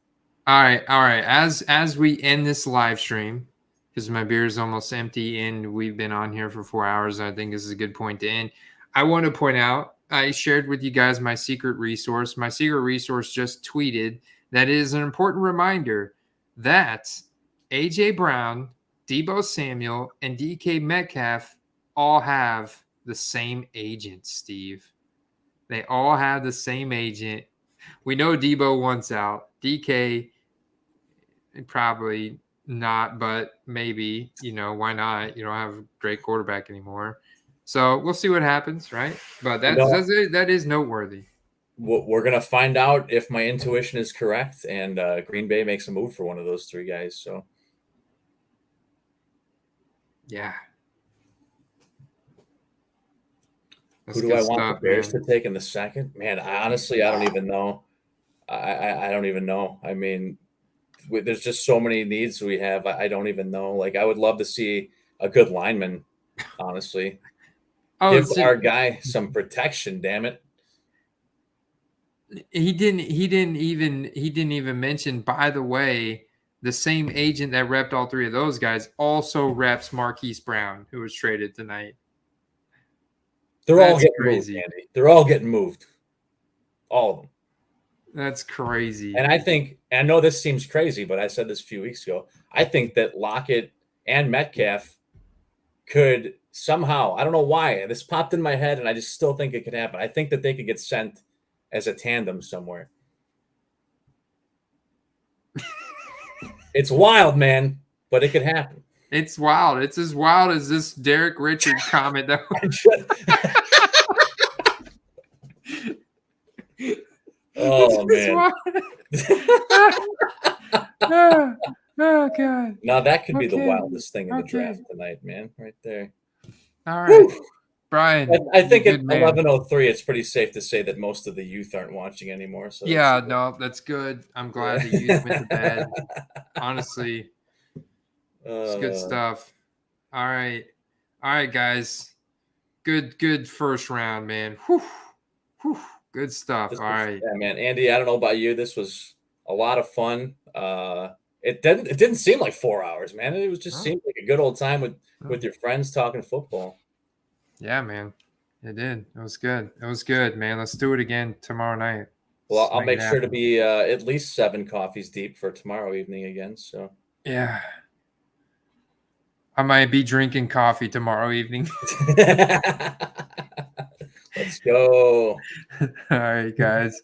All right. As we end this live stream, because my beer is almost empty and we've been on here for 4 hours, I think this is a good point to end. I want to point out, I shared with you guys my secret resource. My secret resource just tweeted that it is an important reminder that AJ Brown, Deebo Samuel, and DK Metcalf all have the same agent, Steve. They all have the same agent. We know Deebo wants out. DK, probably not, but maybe, why not? You don't have a great quarterback anymore. So we'll see what happens, right? But that is noteworthy. We're going to find out if my intuition is correct and Green Bay makes a move for one of those three guys. So, yeah. Who do I want the Bears to take in the second? Man, honestly, I don't even know. I don't even know. I mean, there's just so many needs we have. I don't even know. Like, I would love to see a good lineman, honestly. Give our guy some protection, damn it. He didn't even mention, by the way, the same agent that repped all three of those guys also reps Marquise Brown, who was traded tonight. They're all getting moved, Andy. They're all getting moved. All of them. That's crazy. And I know this seems crazy, but I said this a few weeks ago. I think that Lockett and Metcalf could somehow, I don't know why, this popped in my head, and I just still think it could happen. I think that they could get sent as a tandem somewhere. It's wild, man, but it could happen. It's wild. It's as wild as this Derek Richard comment. Oh, man. Oh, God. Now, that could be the wildest thing in the draft tonight, man, right there. All right. Woo! Brian. I think at 11:03, it's pretty safe to say that most of the youth aren't watching anymore. So yeah, no, that's good. I'm glad the youth went to bed. Honestly, it's good stuff. All right, guys. Good first round, man. Whew. Good stuff. All right. Yeah, man. Andy, I don't know about you. This was a lot of fun. It didn't seem like 4 hours, man. It was just seemed like a good old time with your friends talking football. Yeah, man. It did. It was good. It was good, man. Let's do it again tomorrow night. Well, I'll make sure to be at least 7 coffees deep for tomorrow evening again. So yeah. I might be drinking coffee tomorrow evening. Let's go. All right, guys.